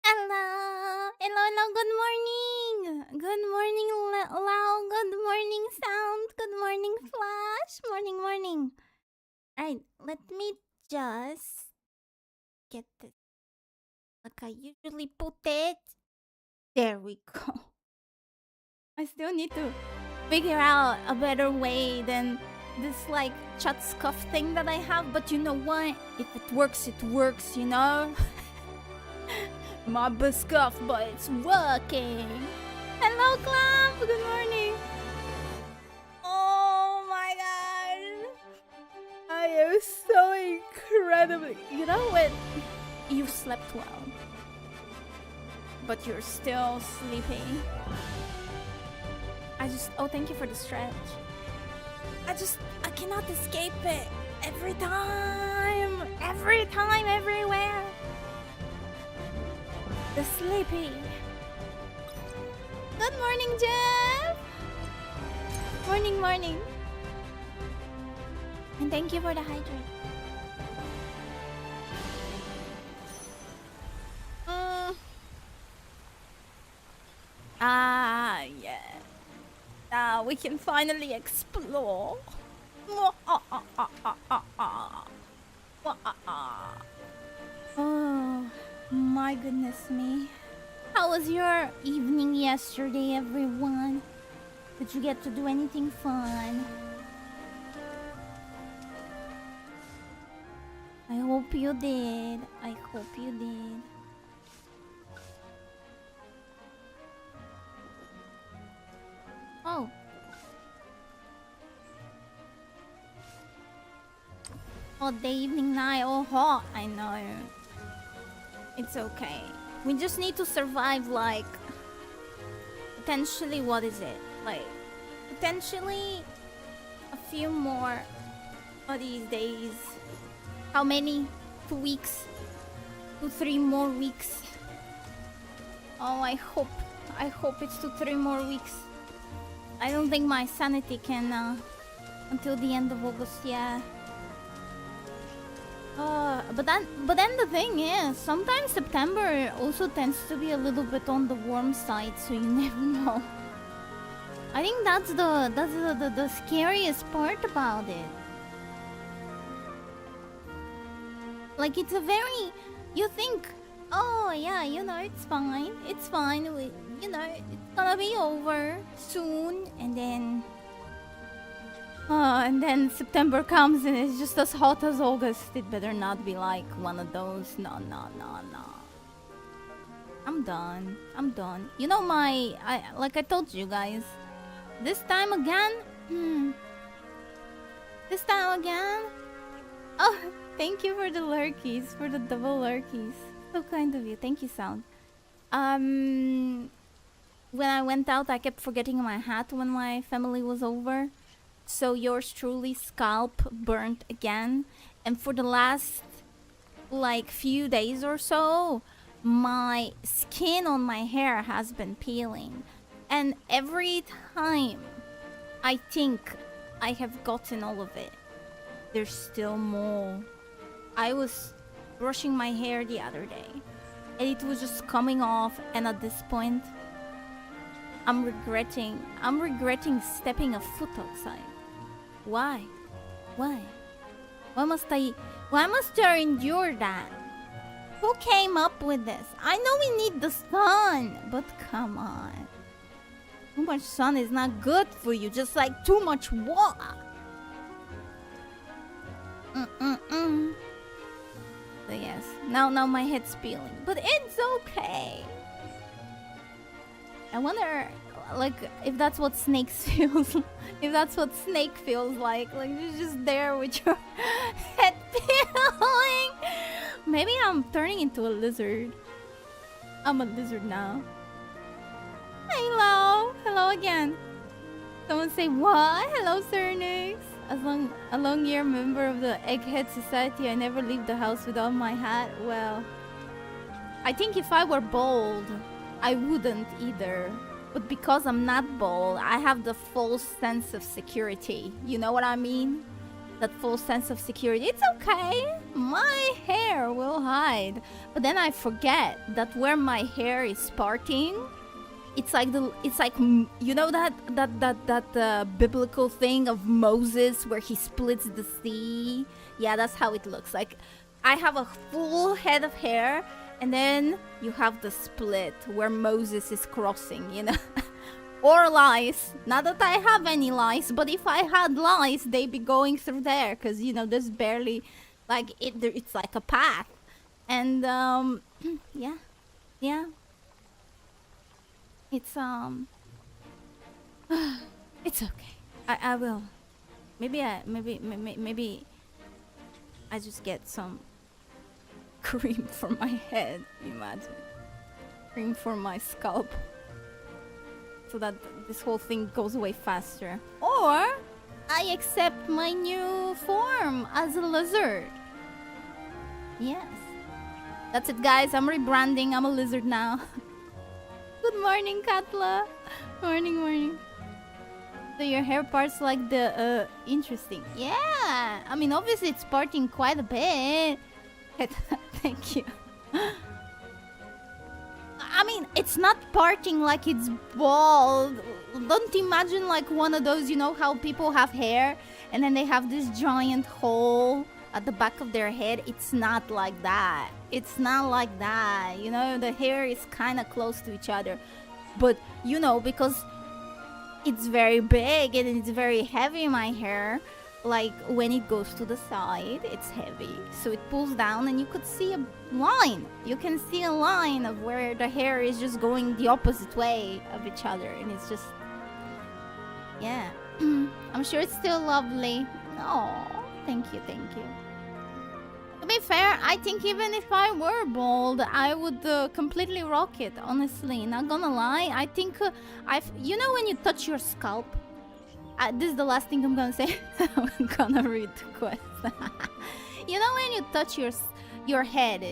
Hello! Hello, hello, good morning! Good morning, Lao. Good morning, Sound. Good morning, Flash. Morning, morning. Alright, let me just get this like I usually put it. There we go. I still need to figure out a better way than this like chat scuff thing that I have, but you know what? If it works, you know? My best scuff, but it's working. Hello, Clam. Good morning. Oh my god. I am so incredibly. You know what? You slept well, but you're still sleepy. Oh, thank you for the stretch. I cannot escape it. Every time, everywhere. The sleepy. Good morning, Jeff. Morning, morning. And thank you for the hydrate. Yeah. Now we can finally explore. Oh, my goodness me. How was your evening yesterday, everyone? Did you get to do anything fun? I hope you did. I hope you did. Oh. All day, evening, night, all hot. I know. It's okay. We just need to survive, like, potentially, what is it? Like, potentially a few more of these days. How many? 2 weeks? 2-3 more weeks? Oh, I hope it's 2-3 more weeks. I don't think my sanity can, until the end of August, yeah. But then the thing is, sometimes September also tends to be a little bit on the warm side, so you never know. I think that's the scariest part about it. Like, it's a very, you think, oh yeah, you know, it's fine, you know, it's gonna be over soon, and then September comes and it's just as hot as August. It better not be like one of those. No. I'm done. You know, like I told you guys, this time again. Oh, thank you for the lurkies, for the double lurkies. So kind of you. Thank you, Sound. When I went out, I kept forgetting my hat when my family was over. So yours truly scalp burnt again. And for the last like few days or so, my skin on my hair has been peeling. And every time I think I have gotten all of it, there's still more. I was brushing my hair the other day and it was just coming off, and at this point I'm regretting stepping a foot outside. Why must I endure that? Who came up with this? I know we need the sun, but come on. Too much sun is not good for you, just like too much water. So yes, now my head's peeling, but it's okay. I wonder, like, if that's what snakes feels. If that's what snake feels like you're just there with your head peeling. Maybe I'm turning into a lizard. I'm a lizard now. Hello again. Someone say what? Hello, Cernix. A long year member of the Egghead Society, I never leave the house without my hat. Well, I think if I were bald, I wouldn't either. But because I'm not bald, I have the false sense of security. You know what I mean? that false sense of security. It's okay, my hair will hide. But then I forget that where my hair is parting, it's like you know that biblical thing of Moses where he splits the sea. Yeah, that's how it looks like. I have a full head of hair, and then you have the split where Moses is crossing, you know. Or lice. Not that I have any lice, but if I had lice, they'd be going through there, because, you know, there's barely, like, it's like a path. And, yeah. It's, it's okay. I will. Maybe I just get some cream for my head, imagine. Cream for my scalp. So that this whole thing goes away faster. Or I accept my new form as a lizard. Yes. That's it, guys. I'm rebranding. I'm a lizard now. Good morning, Katla. Morning. So your hair parts like the, interesting. Yeah. I mean, obviously it's parting quite a bit. Thank you. I mean, it's not parting like it's bald. Don't imagine like one of those, you know how people have hair and then they have this giant hole at the back of their head. It's not like that. It's not like that. You know, the hair is kind of close to each other. But, you know, because it's very big and it's very heavy, my hair, like when it goes to the side, it's heavy. So it pulls down and you could see a line. You can see a line of where the hair is just going the opposite way of each other. And it's just, yeah. I'm sure it's still lovely. Oh, thank you. To be fair, I think even if I were bald, I would completely rock it, honestly. Not gonna lie. I think you know when you touch your scalp? This is the last thing I'm gonna say. I'm gonna read the quest. You know when you touch your head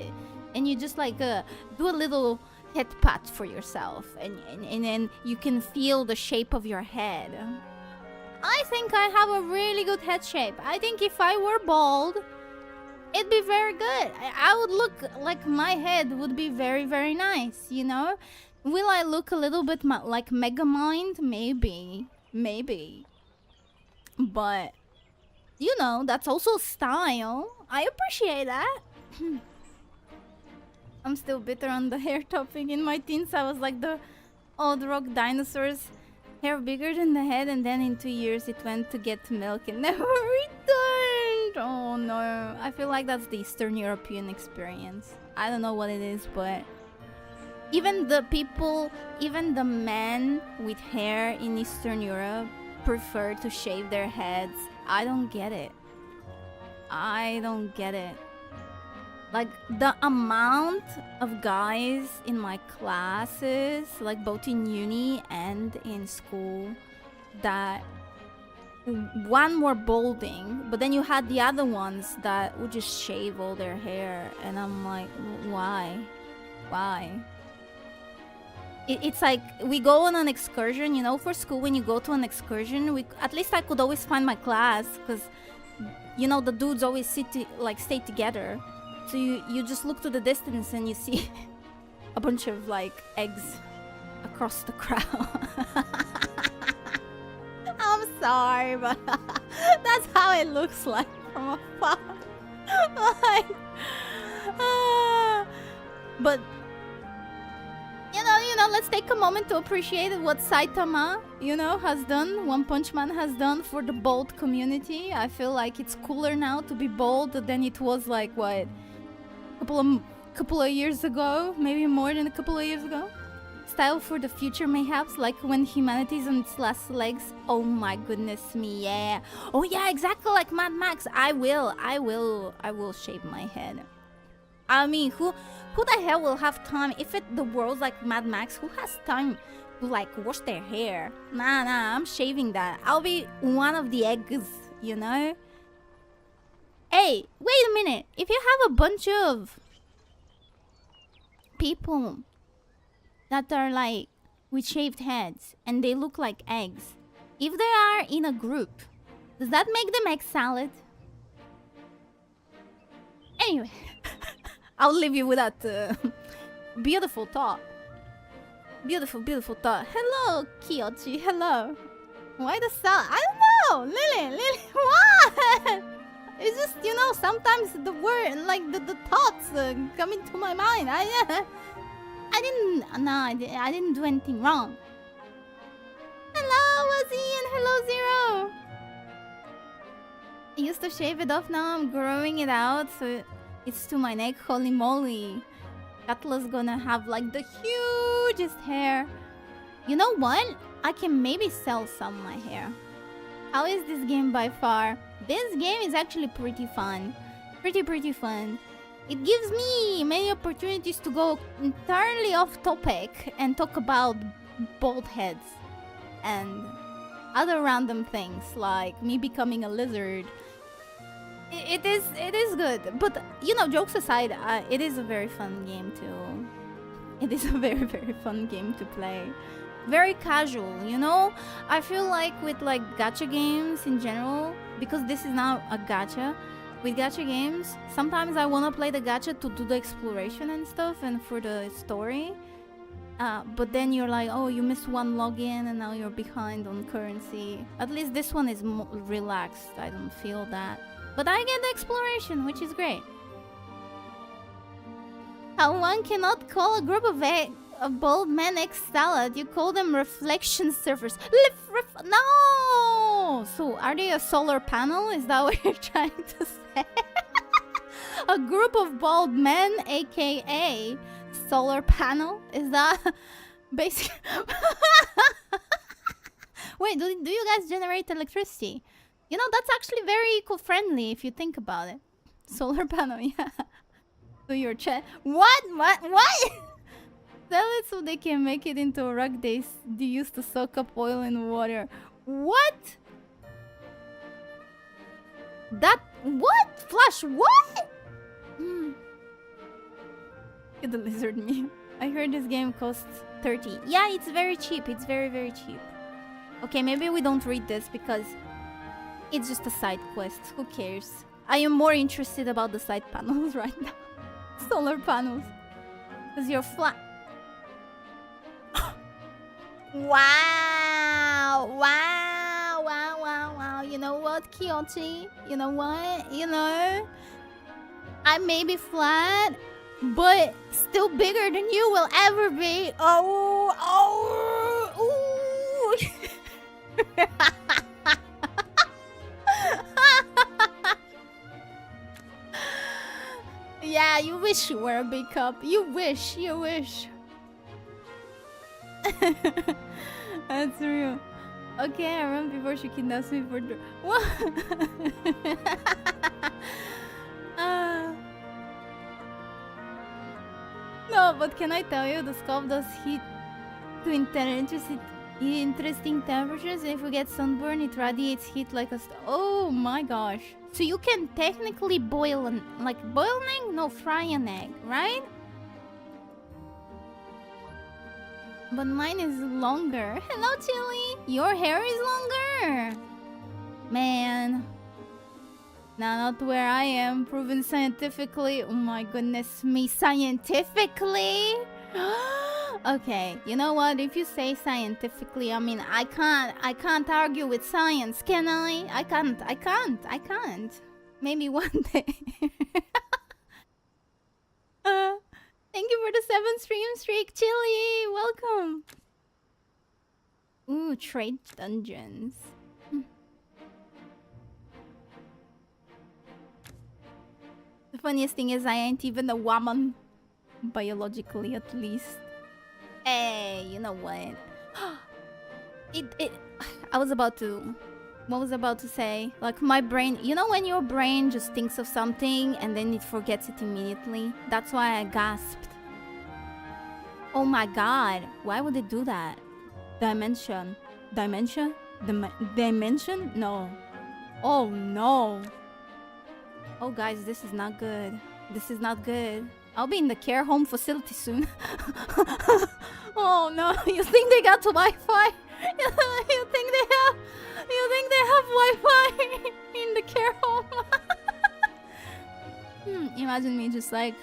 and you just like do a little head pat for yourself and then you can feel the shape of your head. I think I have a really good head shape. I think if I were bald, it'd be very good. I would look like my head would be very, very nice, you know? Will I look a little bit like Megamind? Maybe. But, you know, that's also style. I appreciate that. I'm still bitter on the hair topic. In my teens, I was like the old rock dinosaurs. Hair bigger than the head, and then in 2 years it went to get milk and never returned. Oh no. I feel like that's the Eastern European experience. I don't know what it is, but even the men with hair in Eastern Europe prefer to shave their heads. I don't get it. Like the amount of guys in my classes, like both in uni and in school, that one were balding, but then you had the other ones that would just shave all their hair, and I'm like, why? It's like we go on an excursion, you know, for school. When you go to an excursion, at least I could always find my class, because, you know, the dudes always stay together. So you just look to the distance and you see a bunch of like eggs across the crowd. I'm sorry, but that's how it looks like from afar. Like, but you know, let's take a moment to appreciate what Saitama, you know, has done, One Punch Man has done for the bald community. I feel like it's cooler now to be bald than it was like, what, couple of years ago, maybe more than a couple of years ago. Style for the future, mayhaps, like when humanity is on its last legs. Oh my goodness me, yeah. Oh yeah, exactly like Mad Max. I will shave my head. I mean, who the hell will have time? If the world's like Mad Max, who has time to like wash their hair? Nah, I'm shaving that. I'll be one of the eggs, you know? Hey, wait a minute. If you have a bunch of people that are like with shaved heads and they look like eggs, if they are in a group, does that make them egg salad? Anyway, I'll leave you with that beautiful thought. Beautiful, beautiful thought. Hello, Kiyochi. Hello. Why the sound? I don't know. Lily, what? It's just, you know, sometimes the word, like the thoughts come into my mind. I didn't do anything wrong. Hello, Wazzy, and hello, Zero. I used to shave it off, now I'm growing it out, so it's to my neck. Holy moly. Atla's gonna have like the hugest hair. You know what? I can maybe sell some of my hair. How is this game by far? This game is actually pretty fun. Pretty fun. It gives me many opportunities to go entirely off topic and talk about bald heads and other random things like me becoming a lizard. It is good, but you know, jokes aside, it is a very fun game too. It is a very fun game to play. Very casual, you know. I feel like with like gacha games in general, because this is now a gacha. With gacha games, sometimes I wanna play the gacha to do the exploration and stuff and for the story. But then you're like, oh, you missed one login and now you're behind on currency. At least this one is relaxed. I don't feel that. But I get the exploration, which is great. How one cannot call a group of bald men salad. You call them reflection surfers. No! So, are they a solar panel? Is that what you're trying to say? A group of bald men, aka solar panel? Is that basically... Wait, do you guys generate electricity? You know, that's actually very eco-friendly if you think about it. Solar panel, yeah. So your chat. What? Sell it so they can make it into a rug they used to soak up oil in water. What? What? Flash, what? Get the lizard meme. I heard this game costs 30. Yeah, it's very cheap. It's very cheap. Okay, maybe we don't read this because it's just a side quest. Who cares? I am more interested about the side panels right now. Solar panels. Because you're flat. Wow. You know what, Kiyoshi? You know what? You know? I may be flat, but still bigger than you will ever be. Ooh. Yeah, you wish you were a big cup. You wish. That's real. Okay, I run before she kidnaps me for what? No, but can I tell you, the sculpt does heat to interesting temperatures. If we get sunburn, it radiates heat like a oh my gosh. So you can technically boil an boil an egg? No, fry an egg, right? But mine is longer. Hello, Chili. Your hair is longer. Man. Nah, not where I am. Proven scientifically. Oh my goodness me. Scientifically? Okay, you know what? If you say scientifically, I mean, I can't argue with science, can I? I can't. Maybe one day. Thank you for the 7th streak, Chili. Welcome. Ooh, trade dungeons. The funniest thing is I ain't even a woman. Biologically, at least. Hey, you know what? I was about to... What was I about to say? Like my brain... You know when your brain just thinks of something and then it forgets it immediately? That's why I gasped. Oh my god. Why would it do that? Dimension. Dimension? Dimension? No. Oh no. Oh guys, this is not good. This is not good. I'll be in the care home facility soon. Oh no, you think they got Wi-Fi? You think they have Wi-Fi in the care home? imagine me just like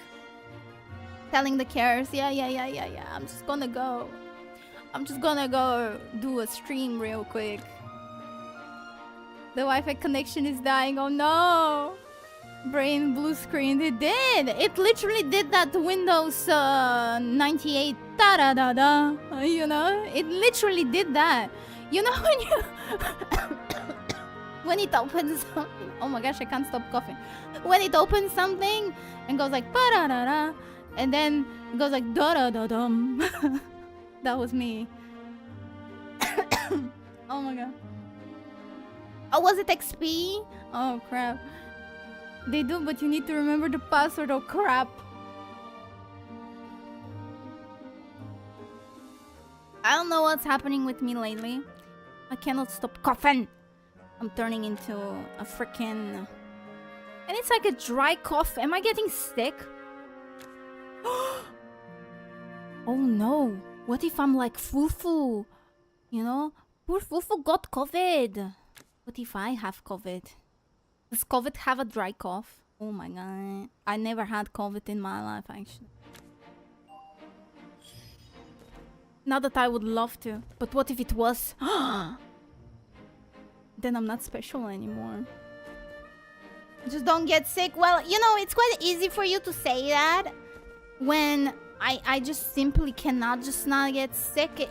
telling the carers, yeah, I'm just gonna go do a stream real quick. The Wi-Fi connection is dying. Oh no! Brain blue screen. It did! It literally did that to Windows 98. Da-da-da-da. You know? It literally did that. You know when you... when it opens something... Oh my gosh, I can't stop coughing. When it opens something and goes like... Ba-da-da-da. And then it goes like... Da-da-da-dum. That was me. Oh my god. Oh, was it XP? Oh, crap. They do, but you need to remember the password. Oh, crap. I don't know what's happening with me lately. I cannot stop coughing. I'm turning into a freaking... And it's like a dry cough. Am I getting sick? Oh, no. What if I'm like Fufu? You know? Poor Fufu got COVID. What if I have COVID? Does COVID have a dry cough? Oh my god. I never had COVID in my life, actually. Not that I would love to. But what if it was? Then I'm not special anymore. Just don't get sick. Well, you know, it's quite easy for you to say that. When I just simply cannot just not get sick.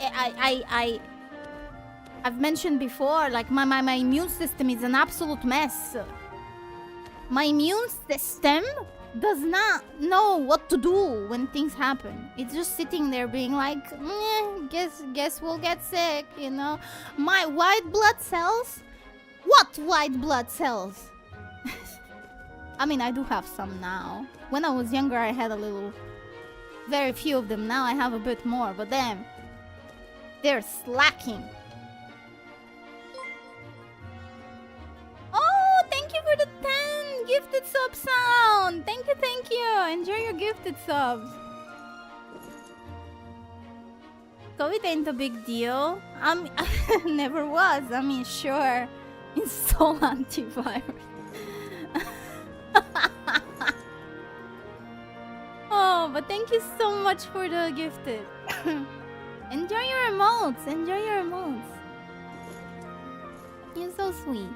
I've mentioned before, like, my immune system is an absolute mess. My immune system does not know what to do when things happen. It's just sitting there being like, guess we'll get sick, you know? My white blood cells? What white blood cells? I mean, I do have some now. When I was younger, I had a little... Very few of them. Now I have a bit more, but then... They're slacking. Oh, thank you for the 10 gifted sub sound. Thank you. Enjoy your gifted subs. COVID ain't a big deal. Never was. I mean, sure. Install antivirus. Oh, but thank you so much for the gifted. Enjoy your emotes. Enjoy your emotes. You're so sweet.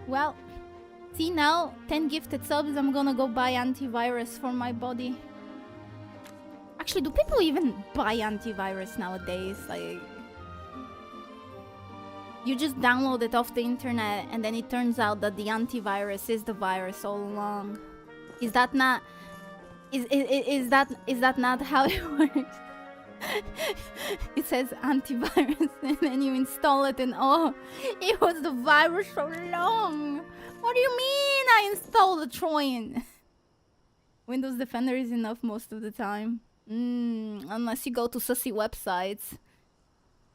Well, see now, 10 gifted subs, I'm gonna go buy antivirus for my body. Actually, do people even buy antivirus nowadays? Like, you just download it off the internet and then it turns out that the antivirus is the virus all along. Is that not... Is that not how it works? It says antivirus and then you install it and oh, it was the virus so long. What do you mean I installed a Trojan? Windows Defender is enough most of the time. Unless you go to sussy websites.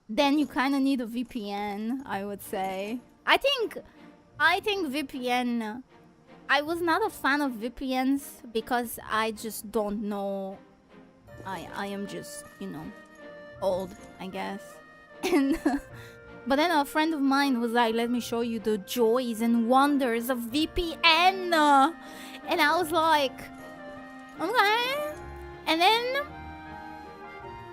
Then you kind of need a VPN, I would say. I think VPN... I was not a fan of VPNs because I just don't know. I am just, you know, old, I guess. And but then a friend of mine was like, let me show you the joys and wonders of VPN. And I was like, okay. And then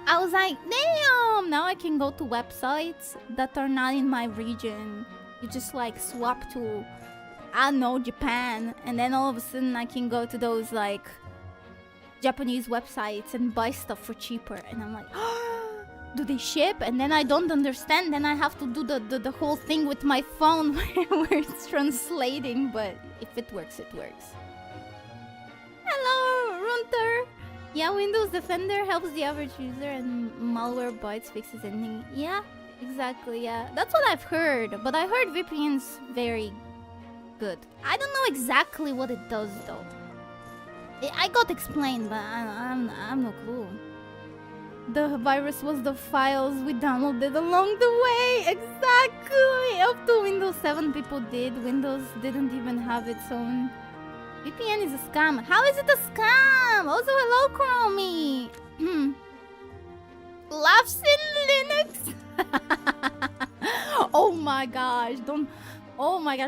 I was like, damn, now I can go to websites that are not in my region. You just like swap to, I don't know, Japan. And then all of a sudden I can go to those like Japanese websites and buy stuff for cheaper. And I'm like, do they ship? And then I don't understand. Then I have to do the whole thing with my phone where it's translating. But if it works, it works. Hello, Runter. Yeah, Windows Defender helps the average user and Malwarebytes fixes anything. Yeah, exactly, yeah. That's what I've heard. But I heard VPN's very good. I don't know exactly what it does though. I got explained, but I have no clue. The virus was the files we downloaded along the way. Exactly. Up to Windows 7 people did. Windows didn't even have its own. VPN is a scam. How is it a scam? Also, hello, Chromie. Laughs in Linux. Oh my gosh,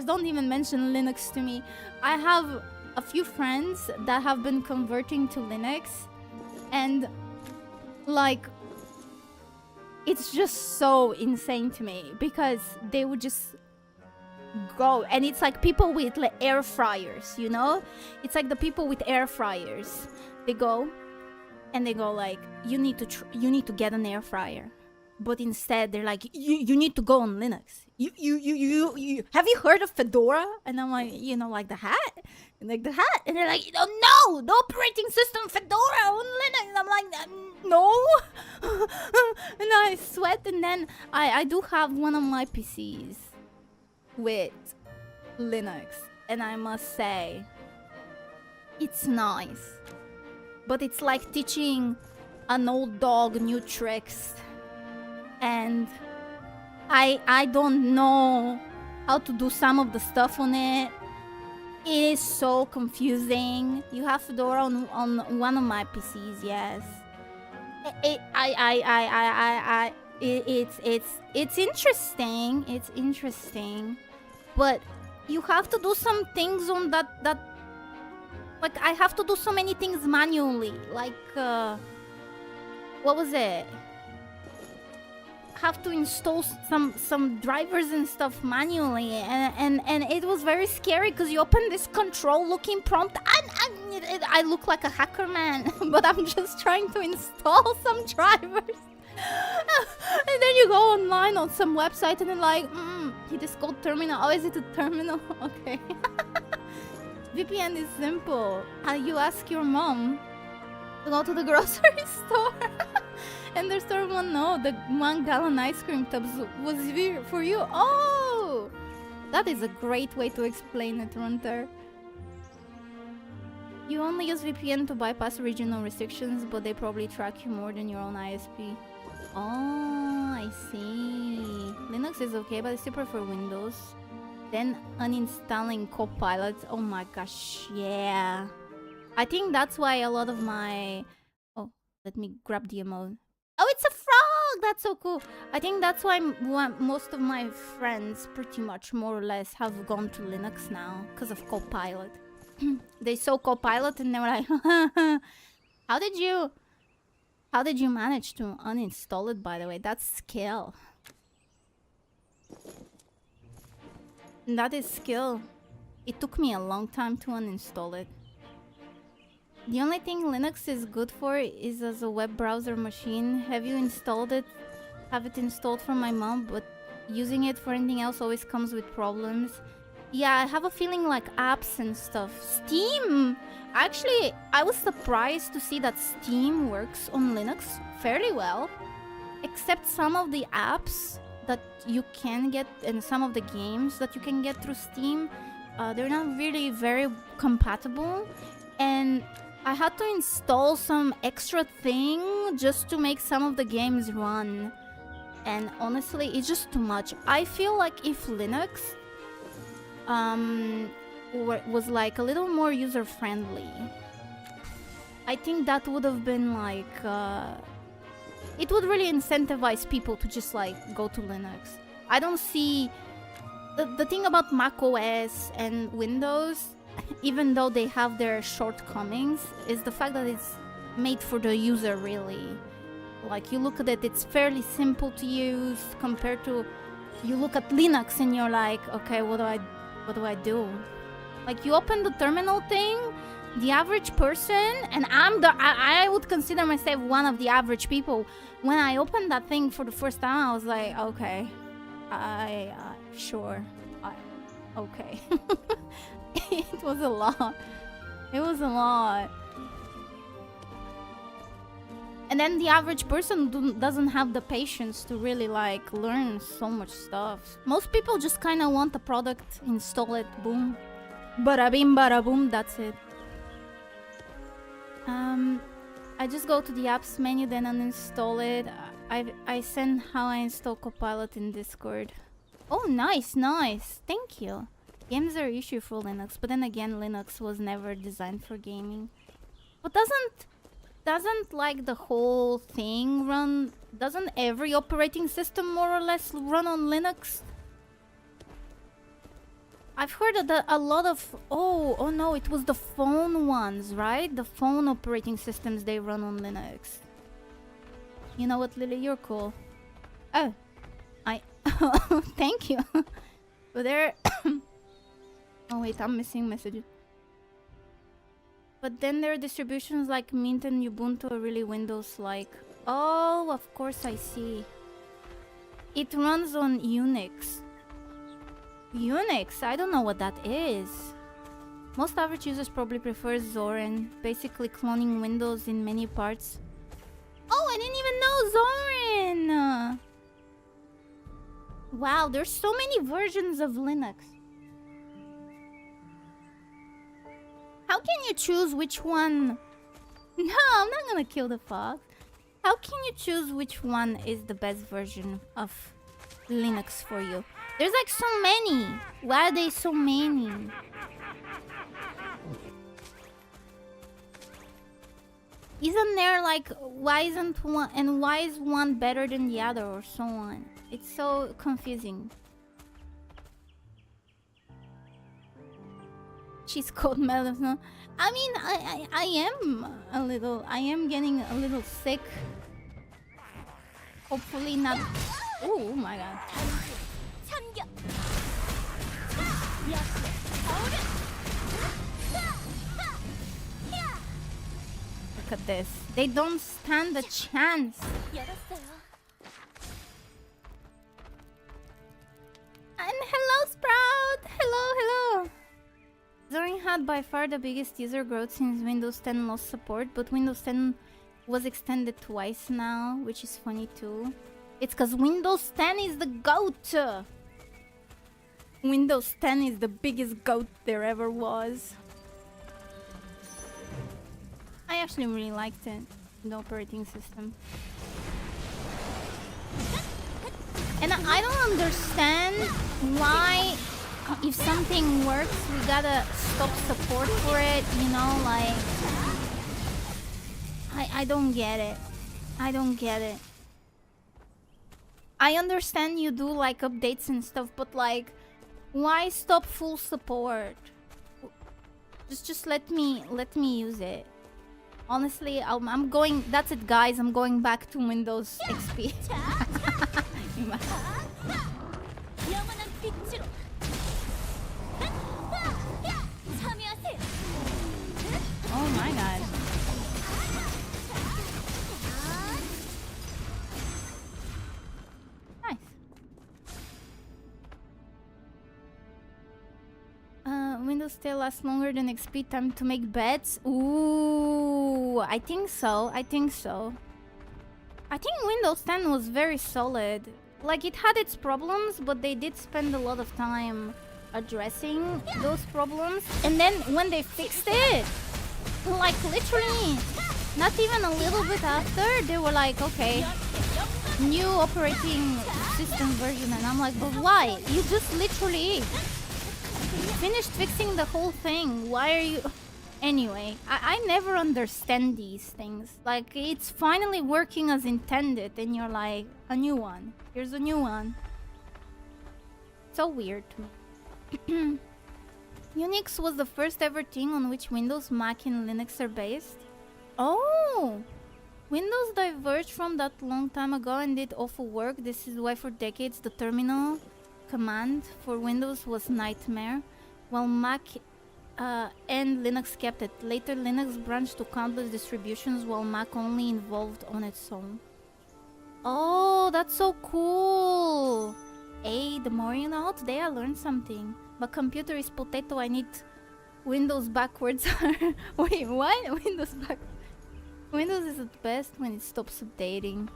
don't even mention Linux to me. I have a few friends that have been converting to Linux, and like it's just so insane to me because they would just go, and it's like people with like air fryers, you know? It's like the people with air fryers. They go and they go like, you need to get an air fryer. But instead they're like, you need to go on Linux. You have you heard of Fedora? And I'm like, you know, like the hat? And like the hat. And they're like, oh, no, the operating system Fedora on Linux. And I'm like, no. And I sweat. And then I do have one of my PCs with Linux. And I must say, it's nice. But it's like teaching an old dog new tricks. And I don't know how to do some of the stuff on it. It is so confusing. You have Fedora on one of my PCs, yes. It's interesting. It's interesting, but you have to do some things on that. Like I have to do so many things manually. Like what was it? Have to install some drivers and stuff manually, and it was very scary because you open this control looking prompt and I look like a hacker, man. But I'm just trying to install some drivers. And then you go online on some website and then like, it is called terminal. Oh, is it a terminal? Okay. VPN is simple. You ask your mom to go to the grocery store. And the store will know the 1 gallon ice cream tubs was for you. Oh! That is a great way to explain it, Runter. You only use VPN to bypass regional restrictions, but they probably track you more than your own ISP. Oh, I see. Linux is okay, but I still prefer Windows. Then uninstalling Copilot. Oh my gosh, yeah. I think that's why a lot of my... Oh, let me grab the emote. Oh, it's a frog! That's so cool. I think that's why most of my friends, pretty much, more or less, have gone to Linux now. Because of Copilot. They saw Copilot and they were like, How did you manage to uninstall it, by the way? That's skill. That is skill. It took me a long time to uninstall it. The only thing Linux is good for is as a web browser machine. Have you installed it? Have it installed from my mom, but using it for anything else always comes with problems. Yeah, I have a feeling like apps and stuff. Steam! Actually, I was surprised to see that Steam works on Linux fairly well. Except some of the apps that you can get and some of the games that you can get through Steam, they're not really very compatible. And I had to install some extra thing just to make some of the games run. And honestly, it's just too much. I feel like if Linux was like a little more user-friendly, I think that would have been like... it would really incentivize people to just like go to Linux. I don't see... The thing about Mac OS and Windows, even though they have their shortcomings, is the fact that it's made for the user, really. Like, you look at it, it's fairly simple to use compared to... You look at Linux and you're like, okay, what do I do? Like, you open the terminal thing, the average person, and I would consider myself one of the average people. When I opened that thing for the first time, I was like, okay, sure, okay. It was a lot. It was a lot. And then the average person doesn't have the patience to really like learn so much stuff. Most people just kind of want the product, install it, boom. Bada bing, bada boom, that's it. I just go to the apps menu, then uninstall it. I send how I install Copilot in Discord. Oh, nice, nice. Thank you. Games are an issue for Linux, but then again, Linux was never designed for gaming. But doesn't like the whole thing run? Doesn't every operating system more or less run on Linux? I've heard that a lot of... Oh no, it was the phone ones, right? The phone operating systems they run on Linux. You know what, Lily? You're cool. Oh. Thank you. But there... Oh wait, I'm missing messages. But then there are distributions like Mint and Ubuntu are really Windows-like. Oh, of course I see. It runs on Unix. Unix? I don't know what that is. Most average users probably prefer Zorin, basically cloning Windows in many parts. Oh, I didn't even know Zorin! Wow, there's so many versions of Linux. How can you choose which one? No, I'm not gonna kill the fox. How can you choose which one is the best version of Linux for you? There's like so many. Why are they so many? Isn't there like, why isn't one, and why is one better than the other or so on? It's so confusing. She's called Melon. I mean, I am getting a little sick. Hopefully not. Oh my god. Look at this. They don't stand a chance. And hello, Sprout. Hello. Zorin had by far the biggest user growth since Windows 10 lost support, but Windows 10 was extended twice now, which is funny too. It's cause Windows 10 is the GOAT! Windows 10 is the biggest GOAT there ever was. I actually really liked it, the operating system. And I don't understand why, if something works, we gotta stop support for it, you know, like... I don't get it. I don't get it. I understand you do like updates and stuff, but like, why stop full support? Just let me use it. Honestly, I'm going. That's it, guys. I'm going back to Windows XP. Oh my god. Nice. Windows still lasts longer than XP. Time to make bets. Ooh, I think so. I think Windows 10 was very solid. Like, it had its problems, but they did spend a lot of time addressing those problems. And then when they fixed it, like literally not even a little bit after, they were like, okay, new operating system version. And I'm like, but why? You just literally finished fixing the whole thing. Why are you... Anyway, I never understand these things. Like, it's finally working as intended, and you're like, a new one. Here's a new one. So weird to me. Unix was the first ever thing on which Windows, Mac, and Linux are based. Oh! Windows diverged from that long time ago and did awful work. This is why for decades the terminal command for Windows was nightmare, while Mac and Linux kept it. Later Linux branched to countless distributions while Mac only evolved on its own. Oh, that's so cool! Hey, the more you know, today I learned something. My computer is potato, I need Windows backwards. Wait, what? Windows backwards? Windows is at best when it stops updating.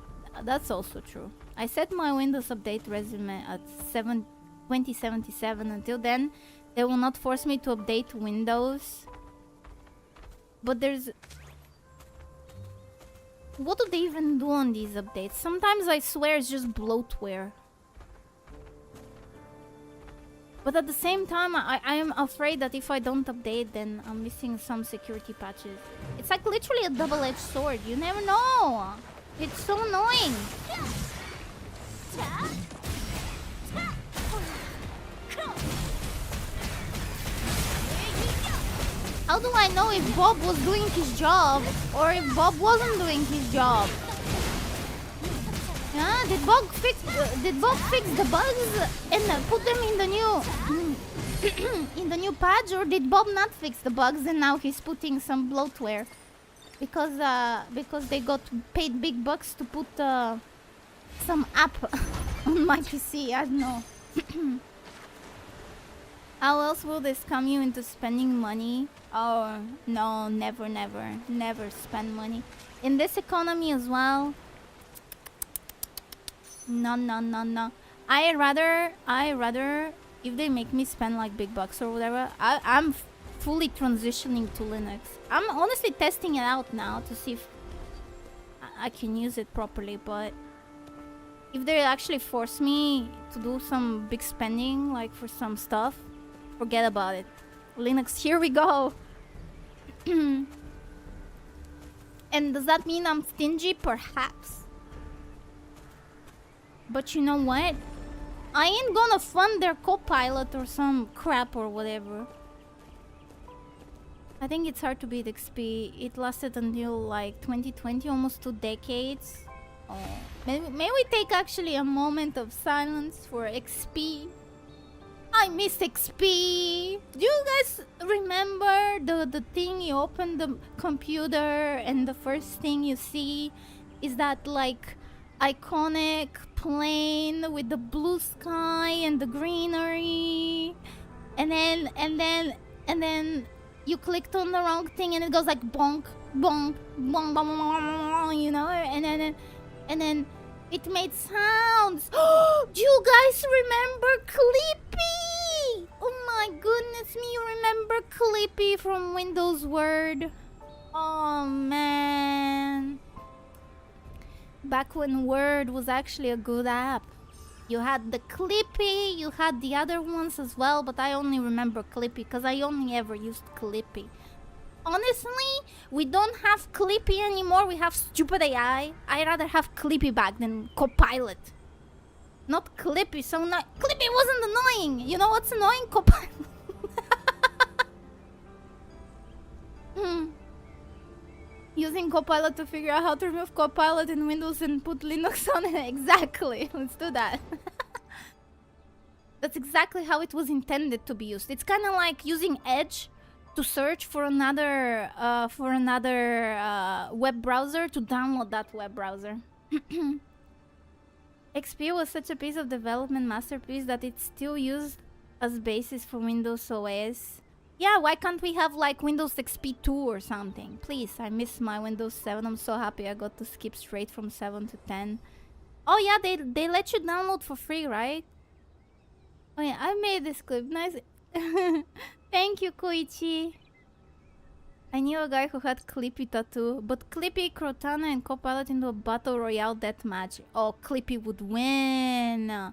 That's also true. I set my Windows Update resume at 2077. Until then, they will not force me to update Windows. But there's... What do they even do on these updates? Sometimes I swear it's just bloatware. But at the same time, I am afraid that if I don't update, then I'm missing some security patches. It's like literally a double-edged sword. You never know. It's so annoying. How do I know if Bob was doing his job or if Bob wasn't doing his job? Yeah, did Bob fix the bugs and put them in the new in the new patch, or did Bob not fix the bugs and now he's putting some bloatware because they got paid big bucks to put some app on my PC? I don't know. How else will this come you into spending money? Oh no, never spend money in this economy as well. No. I rather if they make me spend like big bucks or whatever, I'm fully transitioning to Linux. I'm honestly testing it out now to see if I can use it properly, but if they actually force me to do some big spending like for some stuff, forget about it. Linux, here we go. And does that mean I'm stingy? Perhaps. But you know what? I ain't gonna fund their Copilot or some crap or whatever. I think it's hard to beat XP. It lasted until like 2020, almost 2 decades. Oh. May we take actually a moment of silence for XP? I miss XP. Do you guys remember the thing you open the computer and the first thing you see is that like iconic plane with the blue sky and the greenery, and then you clicked on the wrong thing and it goes like bonk bonk bonk bonk, bonk, you know, and then it made sounds. Do you guys remember Clippy? Oh my goodness me, you remember Clippy from Windows Word? Oh man. Back when Word was actually a good app. You had the Clippy, you had the other ones as well, but I only remember Clippy because I only ever used Clippy. Honestly, we don't have Clippy anymore, we have stupid AI. I'd rather have Clippy back than Copilot. Not Clippy, so not Clippy wasn't annoying. You know what's annoying? Copilot. Using Copilot to figure out how to remove Copilot in Windows and put Linux on it. Exactly. Let's do that. That's exactly how it was intended to be used. It's kind of like using Edge to search for another web browser to download that web browser. XP was such a piece of development masterpiece that it's still used as basis for Windows OS. Yeah, why can't we have like Windows XP 2 or something? Please, I miss my Windows 7. I'm so happy I got to skip straight from 7 to 10. Oh yeah, they let you download for free, right? Oh yeah, I made this clip. Nice. Thank you, Koichi. I knew a guy who had Clippy tattoo, but Clippy, Cortana, and Copilot into a battle royale deathmatch. Oh, Clippy would win.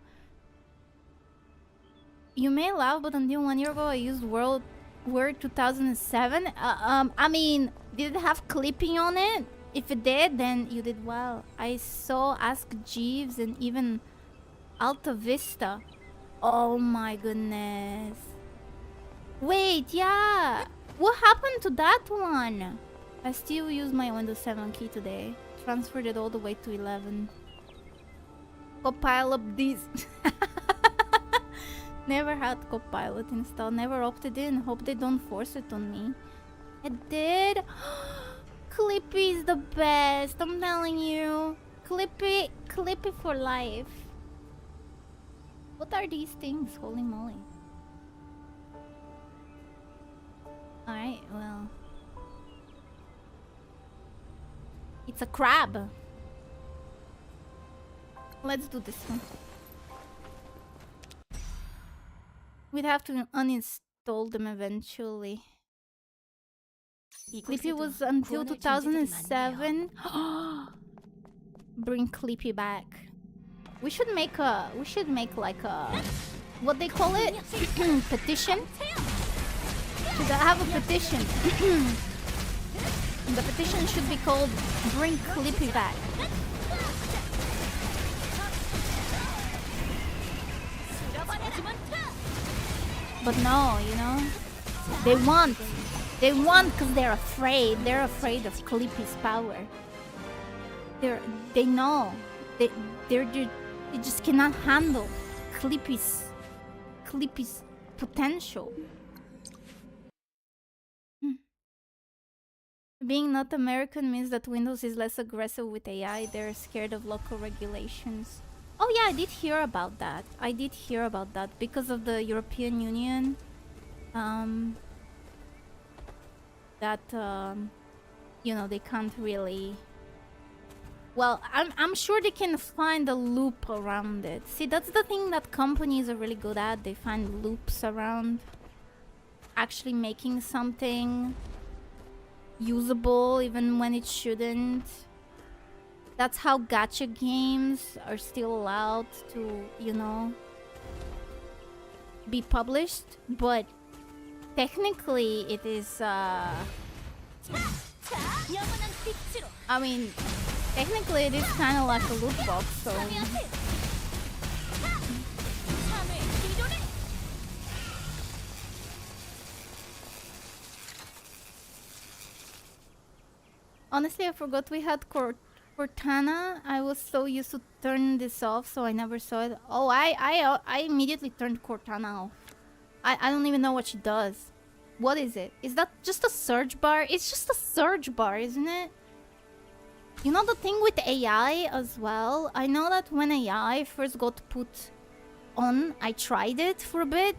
You may laugh, but until 1 year ago I used Word 2007. I mean, did it have Clippy on it? If it did, then you did well. I saw Ask Jeeves and even Alta Vista. Oh my goodness. Wait, yeah. What happened to that one? I still use my Windows 7 key today. Transferred it all the way to 11. Copilot this. Never had Copilot installed, never opted in. Hope they don't force it on me. It did? Clippy is the best, I'm telling you. Clippy for life. What are these things? Holy moly. Alright, well. It's a crab. Let's do this one. We'd have to uninstall them eventually. Clippy was until 2007. Bring Clippy back. We should make like a, what they call it? Petition? Should I have a petition? The petition should be called Bring Clippy Back. But no, you know, they They won because they're afraid. They're afraid of Clippy's power. They know. They just cannot handle Clippy's potential. Being not American means that Windows is less aggressive with AI. They're scared of local regulations. Oh yeah, I did hear about that. Because of the European Union. You know, they can't really... Well, I'm sure they can find a loop around it. See, that's the thing that companies are really good at. They find loops around actually making something usable even when it shouldn't. That's how gacha games are still allowed to, you know, be published. But technically it is I mean, technically it is kind of like a loot box, so... Honestly, I forgot we had Cortana. I was so used to turn this off, so I never saw it. Oh, I immediately turned Cortana off. I don't even know what she does. What is it? Is that just a search bar? It's just a search bar, isn't it? You know the thing with AI as well? I know that when AI first got put on, I tried it for a bit.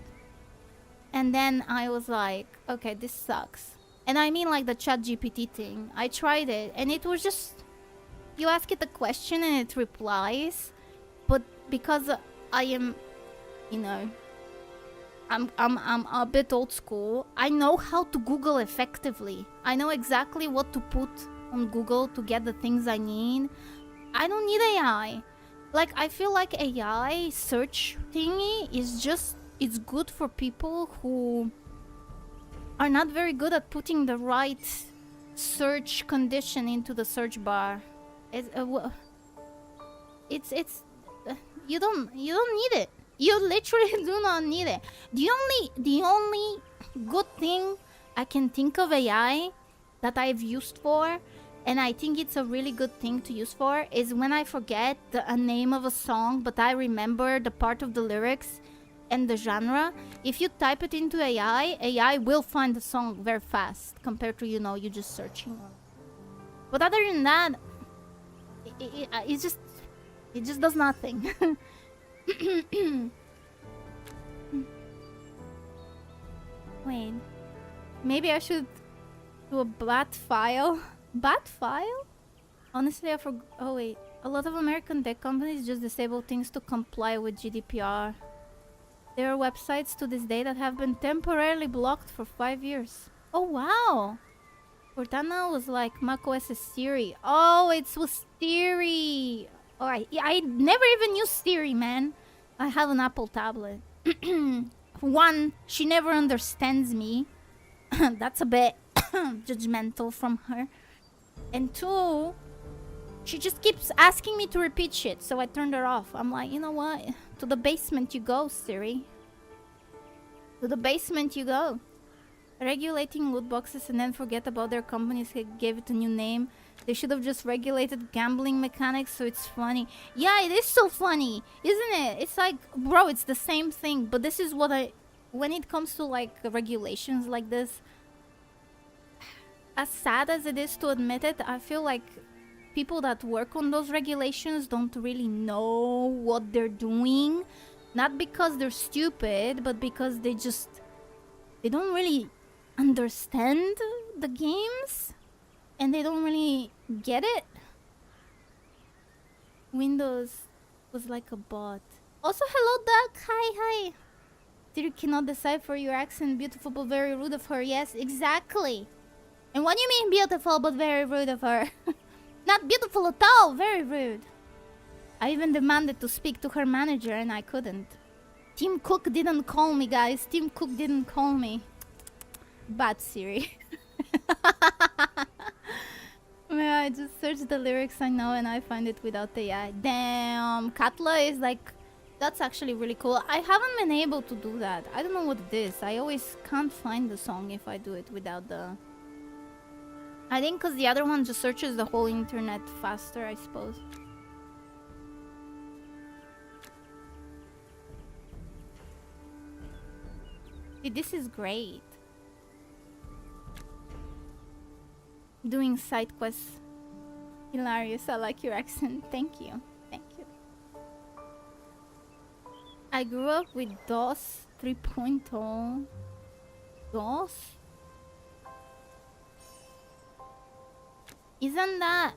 And then I was like, okay, this sucks. And I mean like the ChatGPT thing. I tried it and it was just... You ask it a question and it replies. But because I am, you know... I'm a bit old school. I know how to Google effectively. I know exactly what to put on Google to get the things I need. I don't need AI. Like, I feel like AI search thingy is just... It's good for people who are not very good at putting the right search condition into the search bar. You don't need it. You literally do not need it. The only good thing I can think of AI that I've used for, and I think it's a really good thing to use for, is when I forget a name of a song, but I remember the part of the lyrics and the genre. If you type it into AI will find the song very fast compared to, you know, you just searching. But other than that, it just does nothing. Wait, maybe I should do a bat file. Bat file? Honestly, I forgot. Oh wait, a lot of American tech companies just disable things to comply with GDPR. There are websites to this day that have been temporarily blocked for 5 years. Oh wow! Cortana was like macOS Siri. Oh, it was Siri. Alright, I never even used Siri, man. I have an Apple tablet. One, she never understands me. That's a bit judgmental from her. And two, she just keeps asking me to repeat shit, so I turned her off. I'm like, you know what? To the basement you go, Siri. To the basement you go. Regulating loot boxes and then forget about their companies gave it a new name. They should have just regulated gambling mechanics, so it's funny. Yeah, it is so funny, isn't it? It's like, bro, it's the same thing. But this is what when it comes to like regulations like this, as sad as it is to admit it, I feel like people that work on those regulations don't really know what they're doing. Not because they're stupid, but because they don't really understand the games. And they don't really get it. Windows was like a bot. Also, hello, Duck. Hi. You cannot decipher your accent. Beautiful but very rude of her. Yes, exactly. And what do you mean beautiful but very rude of her? Not beautiful at all. Very rude. I even demanded to speak to her manager and I couldn't. Tim Cook didn't call me, guys. Tim Cook didn't call me. Bad Siri. Yeah, I just search the lyrics I know and I find it without AI. Damn, Katla is like... That's actually really cool. I haven't been able to do that. I don't know what it is. I always can't find the song if I do it without the... I think because the other one just searches the whole internet faster, I suppose. Dude, this is great. Doing side quests. Hilarious. I like your accent. Thank you. Thank you. I grew up with DOS 3.0. DOS? Isn't that...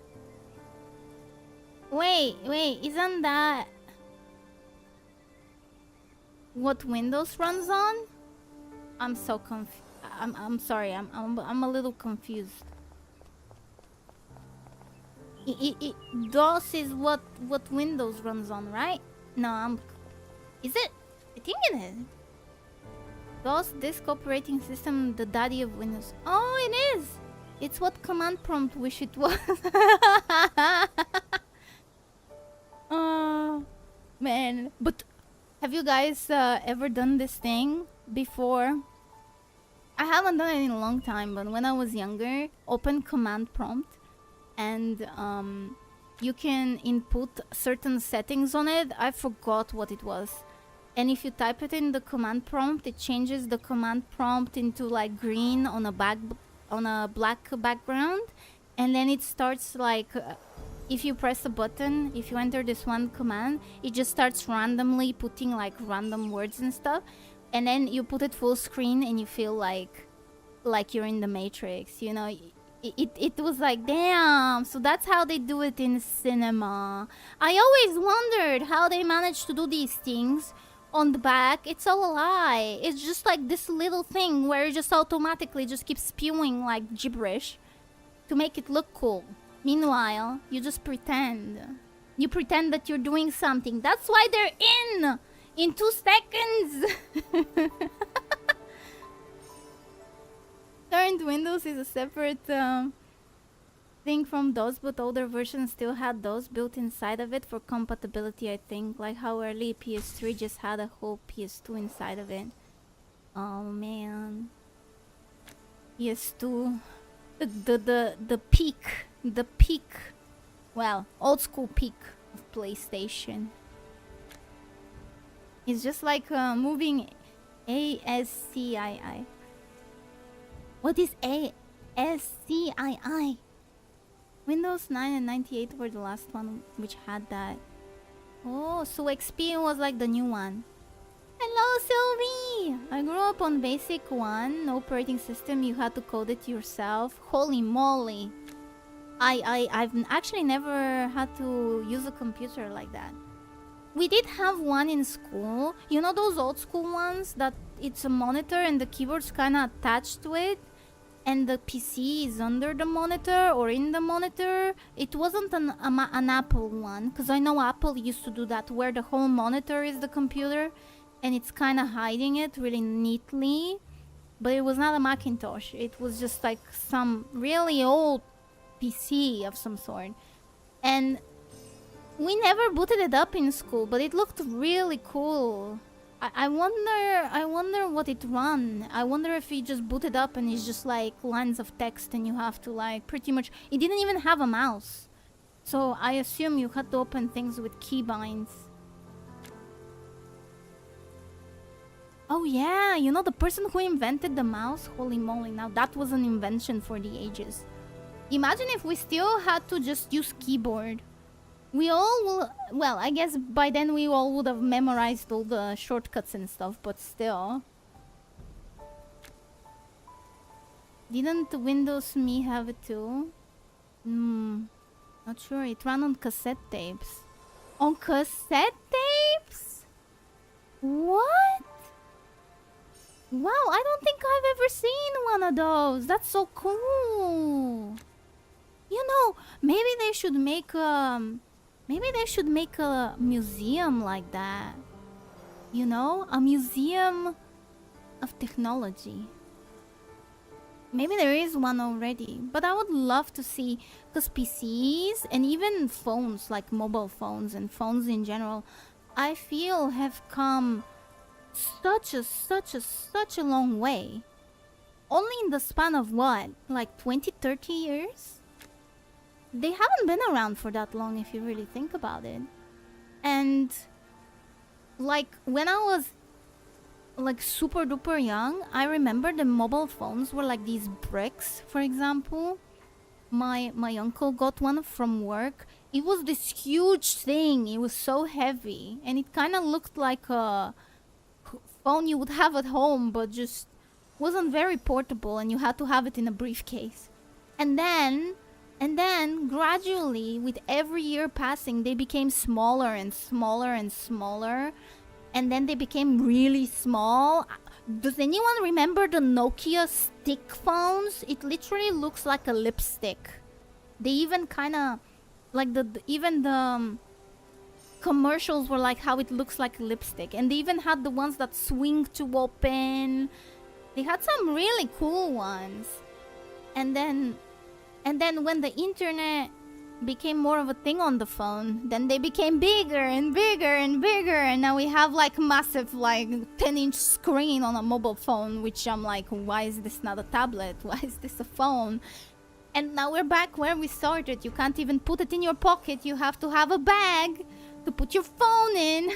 Wait, isn't that what Windows runs on? I'm so I'm sorry, I'm a little confused. DOS is what Windows runs on, right? No, is it? I think it is. DOS, disk operating system, the daddy of Windows. Oh, it is! It's what command prompt wish it was. Oh, man. But have you guys ever done this thing before? I haven't done it in a long time, but when I was younger, open command prompt and you can input certain settings on it. I forgot what it was. And if you type it in the command prompt, it changes the command prompt into like green on a black background, and then it starts like if you press a button, if you enter this one command, it just starts randomly putting like random words and stuff, and then you put it full screen and you feel like you're in the Matrix, you know. It was like, damn, so that's how they do it in cinema. I always wondered how they managed to do these things. On the back, it's all a lie. It's just like this little thing where it just automatically just keeps spewing like gibberish to make it look cool. Meanwhile, you just pretend. You pretend that you're doing something. That's why they're in 2 seconds. Current Windows is a separate thing from DOS, but older versions still had DOS built inside of it for compatibility, I think. Like how early PS3 just had a whole PS2 inside of it. Oh man. PS2. The peak. Well, old school peak of PlayStation. It's just like moving ASCII. What is ASCII? Windows 9 and 98 were the last one which had that. Oh, so XP was like the new one. Hello, Sylvie! I grew up on basic one, no operating system, you had to code it yourself. Holy moly! I've actually never had to use a computer like that. We did have one in school. You know those old school ones that it's a monitor and the keyboard's kinda attached to it? And the PC is under the monitor or in the monitor. It wasn't an Apple one, because I know Apple used to do that, where the whole monitor is the computer and it's kind of hiding it really neatly. But it was not a Macintosh. It was just like some really old PC of some sort. And we never booted it up in school, but it looked really cool. I wonder what it run. I wonder if you just boot it up and it's just like lines of text and you have to like pretty much... It didn't even have a mouse. So I assume you had to open things with keybinds. Oh yeah, you know the person who invented the mouse? Holy moly, now that was an invention for the ages. Imagine if we still had to just use keyboard. We all will... Well, I guess by then we all would have memorized all the shortcuts and stuff, but still. Didn't Windows Me have it too? Not sure. It ran on cassette tapes. On cassette tapes? What? Wow, I don't think I've ever seen one of those. That's so cool. You know, maybe they should make a museum like that. You know? A museum of technology. Maybe there is one already. But I would love to see... Because PCs and even phones, like mobile phones and phones in general, I feel have come such a long way. Only in the span of what? Like 20, 30 years? They haven't been around for that long if you really think about it. And like when I was like super duper young, I remember the mobile phones were like these bricks, for example. My uncle got one from work. It was this huge thing. It was so heavy, and it kind of looked like a phone you would have at home, but just wasn't very portable, and you had to have it in a briefcase. And then gradually, with every year passing, they became smaller and smaller and smaller, and then they became really small. Does anyone remember the Nokia stick phones? It literally looks like a lipstick. They even kind of like even the commercials were like how it looks like a lipstick, and they even had the ones that swing to open. They had some really cool ones. And then when the internet became more of a thing on the phone, then they became bigger and bigger and bigger, and now we have like massive like 10-inch screen on a mobile phone, which I'm like, why is this not a tablet? Why is this a phone? And now we're back where we started. You can't even put it in your pocket. You have to have a bag to put your phone in.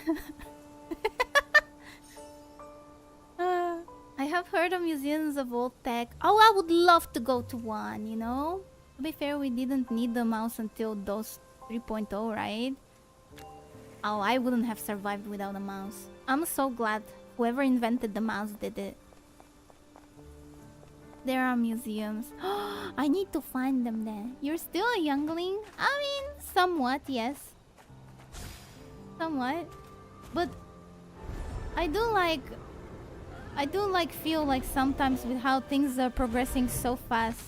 I have heard of museums of old tech. Oh, I would love to go to one, you know? To be fair, we didn't need the mouse until DOS 3.0, right? Oh, I wouldn't have survived without a mouse. I'm so glad whoever invented the mouse did it. There are museums. I need to find them then. You're still a youngling? I mean, somewhat, yes. Somewhat. But I do like feel like sometimes with how things are progressing so fast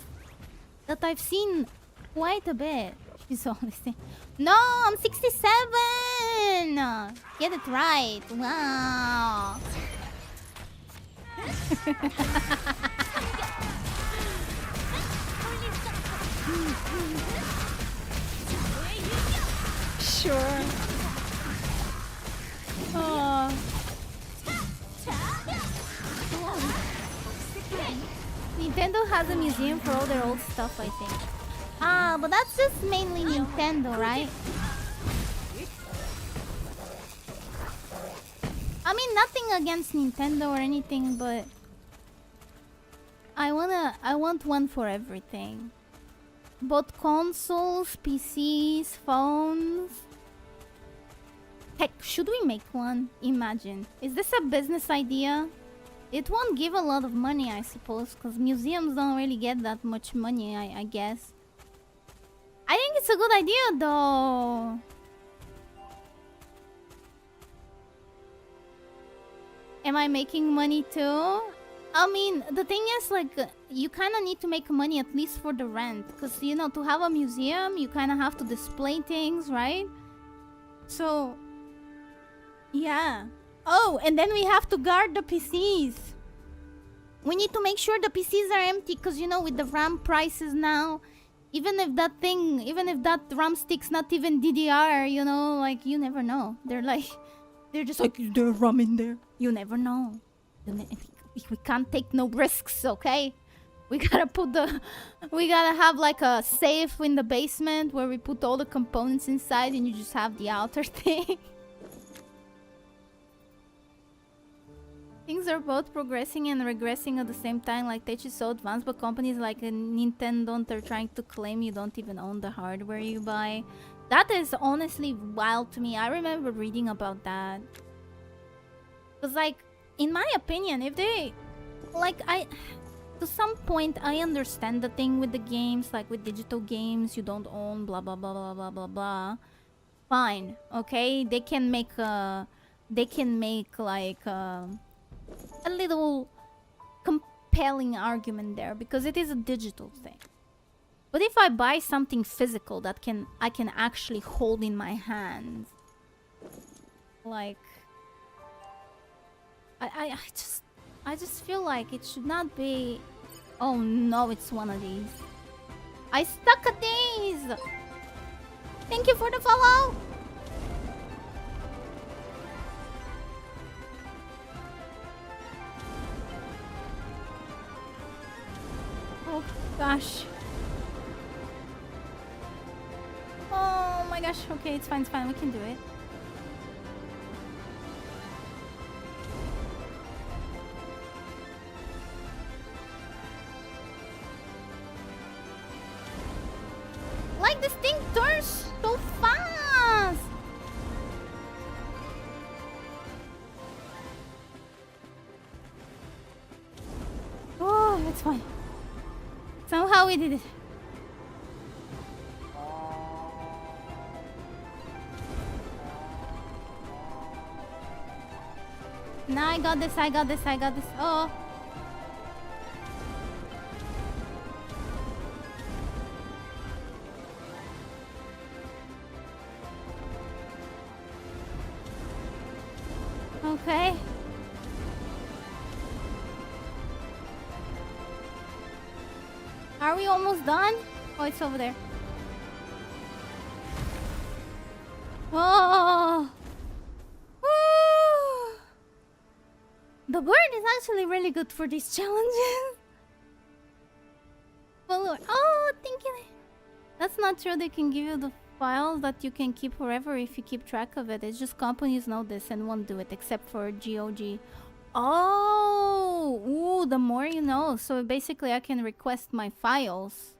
that I've seen quite a bit. She's only saying, no, I'm 67! Get it right. Wow. Sure. Oh. Nintendo has a museum for all their old stuff, I think. Ah, but that's just mainly Nintendo, right? I mean, nothing against Nintendo or anything, but I want one for everything. Both consoles, PCs, phones. Heck, should we make one? Imagine. Is this a business idea? It won't give a lot of money, I suppose, because museums don't really get that much money, I guess. I think it's a good idea, though. Am I making money too? I mean, the thing is, like, you kind of need to make money at least for the rent. Because, you know, to have a museum, you kind of have to display things, right? So, yeah. Oh, and then we have to guard the PCs. We need to make sure the PCs are empty. Because, you know, with the RAM prices now, even if that RAM stick's not even DDR, you know, like, you never know. They're just like, is there RAM in there? You never know. We can't take no risks, okay? We gotta have like a safe in the basement where we put all the components inside and you just have the outer thing. Things are both progressing and regressing at the same time, like tech is so advanced, but companies like Nintendo are trying to claim you don't even own the hardware you buy. That is honestly wild to me. I remember reading about that. Because, like, in my opinion, if they... Like, to some point, I understand the thing with the games, like with digital games, you don't own blah blah blah blah blah blah blah. Fine, okay? They can make like a little compelling argument there because it is a digital thing. But if I buy something physical that I can actually hold in my hands, like I just feel like it should not be. Oh no, it's one of these. I stuck a these. Thank you for the follow. Oh gosh. Oh my gosh. Okay, it's fine, it's fine. We can do it. Like this thing turns so fast. Oh, it's fine. Somehow we did it. Now I got this, I got this, I got this. Oh. Okay. Are we almost done? Oh, it's over there. Oh. Woo. The bird is actually really good for these challenges. Oh, thank you. That's not true. They can give you the files that you can keep forever if you keep track of it. It's just companies know this and won't do it, except for GOG. Oh, ooh, the more you know. So basically I can request my files.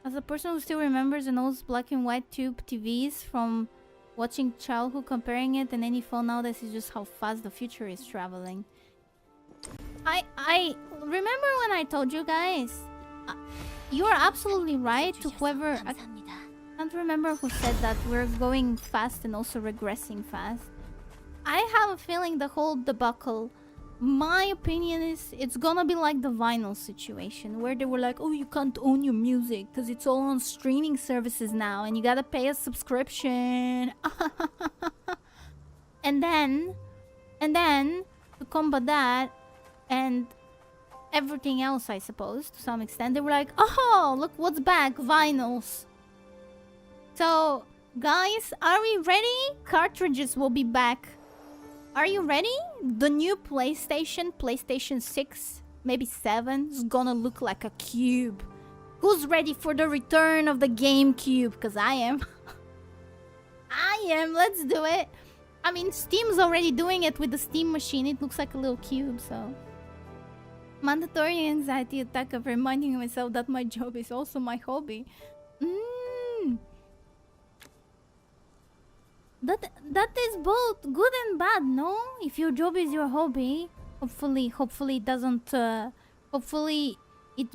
As a person who still remembers and knows black and white tube TVs from watching childhood, comparing it and any phone nowadays is just how fast the future is traveling. I remember when I told you guys, you are absolutely right. To whoever, I can't remember who said that we're going fast and also regressing fast. I have a feeling the whole debacle, my opinion is it's gonna be like the vinyl situation where they were like, oh, you can't own your music because it's all on streaming services now and you gotta pay a subscription. and then to combat that and everything else, I suppose, to some extent, they were like, oh, look what's back, vinyls. So guys, are we ready? Cartridges will be back. Are you ready? The new PlayStation 6, maybe 7, is gonna look like a cube. Who's ready for the return of the GameCube? Because I am. I am. Let's do it. I mean, Steam's already doing it with the Steam machine. It looks like a little cube, so. Mandatory anxiety attack of reminding myself that my job is also my hobby. That is both good and bad, no? If your job is your hobby, hopefully it doesn't. Hopefully it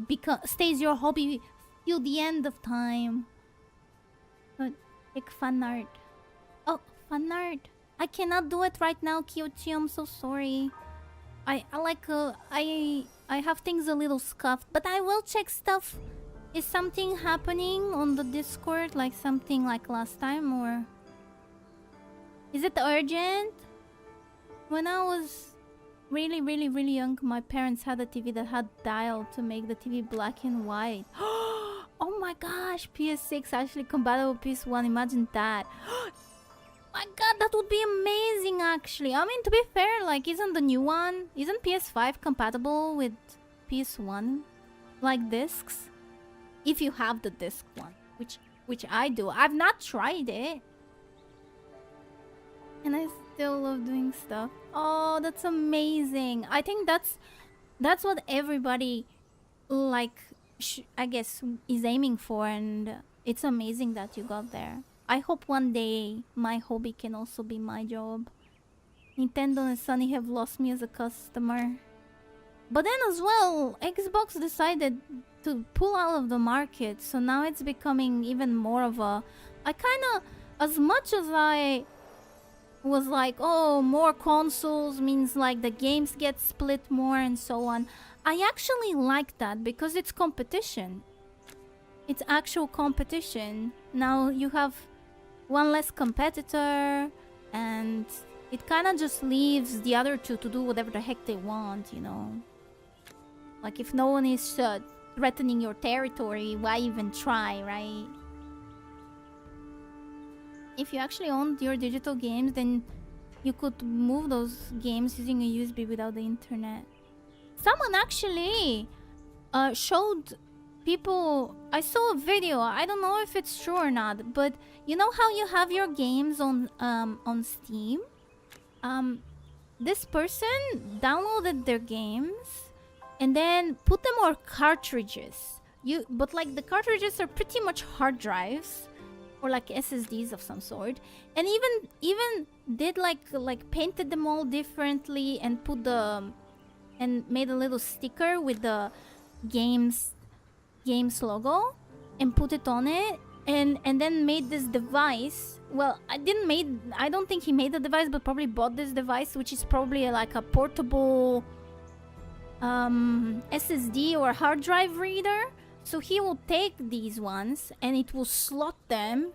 stays your hobby till the end of time. But like fan art. Oh, fan art. I cannot do it right now, Kyochi. I'm so sorry. I have things a little scuffed, but I will check stuff. Is something happening on the Discord, like something like last time, or? Is it urgent? When I was really young, my parents had a TV that had dial to make the TV black and white. Oh my gosh, PS6 actually compatible with PS1, imagine that. My god, that would be amazing actually. I mean, to be fair, like, isn't PS5 compatible with PS1? Like discs? If you have the disc one, which I do. I've not tried it. And I still love doing stuff. Oh, that's amazing. I think that's what everybody, like, I guess, is aiming for. And it's amazing that you got there. I hope one day my hobby can also be my job. Nintendo and Sony have lost me as a customer. But then as well, Xbox decided to pull out of the market. So now it's becoming even more of a... as much as I was like, oh, more consoles means like the games get split more and so on. I actually like that because it's competition. It's actual competition. Now you have one less competitor and it kind of just leaves the other two to do whatever the heck they want, you know. Like if no one is threatening your territory, why even try, right? If you actually owned your digital games, then you could move those games using a USB without the internet. Someone actually showed people. I saw a video. I don't know if it's true or not, but you know how you have your games on Steam? This person downloaded their games and then put them on cartridges. But like the cartridges are pretty much hard drives or like SSDs of some sort, and even did like painted them all differently and put and made a little sticker with the games logo and put it on it, and then made this device. Well, I don't think he made the device, but probably bought this device, which is probably like a portable SSD or hard drive reader. So he will take these ones and it will slot them,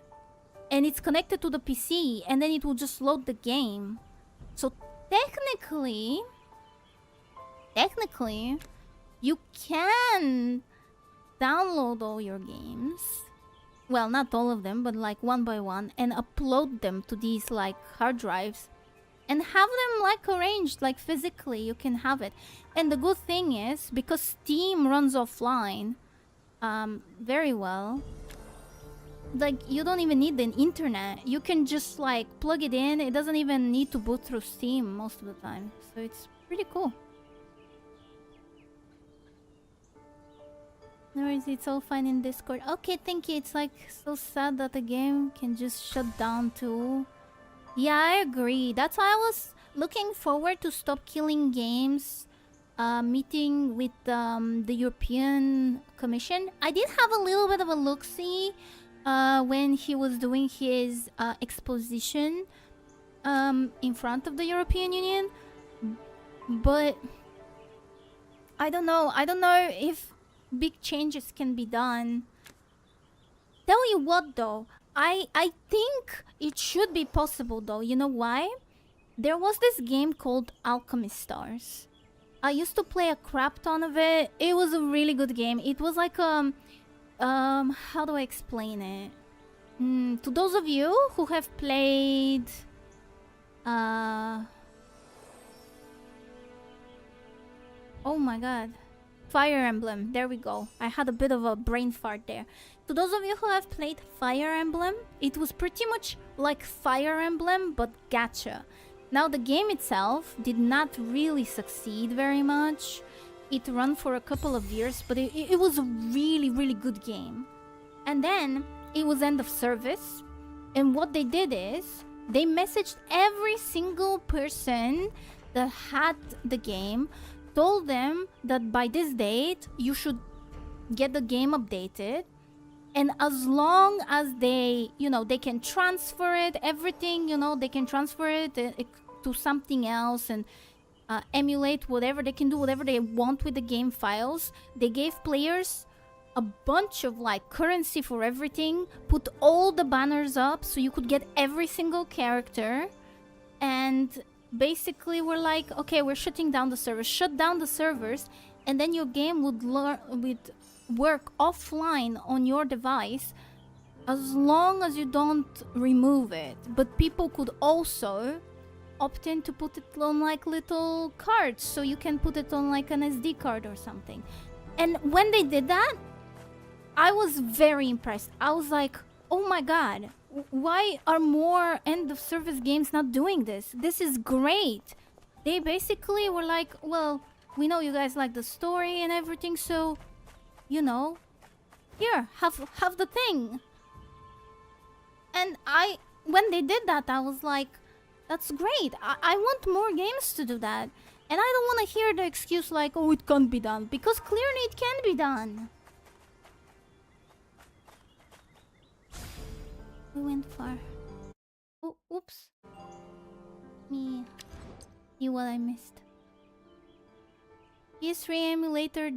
and it's connected to the PC, and then it will just load the game. So technically you can download all your games, well, not all of them, but like one by one, and upload them to these like hard drives and have them like arranged, like physically you can have it. And the good thing is, because Steam runs offline very well, like you don't even need the internet. You can just like plug it in. It doesn't even need to boot through Steam most of the time, so it's pretty cool. No worries, it's all fine in Discord. Okay, thank you. It's like so sad that the game can just shut down too. Yeah, I agree. That's why I was looking forward to Stop Killing Games meeting with the European Commission. I did have a little bit of a look-see when he was doing his exposition in front of the European Union, but I don't know if big changes can be done. Tell you what though, I think it should be possible though. You know why? There was this game called Alchemy Stars. I used to play a crap ton of it. It was a really good game. It was like how do I explain it? To those of you who have played oh my god, Fire Emblem. There we go. I had a bit of a brain fart there. To those of you who have played Fire Emblem, it was pretty much like Fire Emblem, but gacha. Now, the game itself did not really succeed very much. It ran for a couple of years, but it was a really, really good game. And then, it was end of service. And what they did is, they messaged every single person that had the game, told them that by this date you should get the game updated, and as long as they, you know, they can transfer it, everything, you know, they can transfer it to something else and emulate whatever, they can do whatever they want with the game files. They gave players a bunch of like currency for everything, put all the banners up so you could get every single character, and basically we're like, okay, we're shutting down the servers. Shut down the servers, and then your game would work offline on your device as long as you don't remove it. But people could also opt in to put it on like little cards, so you can put it on like an SD card or something. And when they did that, I was very impressed. I was like, oh my god, why are more end of service games not doing this? This is great. They basically were like, well, we know you guys like the story and everything, so, you know, here, have the thing. And when they did that, I was like, that's great. I want more games to do that. And I don't want to hear the excuse like, oh, it can't be done, because clearly it can be done. We went far. Oh, oops. Me. See what I missed. PS3 emulator.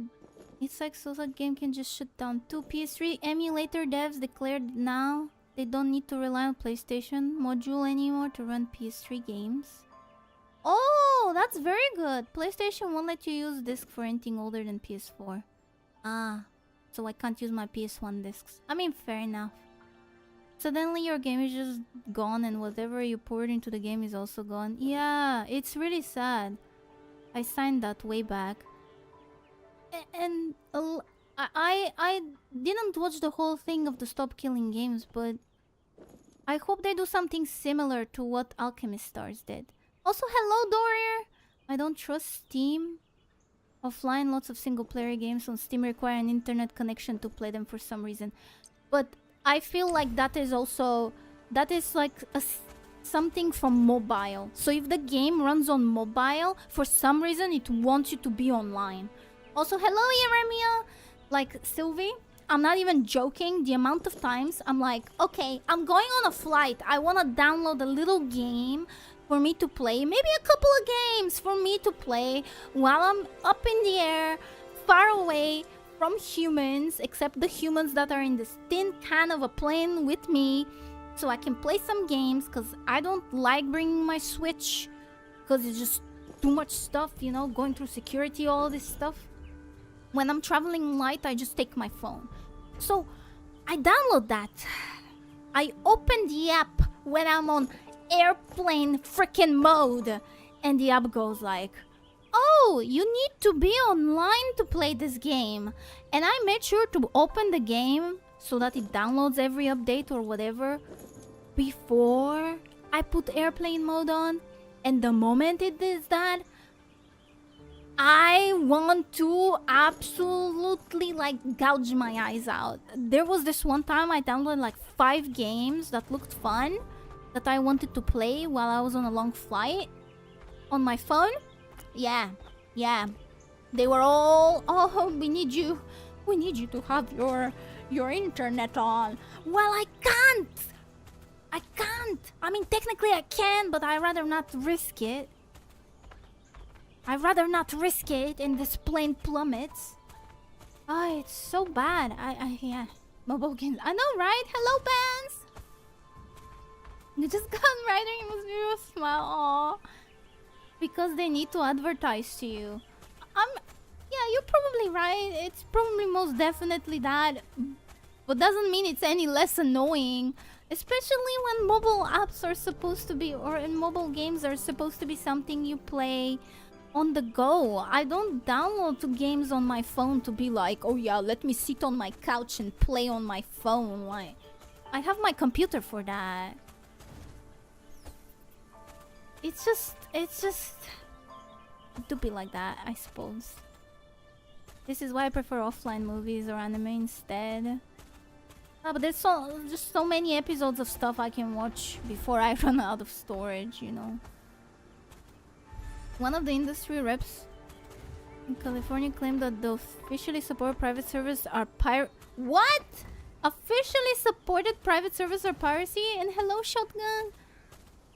It's like so that game can just shut down too. PS3 emulator devs declared now they don't need to rely on PlayStation module anymore to run PS3 games. Oh, that's very good. PlayStation won't let you use disc for anything older than PS4. Ah, so I can't use my PS1 discs. I mean, fair enough. Suddenly your game is just gone and whatever you poured into the game is also gone. Yeah, it's really sad. I signed that way back. And I didn't watch the whole thing of the Stop Killing Games, but I hope they do something similar to what Alchemist Stars did. Also, hello, Dorier! I don't trust Steam. Offline, lots of single-player games on Steam require an internet connection to play them for some reason. But I feel like that is also... That is like something from mobile. So if the game runs on mobile, for some reason it wants you to be online. Also, hello, Yeremia! Like, Sylvie, I'm not even joking. The amount of times I'm like, okay, I'm going on a flight. I want to download a little game for me to play. Maybe a couple of games for me to play while I'm up in the air, far away from humans, except the humans that are in this tin can of a plane with me, so I can play some games, because I don't like bringing my Switch, because it's just too much stuff, you know, going through security, all this stuff. When I'm traveling light, I just take my phone. So I download that. I open the app when I'm on airplane freaking mode, and the app goes like, oh, you need to be online to play this game. And I made sure to open the game so that it downloads every update or whatever before I put airplane mode on. And the moment it does that, I want to absolutely like gouge my eyes out. There was this one time I downloaded like 5 games that looked fun, that I wanted to play while I was on a long flight on my phone. Yeah. They were all, oh, we need you to have your internet on. Well, I can't. I mean, technically I can, but I'd rather not risk it. And this plane plummets. Oh, it's so bad. Yeah. Mobile games. I know, right? Hello, Bands. You just got writing. You must be real smile. Aw. Because they need to advertise to you. Yeah, you're probably right. It's probably most definitely that. But doesn't mean it's any less annoying. Especially when mobile apps are supposed to be, or in mobile games are supposed to be something you play on the go. I don't download games on my phone to be like, oh yeah, let me sit on my couch and play on my phone. Like, I have my computer for that. It's just to be like that, I suppose. This is why I prefer offline movies or anime instead. But there's just so many episodes of stuff I can watch before I run out of storage, you know. One of the industry reps in California claimed that the officially supported private servers are What? Officially supported private servers are piracy? And hello, Shotgun.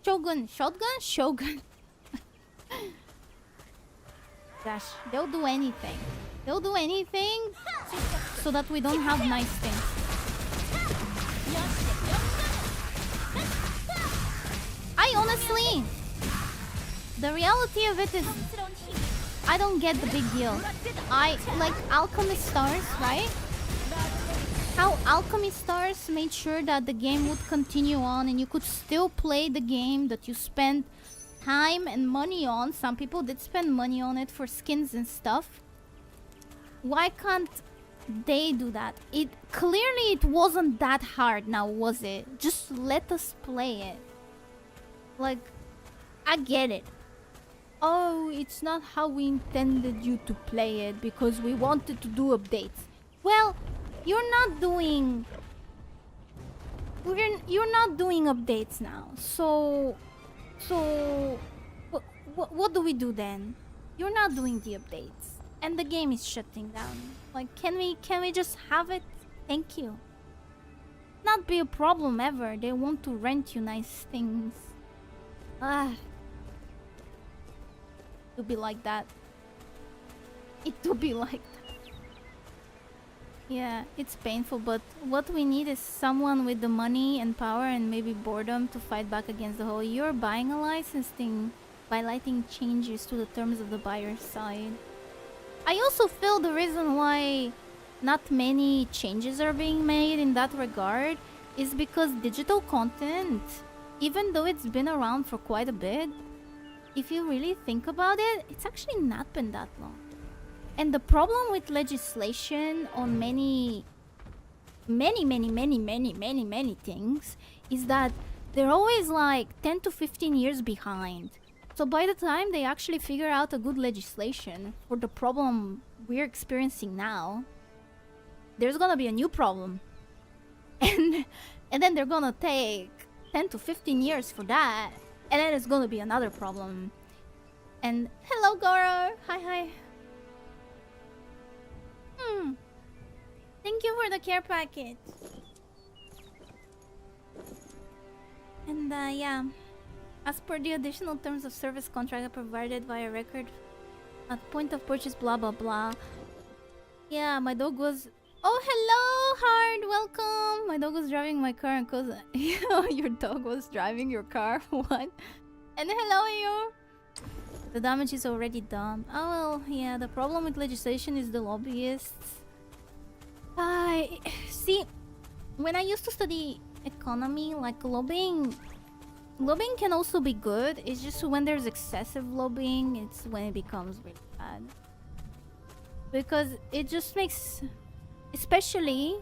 Shogun. Gosh, they'll do anything. So that we don't have nice things. I honestly, the reality of it is, I don't get the big deal. I like Alchemist Stars, right? How Alchemist Stars made sure that the game would continue on and you could still play the game that you spent time and money on. Some people did spend money on it for skins and stuff. Why can't they do that? Clearly it wasn't that hard now, was it? Just let us play it. Like, I get it. Oh, it's not how we intended you to play it because we wanted to do updates. Well, you're not doing updates now. So what do we do then? You're not doing the updates and the game is shutting down. Like, can we just have it? Thank you. Not be a problem ever. They want to rent you nice things. To be like that. It to be like that. Yeah, it's painful, but what we need is someone with the money and power and maybe boredom to fight back against the whole "you're buying a licensing" by lighting changes to the terms of the buyer's side. I also feel the reason why not many changes are being made in that regard is because digital content, even though it's been around for quite a bit, if you really think about it, it's actually not been that long. And the problem with legislation on many things is that they're always like 10 to 15 years behind. So by the time they actually figure out a good legislation for the problem we're experiencing now, there's gonna be a new problem. And then they're gonna take 10 to 15 years for that. And then it's gonna be another problem. And hello, Goro. Hi. Thank you for the care package. And yeah, as per the additional terms of service contract provided via record at point of purchase, blah blah blah. Yeah, my dog was. Oh, hello, Hard. Welcome. My dog was driving my car and cause your dog was driving your car. What? And hello, you. The damage is already done. Oh well, yeah. The problem with legislation is the lobbyists. See, when I used to study economy, like lobbying can also be good. It's just when there's excessive lobbying, it's when it becomes really bad. Because it just makes, especially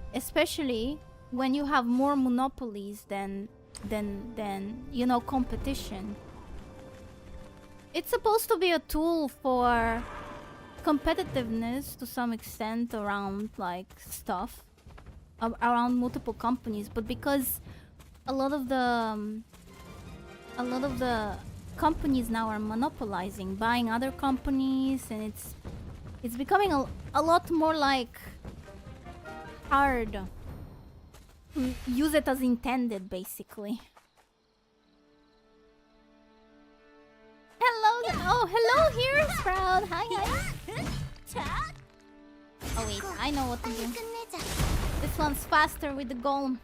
when you have more monopolies than you know, competition. It's supposed to be a tool for competitiveness to some extent around like stuff around multiple companies, but because a lot of the companies now are monopolizing, buying other companies, and it's becoming a lot more like hard to use it as intended, basically. Hello. Oh, hello here, Sprout. Hi. Oh wait, I know what to do. This one's faster with the golem.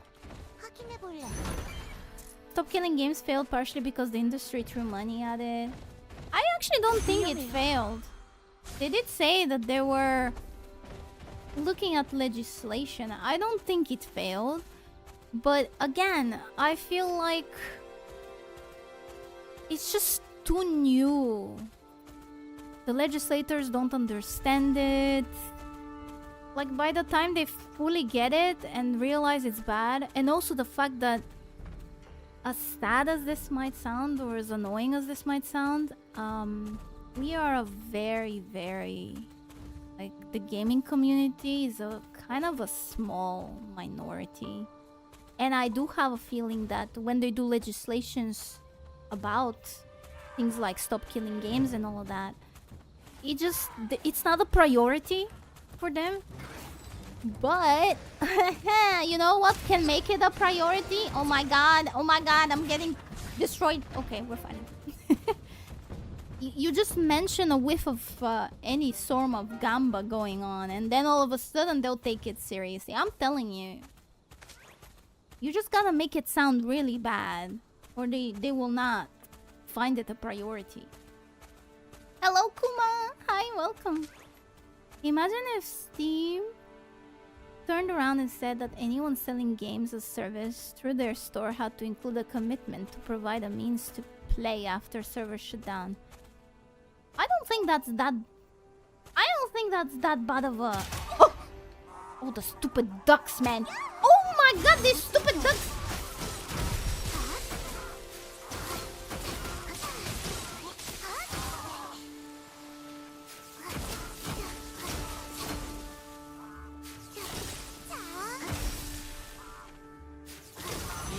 Stop Killing Games failed partially because the industry threw money at it. I actually don't think it failed. They did say that they were looking at legislation. I don't think it failed. But again, I feel like it's just too new. The legislators don't understand it. Like, by the time they fully get it and realize it's bad, and also the fact that as sad as this might sound, or as annoying as this might sound, we are a very, like, the gaming community is a kind of a small minority. And I do have a feeling that when they do legislations about things like stop killing games and all of that, it's not a priority for them. But you know what can make it a priority? Oh my god, I'm getting destroyed. Okay, we're fine. You just mention a whiff of any sort of gamba going on, and then all of a sudden they'll take it seriously. I'm telling you. You just gotta make it sound really bad, or they will not find it a priority. Hello, Kuma. Hi, welcome. Imagine if Steam turned around and said that anyone selling games as service through their store had to include a commitment to provide a means to play after servers shut down. I don't think that's that bad of a... Oh, the stupid ducks, man. Oh my god, these stupid ducks.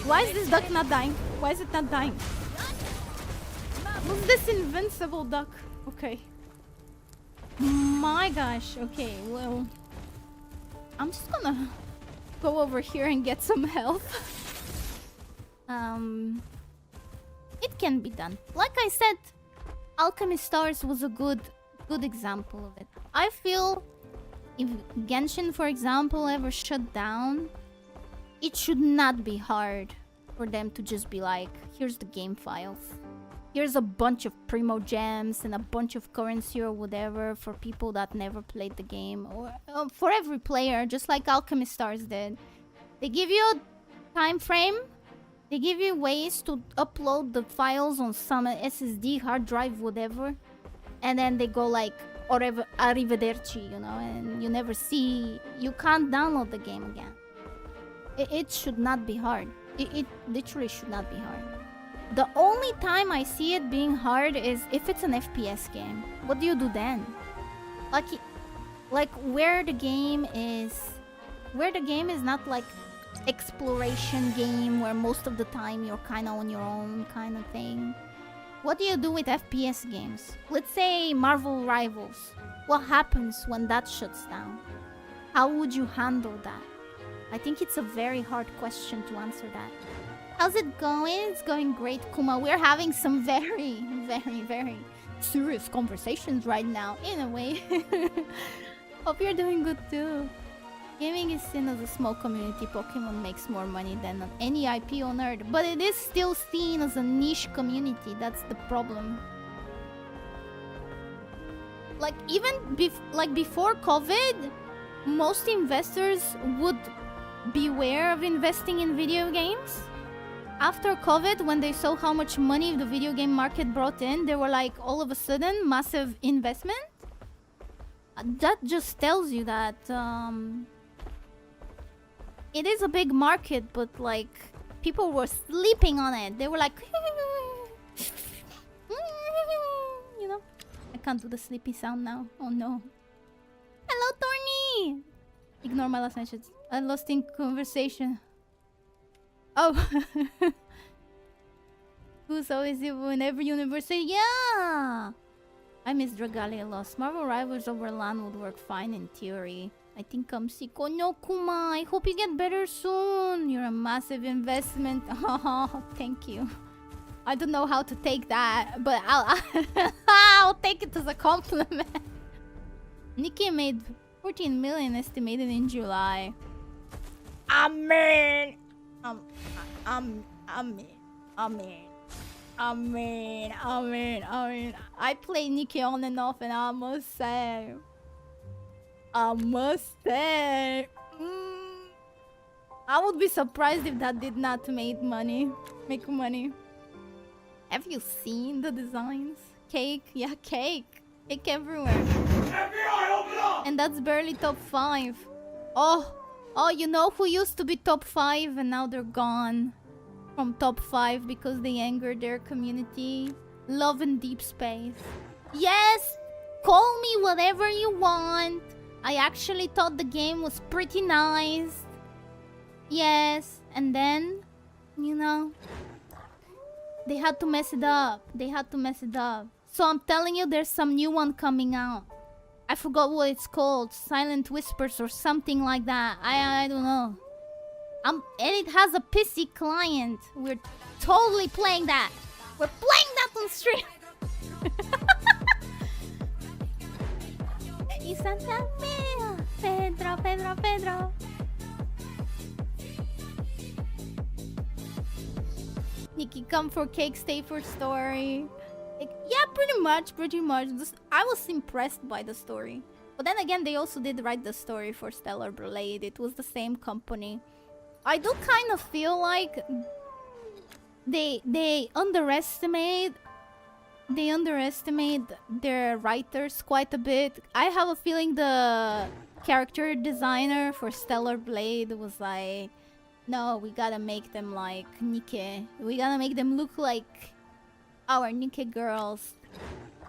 Why is this duck not dying? Why is it not dying? Who's this invincible duck? Okay. My gosh. Okay, well, I'm just gonna go over here and get some health. It can be done. Like I said, Alchemy Stars was a good example of it. I feel if Genshin, for example, ever shut down, it should not be hard for them to just be like, here's the game files. Here's a bunch of primo gems and a bunch of currency or whatever for people that never played the game, or for every player, just like Alchemy Stars did. They give you a time frame. They give you ways to upload the files on some SSD, hard drive, whatever. And then they go like, or arrivederci, you know, and you never see, you can't download the game again. It should not be hard. It literally should not be hard. The only time I see it being hard is if it's an FPS game. What do you do then? Like where the game is not like exploration game where most of the time you're kind of on your own kind of thing. What do you do with FPS games? Let's say Marvel Rivals. What happens when that shuts down? How would you handle that? I think it's a very hard question to answer that. How's it going? It's going great, Kuma. We're having some very, very, very serious conversations right now, in a way. Hope you're doing good too. Gaming is seen as a small community. Pokemon makes more money than any IP on Earth, but it is still seen as a niche community. That's the problem. Like even before COVID, most investors would beware of investing in video games. After COVID, when they saw how much money the video game market brought in, they were like, all of a sudden, massive investment. That just tells you that it is a big market, but like people were sleeping on it. They were like, you know. I can't do the sleepy sound now. Oh no. Hello, Thorny. Ignore my last message. I lost in conversation. Oh. Who's always evil in every universe? Yeah. I miss Dragalia lost. Marvel Rivals over LAN would work fine in theory. I think I'm sick. Oh no, Kuma. I hope you get better soon. You're a massive investment. Oh, thank you. I don't know how to take that, but I'll take it as a compliment. Nikki made 14 million estimated in July. Amen. I play Nikki on and off, and I must say, I would be surprised if that did not make money. Have you seen the designs? Cake, yeah, cake everywhere. FBI, open up! And that's barely top 5. Oh, you know who used to be top 5 and now they're gone from top 5 because they angered their community? Love and Deep Space. Yes, call me whatever you want. I actually thought the game was pretty nice. Yes, and then, you know, they had to mess it up. So I'm telling you, there's some new one coming out. I forgot what it's called. Silent Whispers or something like that. I don't know. And it has a pissy client. We're totally playing that. We're playing that on stream. Y Santa Fe, Pedro. Nikki, come for cake, stay for story. Like, yeah, pretty much. I was impressed by the story. But then again, they also did write the story for Stellar Blade. It was the same company. I do kind of feel like they underestimate their writers quite a bit. I have a feeling the character designer for Stellar Blade was like, no, we gotta make them like Nikke. We gotta make them look like our Nikke girls.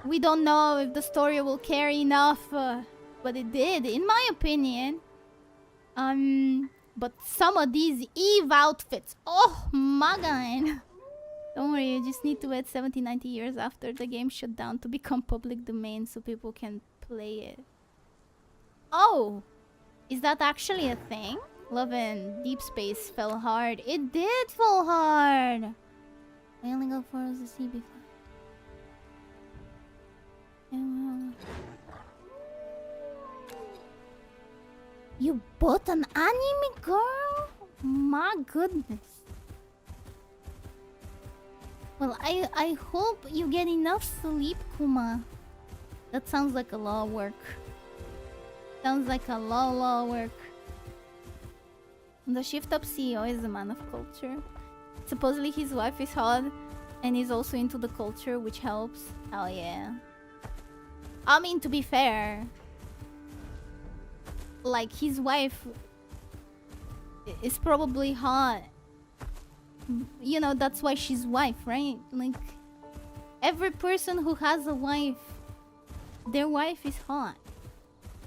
We don't know if the story will carry enough, but it did, in my opinion. But some of these Eve outfits, oh my god. Don't worry, you just need to wait 70-90 years after the game shut down to become public domain so people can play it. Oh, is that actually a thing? Love and Deep Space fell hard. It did fall hard. I only got 4 as a CB5. You bought an anime, girl? My goodness. Well, I hope you get enough sleep, Kuma. That sounds like a lot of work. The shift-up CEO is a man of culture. Supposedly his wife is hot and he's also into the culture, which helps. Hell yeah. I mean, to be fair, like, his wife is probably hot. You know, that's why she's wife, right? Like, every person who has a wife, their wife is hot.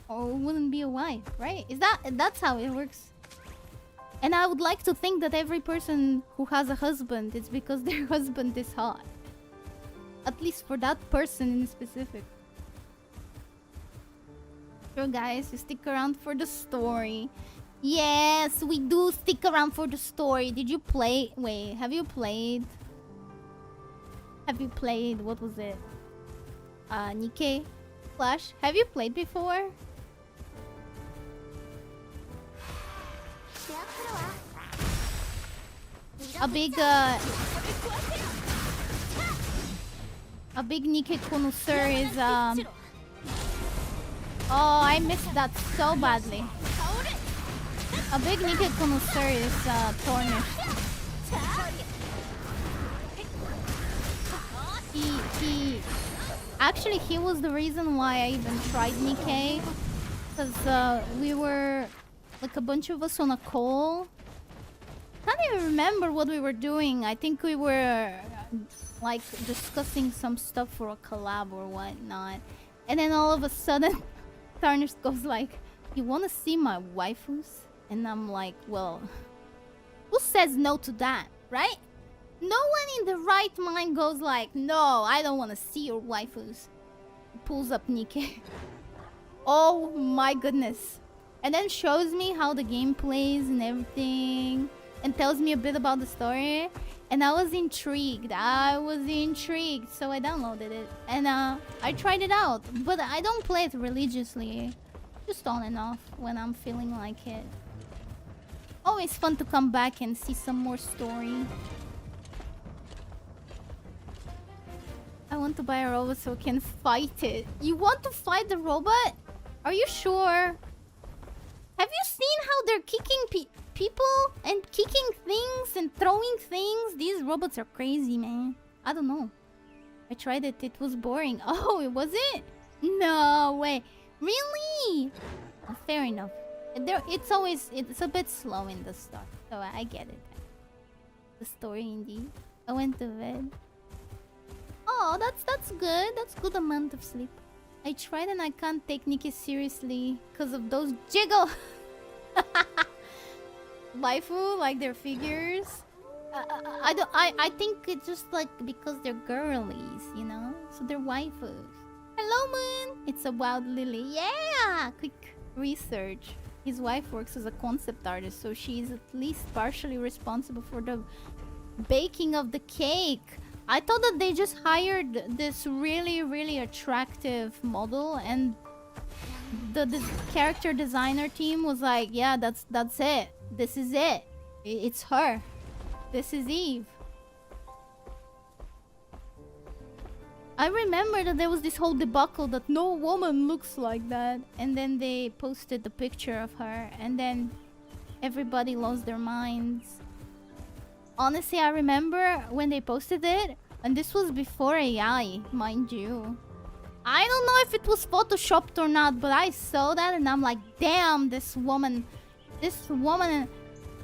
Or wouldn't be a wife, right? That's how it works. And I would like to think that every person who has a husband, it's because their husband is hot. At least for that person in specific. Sure, guys, you stick around for the story. Yes, we do stick around for the story. Did you play? Wait, have you played? Have you played? What was it? Nikkei Flash. Have you played before? A big Nikkei connoisseur is oh, I missed that so badly. A big Nikkei connoisseur is Tornish. He was the reason why I even tried Nikkei, because we were like a bunch of us on a call. Can't even remember what we were doing. I think we were like discussing some stuff for a collab or whatnot, and then all of a sudden Tarnish goes like, "You want to see my waifus?" And I'm like, well, who says no to that, right? No one in the right mind goes like, "No, I don't want to see your waifus." Pulls up Nikkei. Oh my goodness. And then shows me how the game plays and everything, and tells me a bit about the story. And I was intrigued. So I downloaded it. And I tried it out. But I don't play it religiously. Just on and off when I'm feeling like it. Always fun to come back and see some more story. I want to buy a robot so I can fight it. You want to fight the robot? Are you sure? Have you seen how they're kicking people and kicking things and throwing things? These robots are crazy, man. I don't know. I tried it. It was boring. Oh, it was it? No way. Really? Fair enough. It's a bit slow in the start, so I get it. The story indeed. I went to bed. Oh, that's good. That's good amount of sleep. I tried and I can't take Nikkei seriously because of those jiggle waifu, like their figures. I think it's just like because they're girlies, you know, so they're waifus. Hello, Moon. It's a wild lily. Yeah. Quick research. His wife works as a concept artist, so she's at least partially responsible for the baking of the cake. I thought that they just hired this really attractive model, and the character designer team was like, yeah, that's it. This is it. It's her. This is Eve. I remember that there was this whole debacle that no woman looks like that, and then they posted the picture of her, and then everybody lost their minds. Honestly, I remember when they posted it, and this was before AI, mind you. I don't know if it was photoshopped or not, but I saw that and I'm like, damn, this woman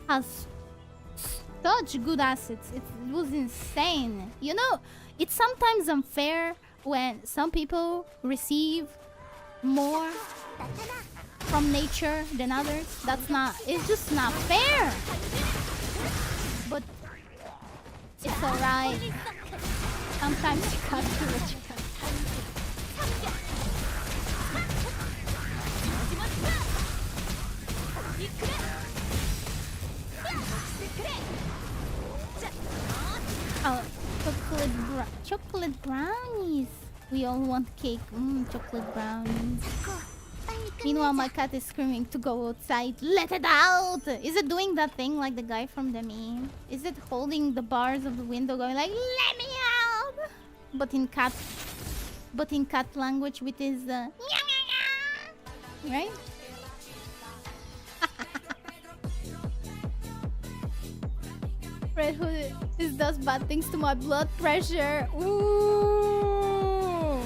has such good assets. It was insane. You know, it's sometimes unfair when some people receive more from nature than others. It's just not fair. But it's alright. Sometimes you gotta do what you gotta Oh, chocolate brownies. We all want cake. Chocolate brownies. Meanwhile, my cat is screaming to go outside. Let it out! Is it doing that thing like the guy from the meme? Is it holding the bars of the window going like, let me out? But in cat language with his right? Red Hood does bad things to my blood pressure. Ooh.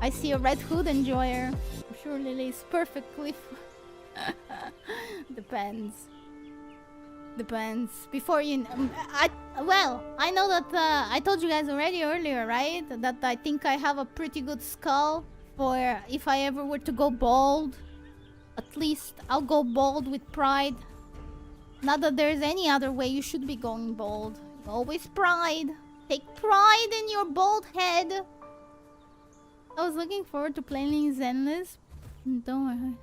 I see a red hood enjoyer. I'm sure Lily's perfectly... Depends. Depends. Before you... well, I know that I told you guys already earlier, right? That I think I have a pretty good skull for if I ever were to go bald. At least I'll go bald with pride. Not that there's any other way you should be going bald. Always pride. Take pride in your bald head. I was looking forward to playing Zenless. Don't worry.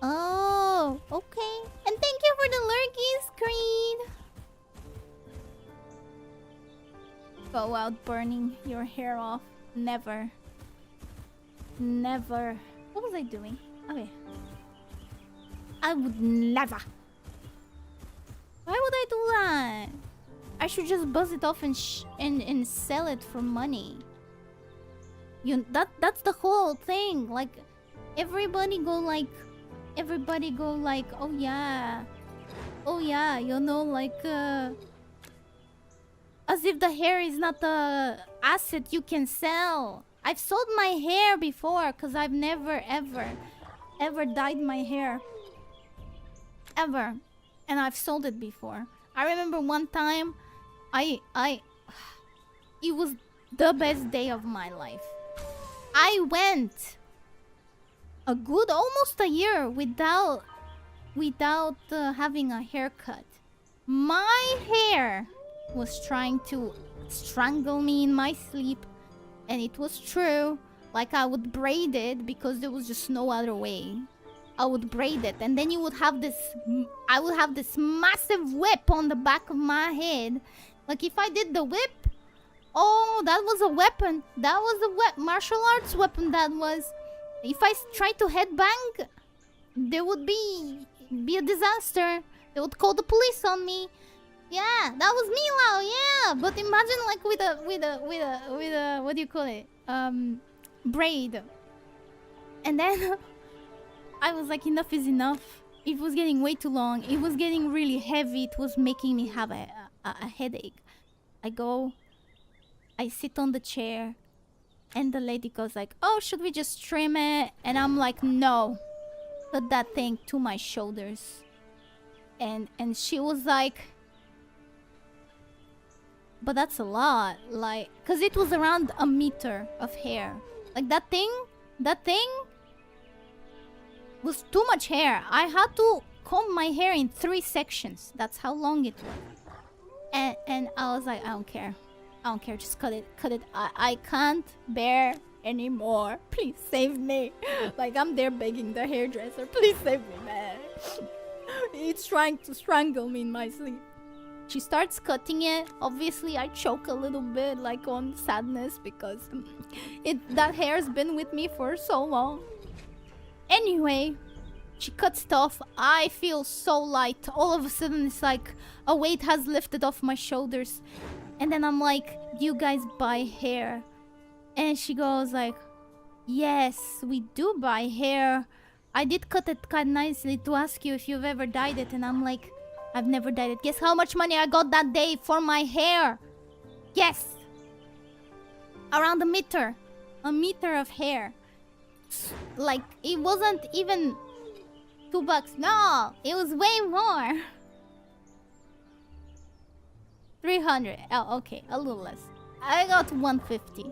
Oh, okay. And thank you for the lurkies, Creed. Go out burning your hair off. Never. Never. What was I doing? Okay. I would never. Why would I do that? I should just buzz it off and sell it for money. That's the whole thing. Like everybody go like, oh yeah, you know, like as if the hair is not the asset you can sell. I've sold my hair before because I've never ever dyed my hair ever, and I've sold it before. I remember one time it was the best day of my life. I went a good almost a year without having a haircut. My hair was trying to strangle me in my sleep, and it was true. Like I would braid it because there was just no other way. I would braid it, and then you would have this. I would have this massive whip on the back of my head. Like if I did the whip, oh, that was a weapon. That was a martial arts weapon. That was. If I tried to headbang, there would be a disaster. They would call the police on me. Yeah, that was me, Lau. Yeah, but imagine like with a what do you call it? Braid. And then I was like, enough is enough. It was getting way too long. It was getting really heavy. It was making me have a headache. I sit on the chair, and the lady goes like, oh, should we just trim it? And I'm like, no, put that thing to my shoulders. And she was like, but that's a lot, like, cause it was around a meter of hair. Like that thing was too much hair. I had to comb my hair in 3 sections. That's how long it was. And I was like, I don't care, just cut it. I can't bear anymore. Please save me. Like I'm there begging the hairdresser, please save me, man. It's trying to strangle me in my sleep. She starts cutting it. Obviously I choke a little bit, like on sadness, because that hair's been with me for so long. Anyway, she cuts it off. I feel so light. All of a sudden it's like a weight has lifted off my shoulders. And then I'm like, do you guys buy hair? And she goes like, yes, we do buy hair. I did cut it quite nicely to ask you if you've ever dyed it. And I'm like, I've never dyed it. Guess how much money I got that day for my hair? Yes. Around a meter. A meter of hair. Like, it wasn't even $2. No, it was way more. 300. Oh, okay, a little less. I got 150.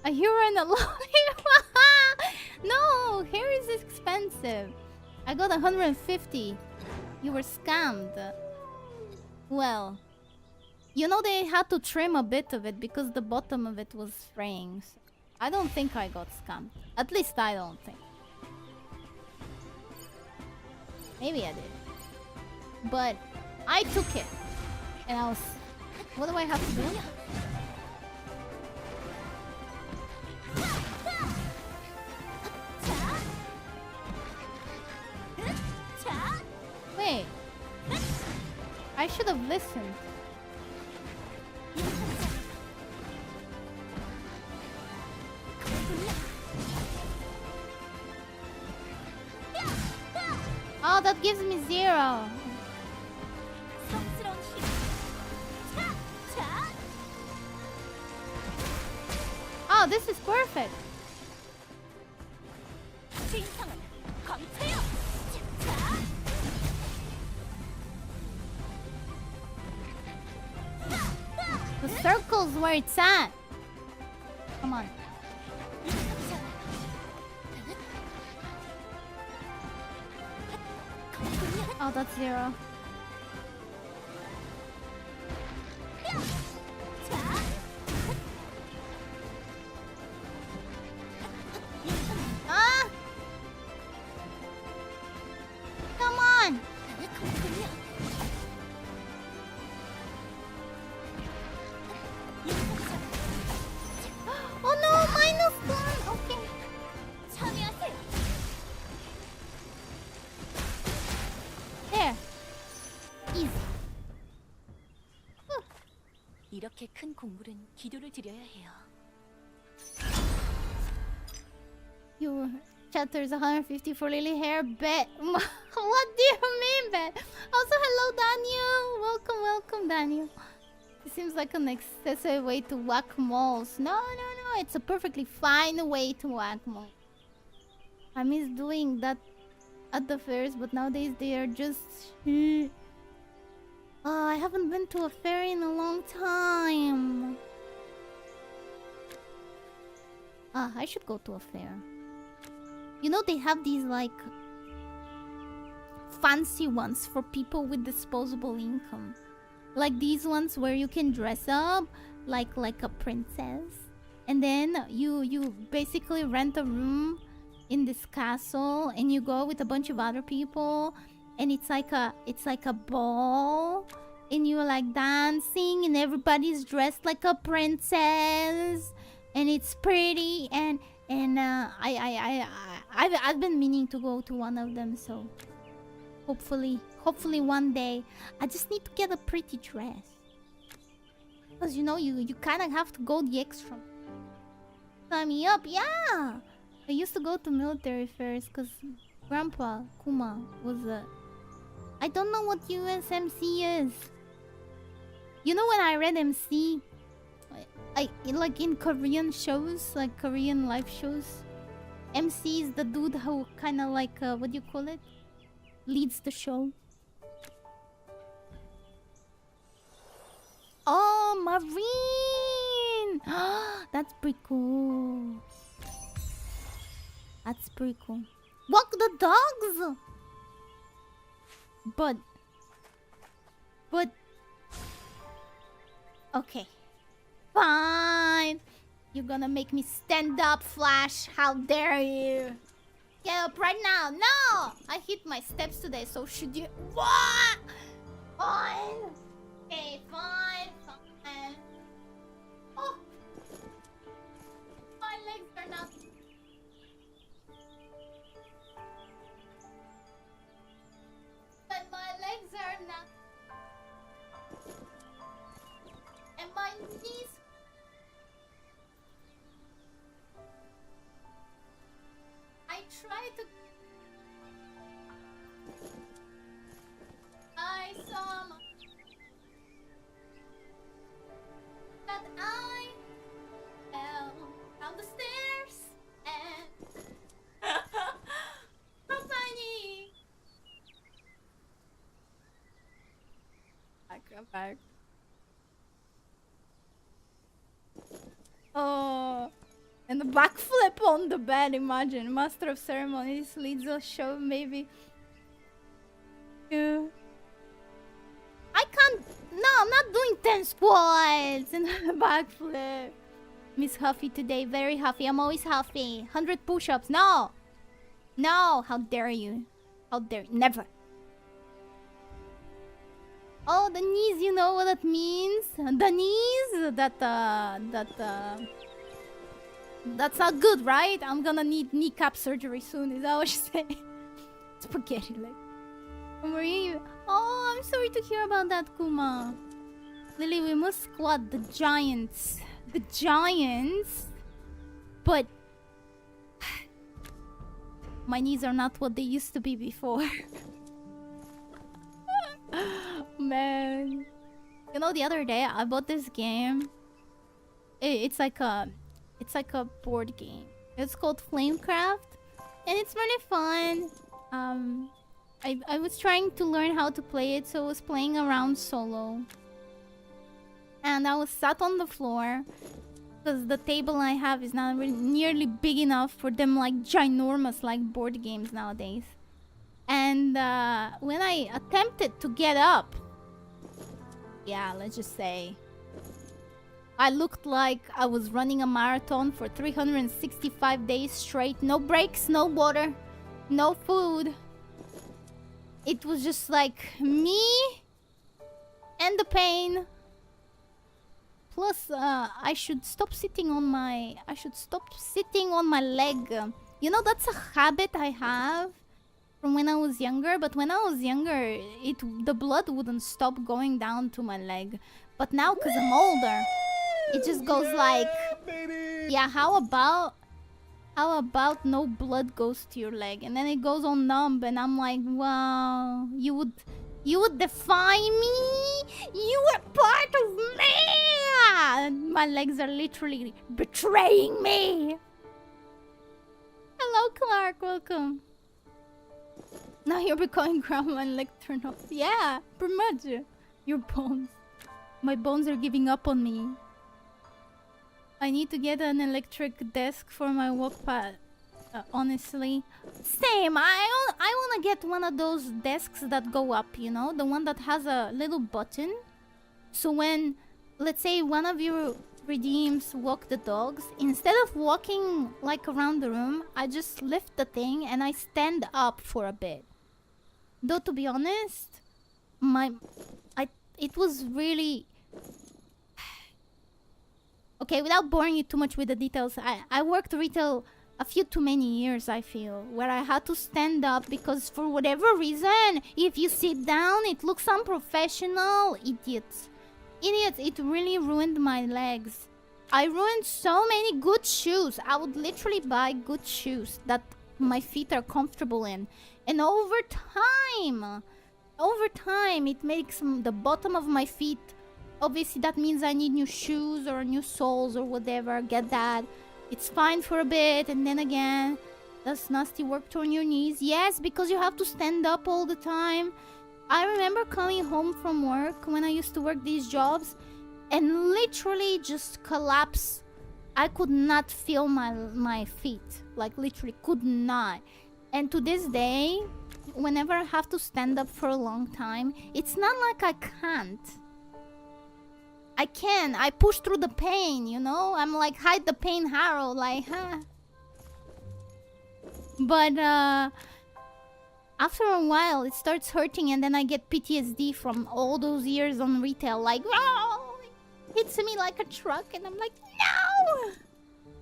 A euro and a lot. No, hair is expensive. I got 150. You were scammed. Well, you know they had to trim a bit of it because the bottom of it was fraying. So I don't think I got scammed. At least I don't think. Maybe I did. But I took it. And I was... What do I have to do? Wait. I should have listened. Oh, that gives me 0. Oh, this is perfect. The circle's where it's at. Come on. Oh, that's 0. Ah! Come on! Oh no, -1. Okay. There. Easy. 이렇게 큰 공물은 기도를 드려야 해요. Your chatter's 150 for Lily hair bet. What do you mean, bet? Also, hello, Daniel. Welcome, welcome, Daniel. It seems like an excessive way to whack malls. No, no, no. It's a perfectly fine way to whack malls. I miss doing that at the fairs, but nowadays they are just... I haven't been to a fair in a long time. I should go to a fair. You know, they have these like fancy ones for people with disposable income. Like these ones where you can dress up like a princess. And then you basically rent a room in this castle and you go with a bunch of other people and it's like a ball and you're like dancing and everybody's dressed like a princess and it's pretty and I've been meaning to go to one of them, so hopefully one day. I just need to get a pretty dress, because you know you kind of have to go the extra. Sign me up. Yeah, I used to go to military fairs because Grandpa Kuma was a... I don't know what USMC is. You know, when I read MC, I like in Korean shows, like Korean live shows, MC is the dude who kind of like what do you call it? Leads the show. Oh, Marine! That's pretty cool. That's pretty cool. Walk the dogs! But... Okay. Fine. You're gonna make me stand up, Flash. How dare you? Get up right now. No! I hit my steps today, so should you... What? Fine. Okay, fine. Oh. My legs are not... But my legs are not... And my knees... I tried to... I saw my... But I fell down the stairs and... broke my knee. I'm back. Oh... And the backflip on the bed, imagine. Master of Ceremonies leads a show, maybe. Yeah. I can't... No, I'm not doing 10 squats and a backflip. Miss Huffy today, very huffy. I'm always huffy. 100 push-ups, no! No, how dare you. How dare you. Never. Oh, the knees, you know what that means? The knees? That's not good, right? I'm gonna need kneecap surgery soon. Is that what you're saying? Spaghetti leg. Marie, oh, I'm sorry to hear about that, Kuma. Lily, we must squat the giants. The giants? But... my knees are not what they used to be before. Man. You know, the other day, I bought this game. It's like a... It's like a board game. It's called Flamecraft, and it's really fun. I was trying to learn how to play it, so I was playing around solo. And I was sat on the floor because the table I have is not really nearly big enough for them like ginormous like board games nowadays. And when I attempted to get up, yeah, let's just say, I looked like I was running a marathon for 365 days straight. No breaks, no water, no food. It was just like me and the pain. Plus, I should stop sitting on my leg. You know, that's a habit I have from when I was younger. But when I was younger, the blood wouldn't stop going down to my leg. But now, cause I'm older, it just goes like, yeah. How about no blood goes to your leg, and then it goes all numb, and I'm like, wow, you would define me? You were part of me! My legs are literally betraying me! Hello, Clark, welcome. Now you're becoming grandma and leg turn off. Yeah, pretty much. Your bones. My bones are giving up on me. I need to get an electric desk for my walkpad. Honestly, same. I wanna get one of those desks that go up, you know, the one that has a little button. So when, let's say, one of your redeems walk the dogs, instead of walking like around the room, I just lift the thing and I stand up for a bit. Though to be honest, it was really. Okay, without boring you too much with the details, I worked retail a few too many years, I feel, where I had to stand up because for whatever reason, if you sit down, it looks unprofessional. Idiots. It really ruined my legs. I ruined so many good shoes. I would literally buy good shoes that my feet are comfortable in. And over time, it makes the bottom of my feet. Obviously, that means I need new shoes or new soles or whatever. Get that. It's fine for a bit, and then again, does nasty work on your knees? Yes, because you have to stand up all the time. I remember coming home from work when I used to work these jobs and literally just collapse. I could not feel my feet. Like, literally could not. And to this day, whenever I have to stand up for a long time, it's not like I can't. I can. I push through the pain, you know? I'm like, hide the pain, Harold. Like, huh? But, after a while, it starts hurting, and then I get PTSD from all those years on retail. Like, oh, it hits me like a truck, and I'm like, no!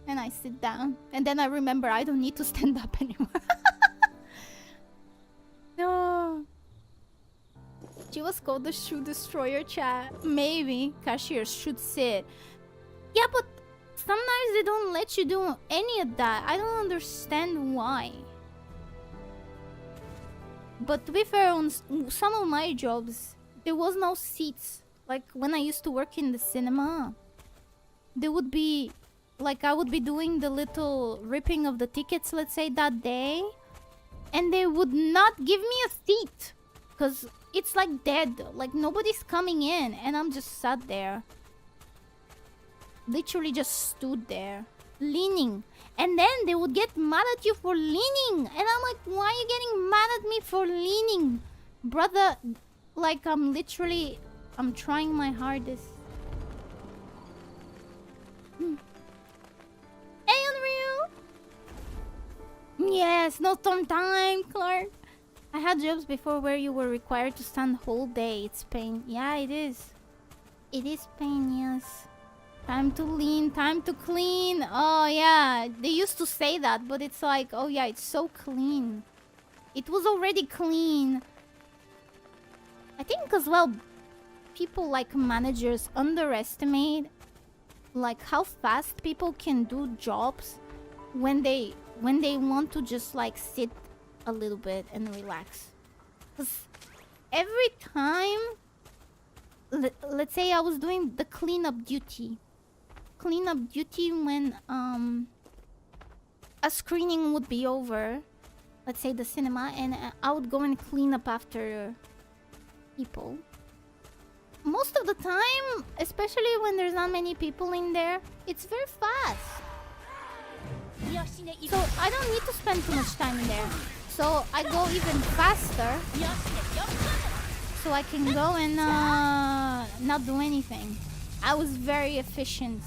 And I sit down, and then I remember I don't need to stand up anymore. No. She was called the shoe destroyer, chat. Maybe cashiers should sit. Yeah, but sometimes they don't let you do any of that. I don't understand why. But to be fair, on some of my jobs, there was no seats. Like when I used to work in the cinema, there would be, like, I would be doing the little ripping of the tickets, let's say, that day, and they would not give me a seat because it's like dead, like nobody's coming in, and I'm just sat there, literally just stood there leaning, and then they would get mad at you for leaning, and I'm like, why are you getting mad at me for leaning, brother? Like, I'm trying my hardest. Hey, Unreal. Yes, no storm time, Clark. I had jobs before where you were required to stand whole day. It's pain. Yeah, it is. It is pain, yes. Time to lean, time to clean. Oh, yeah. They used to say that, but it's like, oh, yeah, it's so clean. It was already clean. I think as well, people like managers underestimate like how fast people can do jobs when they want to just like sit a little bit and relax. Because every time, let's say I was doing the cleanup duty. cleanup duty when a screening would be over. Let's say the cinema, and I would go and clean up after people. Most of the time, especially when there's not many people in there, it's very fast. So I don't need to spend too much time in there. So I go even faster. So I can go and not do anything. I was very efficient.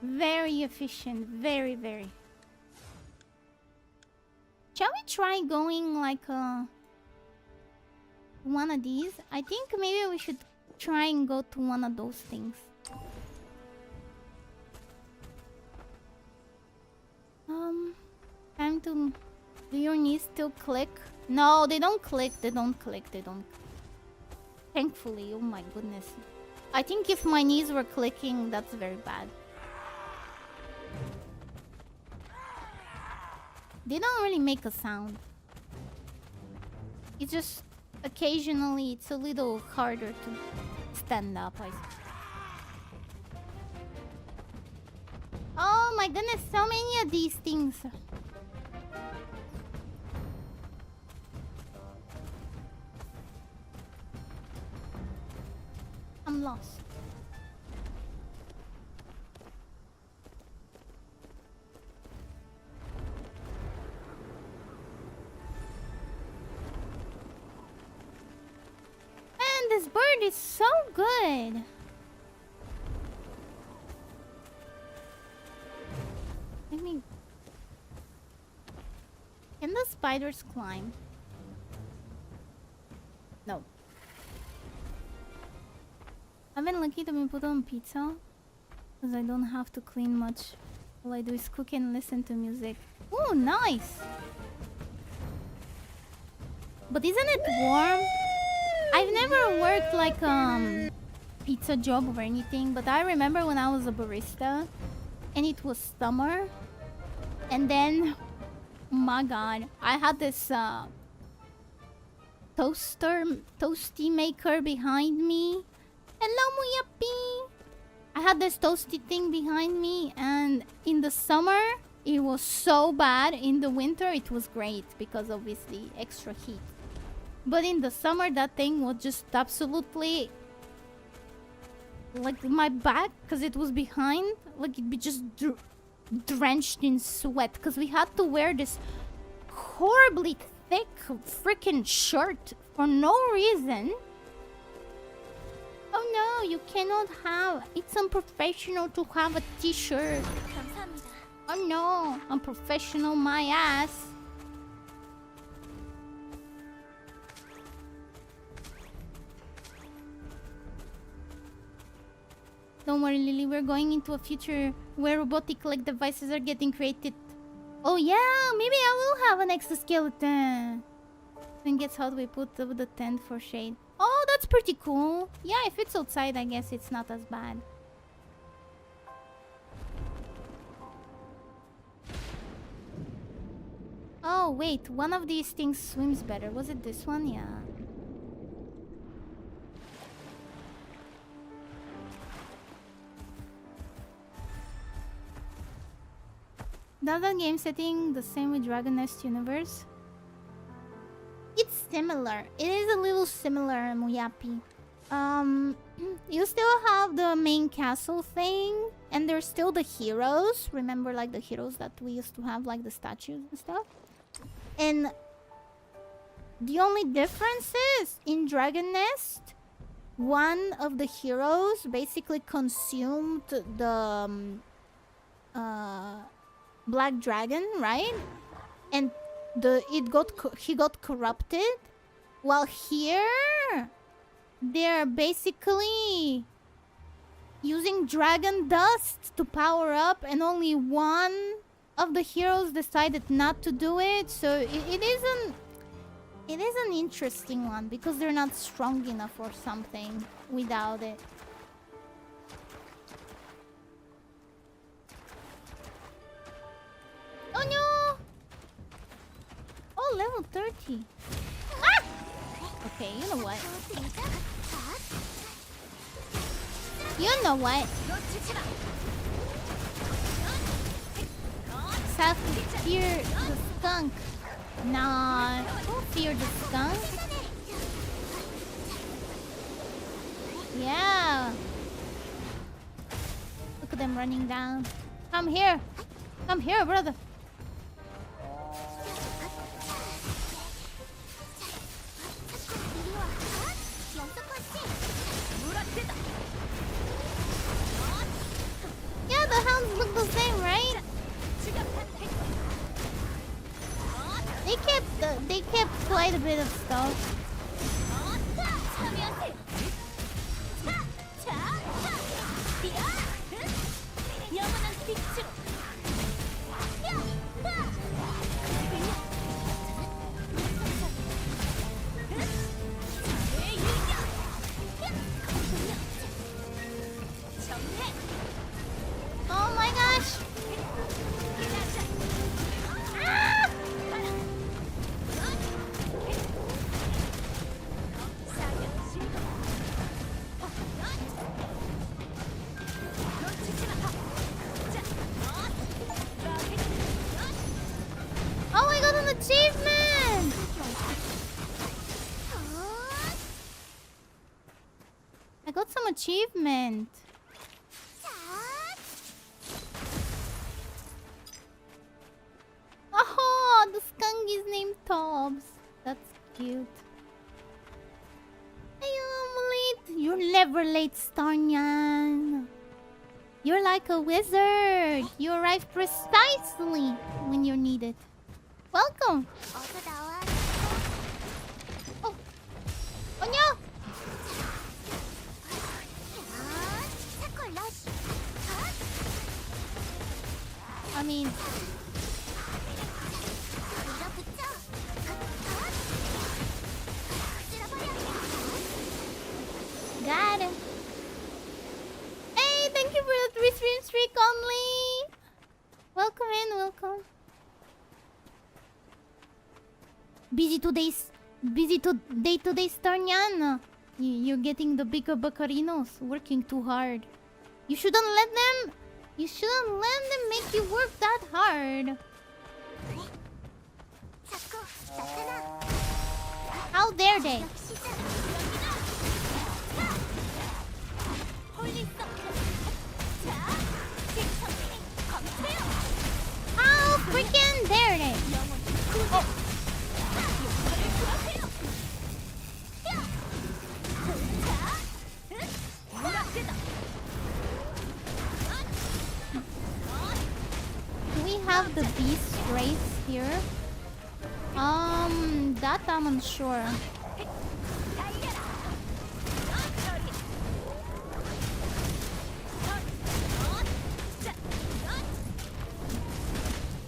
Very efficient. Very, very. Shall we try going like one of these? I think maybe we should try and go to one of those things. Time to... Do your knees still click? No, they don't click. They don't click. They don't... Thankfully, oh my goodness. I think if my knees were clicking, that's very bad. They don't really make a sound. It's just occasionally it's a little harder to stand up. Oh my goodness, so many of these things. I'm lost. This bird is so good. Let me... Can the spiders climb? No. I've been lucky to be put on pizza because I don't have to clean much. All I do is cook and listen to music. Ooh, nice! But isn't it warm? I've never worked like pizza job or anything, but I remember when I was a barista and it was summer, and then oh my god, I had this toasty maker behind me. Hello, Muyapi. I had this toasty thing behind me, and in the summer it was so bad. In the winter it was great because obviously extra heat. But in the summer, that thing was just absolutely... Like my back, because it was behind, like it'd be just drenched in sweat. Because we had to wear this horribly thick freaking shirt for no reason. Oh no, you cannot have... It's unprofessional to have a t-shirt. Oh no, unprofessional my ass. Don't worry, Lily, we're going into a future where robotic-like devices are getting created. Oh yeah, maybe I will have an exoskeleton. When it gets hot, we put the tent for shade. Oh, that's pretty cool. Yeah, if it's outside, I guess it's not as bad. Oh, wait, one of these things swims better. Was it this one? Yeah. Does the game setting the same with Dragon Nest universe? It's similar. It is a little similar, Muyapi. You still have the main castle thing, and there's still the heroes. Remember, like the heroes that we used to have, like the statues and stuff. And the only difference is in Dragon Nest, one of the heroes basically consumed the black dragon, right? And he got corrupted. While here, they're basically using dragon dust to power up, and only one of the heroes decided not to do it. So it is an interesting one because they're not strong enough or something without it. Oh no! Oh, level 30. Ah! Okay, you know what? You know what? Have to fear the skunk. Nah, don't fear the skunk. Yeah. Look at them running down. Come here. Come here, brother. Yeah, the hounds look the same, right? They kept quite a bit of stuff. Oh my gosh! Ah! Oh, I got an achievement! I got some achievement. Oh, the skunk is named Tobbs. That's cute. Hey, I'm late. You're never late, Starnyan. You're like a wizard. You arrive precisely when you're needed. Welcome. Oh, oh no! I mean, got him. Hey, thank you for the 3 stream streak only. Welcome in, welcome. Busy today, Starnyan. You're getting the bigger buccarinos, working too hard. You shouldn't let them make you work that hard. How dare they? How freaking dare they? Oh. Do we have the beast race here? That I'm unsure.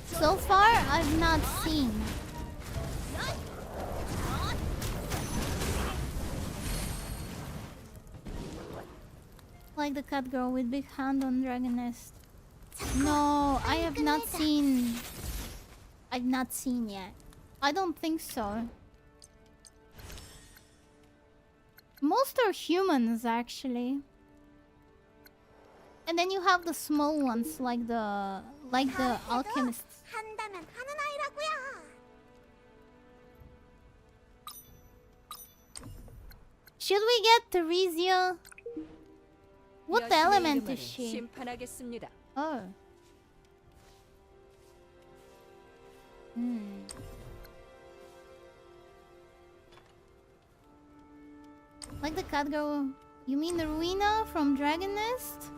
So far, I've not seen. Like the cat girl with big hand on Dragon Nest. No, I have not seen. I've not seen yet. I don't think so. Most are humans, actually. And then you have the small ones, like the alchemists. Should we get Theresia? What element is she? Oh. Like the cat girl. You mean the Ruina from Dragon Nest?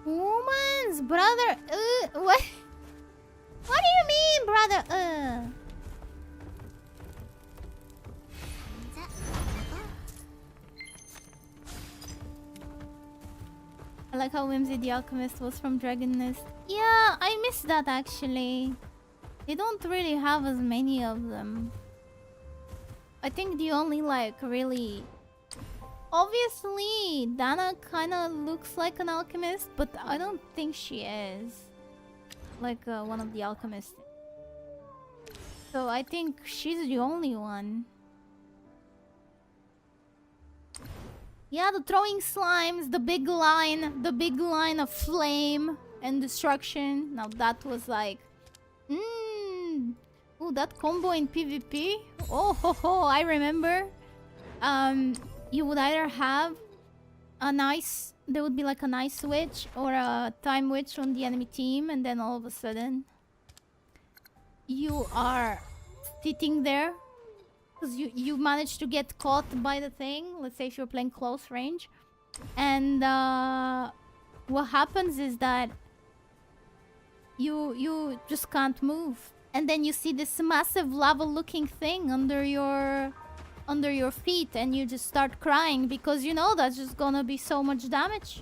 Woman's brother. What? What do you mean, brother? I like how Whimsy the Alchemist was from Dragon Nest. Yeah, I missed that actually. They don't really have as many of them. I think the only really... Obviously, Dana kinda looks like an alchemist, but I don't think she is. Like one of the alchemists. So I think she's the only one. Yeah, the throwing slimes, the big line of flame and destruction. Now that was like, oh, that combo in PvP. Oh ho ho! I remember. You would either have a nice, there would be like a nice witch or a time witch on the enemy team, and then all of a sudden, you are sitting there because you managed to get caught by the thing. Let's say if you're playing close range, and what happens is that you just can't move, and then you see this massive lava-looking thing under your feet, and you just start crying because you know that's just gonna be so much damage,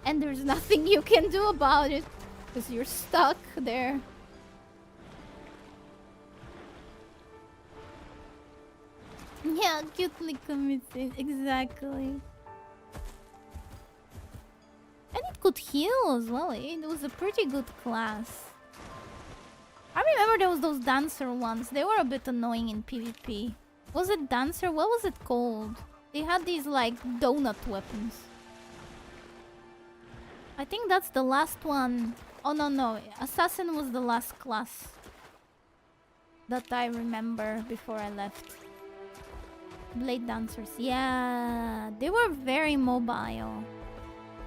and there's nothing you can do about it because you're stuck there. Yeah, cutely committed. Exactly. And it could heal as well. It was a pretty good class. I remember there was those dancer ones. They were a bit annoying in PvP. Was it dancer? What was it called? They had these like donut weapons. I think that's the last one. Oh no. Assassin was the last class that I remember before I left. Blade dancers, yeah, they were very mobile.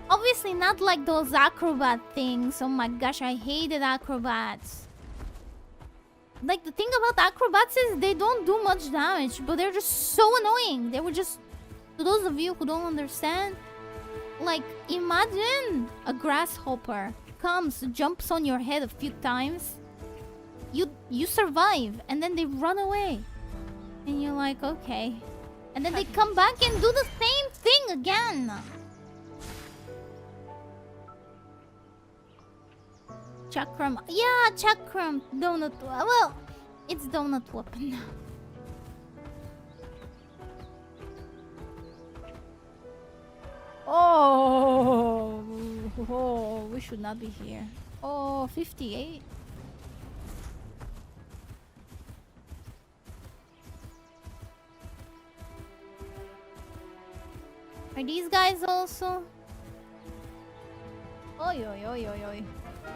Obviously not like those acrobat things. Oh my gosh, I hated acrobats. Like, the thing about acrobats is they don't do much damage, but they're just so annoying. They were just, to those of you who don't understand, like, imagine a grasshopper comes, jumps on your head a few times, you survive, and then they run away, and you're like, okay. And then they come back and do the same thing again. Chakram. Yeah, chakram. Donut. Well, it's donut weapon. Oh, we should not be here. Oh, 58. Are these guys also? Oi.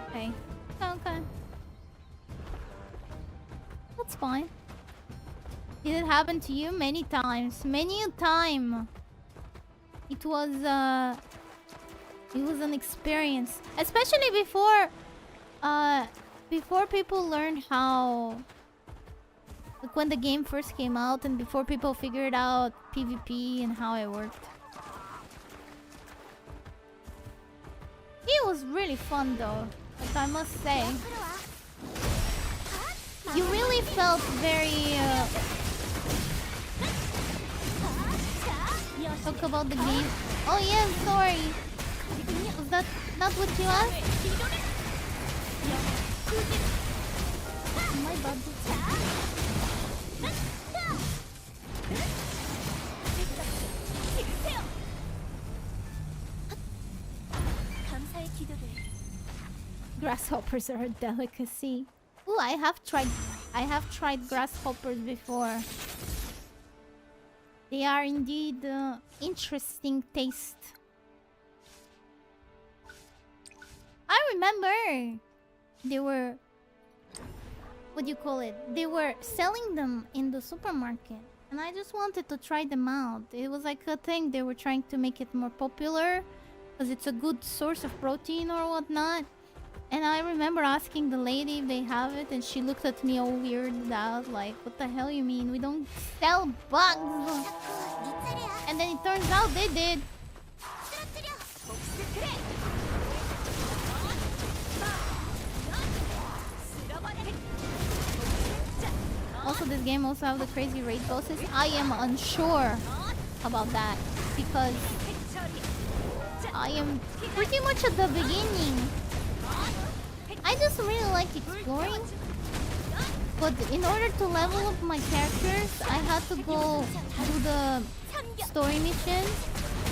Okay. Okay. That's fine. Did it happen to you? Many times. Many a time. It was an experience. Especially before people learned how, like, when the game first came out and before people figured out PvP and how it worked. It was really fun though, but I must say, you really felt very talk about the game. Oh yeah, sorry. Was that not what you asked? My bad. Grasshoppers are a delicacy. Ooh, I have tried grasshoppers before. They are indeed interesting taste. I remember they were, what do you call it? They were selling them in the supermarket, and I just wanted to try them out. It was like a thing. They were trying to make it more popular because it's a good source of protein or whatnot. And I remember asking the lady if they have it, and she looked at me all weirded out, like, what the hell you mean? We don't sell bugs. And then it turns out they did. Also, this game also have the crazy raid bosses. I am unsure about that because I am pretty much at the beginning. I just really like exploring, but in order to level up my characters, I had to go do the story missions,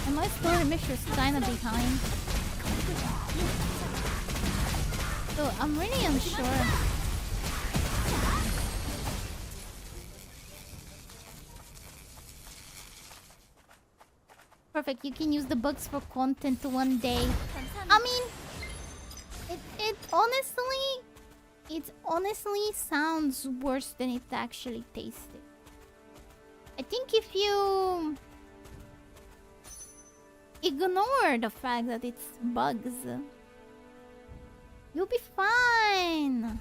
and my story mission is kind of behind. So I'm really unsure. Perfect. You can use the bugs for content one day. 감사합니다. I mean, it honestly sounds worse than it actually tasted. I think if you ignore the fact that it's bugs, you'll be fine.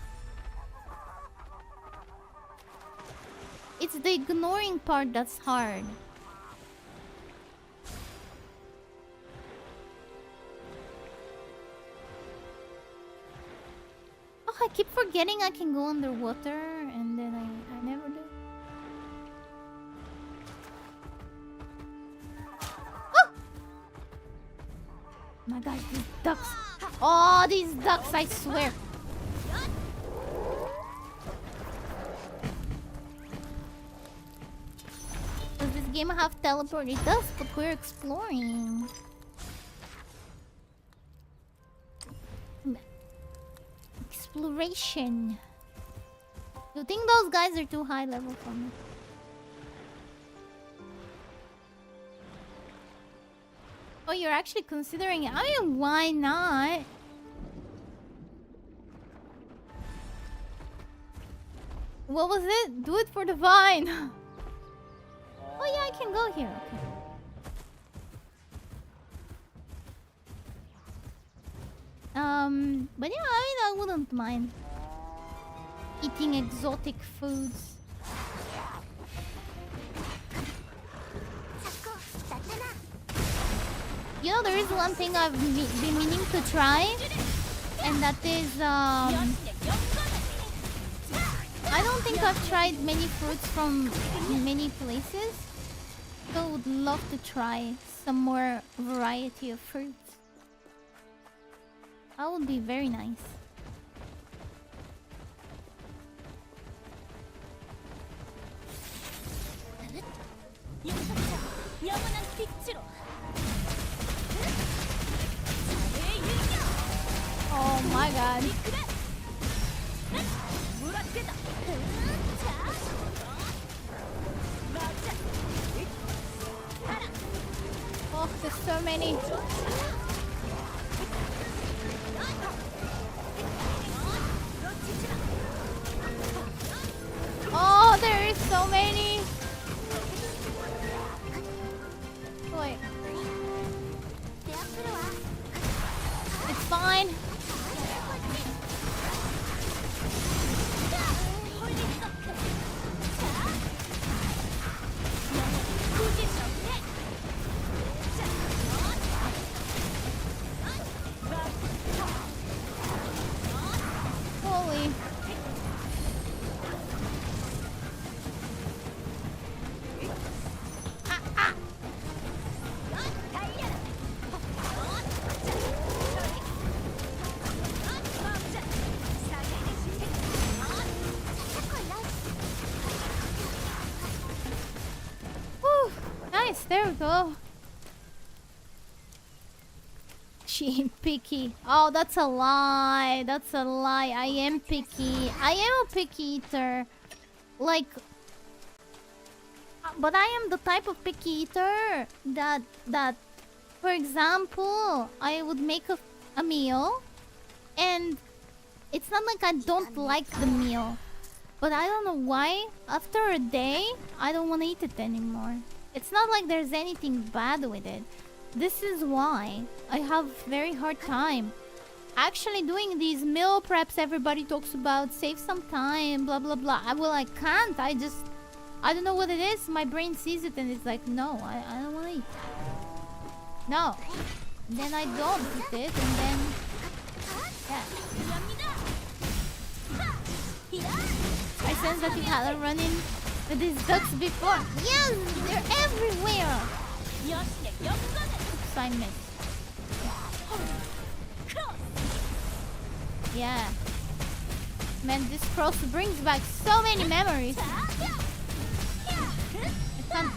It's the ignoring part that's hard. Oh, I keep forgetting I can go underwater, and then I never do. Oh! My gosh, these ducks. Oh, these ducks, I swear. Does this game have teleport? It does, but we're exploring. Exploration. You think those guys are too high level for me? Oh, you're actually considering it. I mean, why not? What was it? Do it for the vine. Oh yeah, I can go here. Okay. But yeah, I mean, I wouldn't mind eating exotic foods. You know, there is one thing I've been meaning to try, and that is I don't think I've tried many fruits from many places, so I would love to try some more variety of fruits. That would be very nice. Oh my god. Oh, there's so many. Oh, there is so many. Wait. It's fine. Holy. Whew. Nice, there we go. She ain't picky. Oh, that's a lie. That's a lie. I am picky. I am a picky eater. Like, but I am the type of picky eater that for example, I would make a meal, and it's not like I don't like the meal, but I don't know why after a day I don't want to eat it anymore. It's not like there's anything bad with it. This is why I have very hard time actually doing these meal preps everybody talks about. Save some time, blah blah blah. Well, I can't. I don't know what it is. My brain sees it and it's like, no, I don't want to eat. No. And then I don't eat it, and then yeah. I sense that you had a run-in with these ducks before. Yes, they're everywhere. Oops, I missed. Yeah. Man, this cross brings back so many memories. I can't.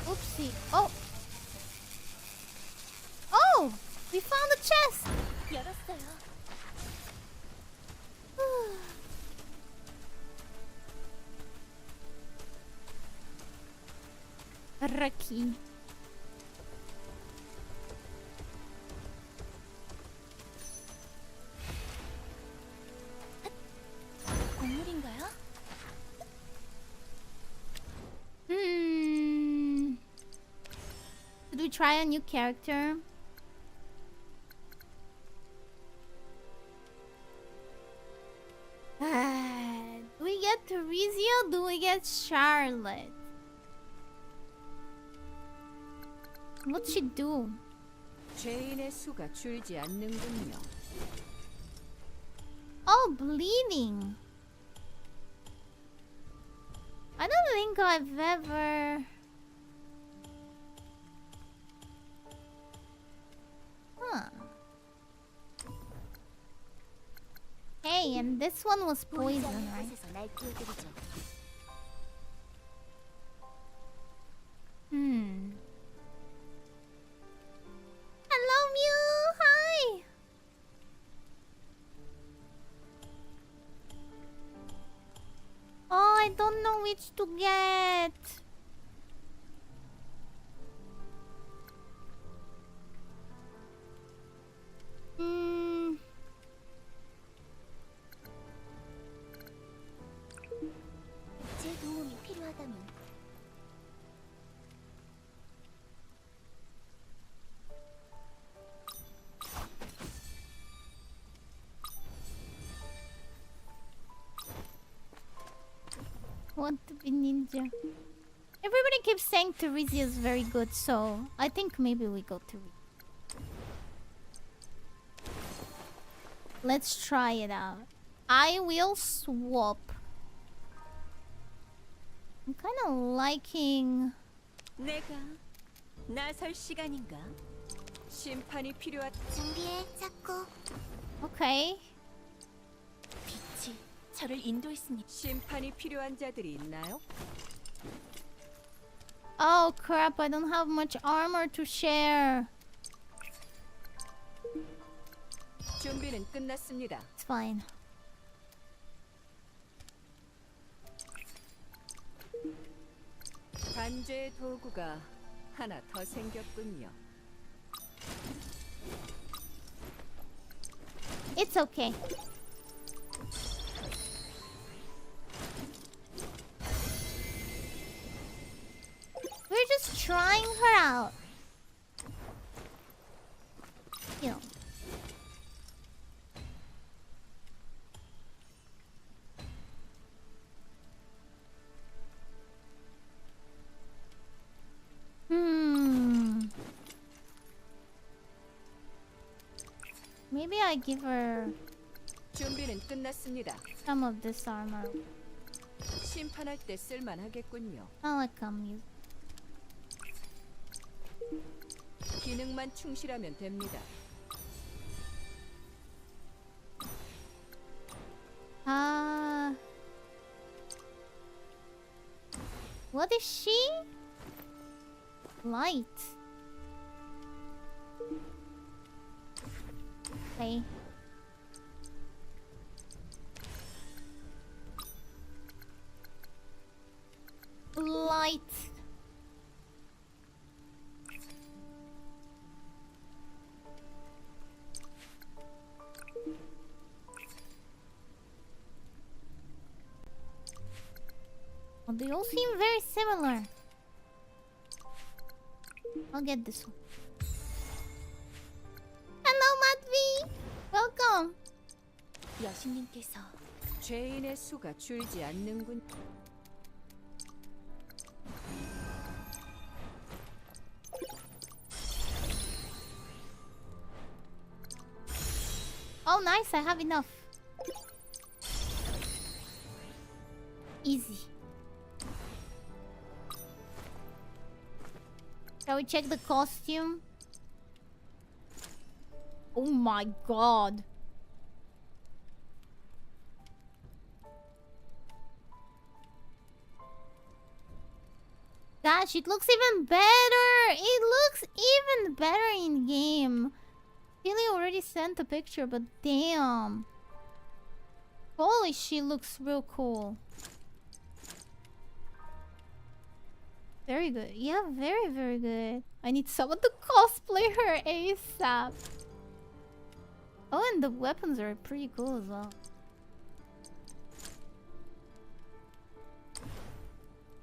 Oopsie. Oh. Oh! We found a chest! Raki. 동물인가요? Should we try a new character? Do we get Teresia? Do we get Charlotte? What'd she do? 죄인의 수가 줄지 않는군요. Oh, bleeding. I don't think I've ever... Huh. Hey, and this one was poison, right? 곳에서 날 구해드리죠. Hello, Mew! Hi! Oh, I don't know which to get. 제 도움이 필요하다면 Want to be ninja. Everybody keeps saying Teresia is very good, so I think maybe we go Teresia. Let's try it out. I will swap. I'm kind of liking... 내가 나설 시간인가? 심판이 필요한 준비해, 자꾸. Okay. 빛이 저를 인도했습니다. 심판이 필요한 자들이 있나요? Oh crap, I don't have much armor to share. 준비는 끝났습니다. It's fine. 관죄의 도구가 하나 더 생겼군요. It's okay. We're just trying her out. You know. Maybe I give her 준비는 끝났습니다. some of this armor. 심판할 때 쓸만하겠군요. Not like I'm using. 기능만 충실하면 됩니다. What is she? Light. Okay. Light. Oh, they all seem very similar. I'll get this one. Hello, Matvi! Welcome! 여신님께서 죄인의 수가 줄지 않는군. Oh, nice, I have enough. Easy. Shall we check the costume? Oh my god. Gosh, it looks even better! It looks even better in game. Billy already sent a picture, but damn. Holy, she looks real cool. Very good. Yeah, very, very good. I need someone to cosplay her ASAP. Oh, and the weapons are pretty cool as well.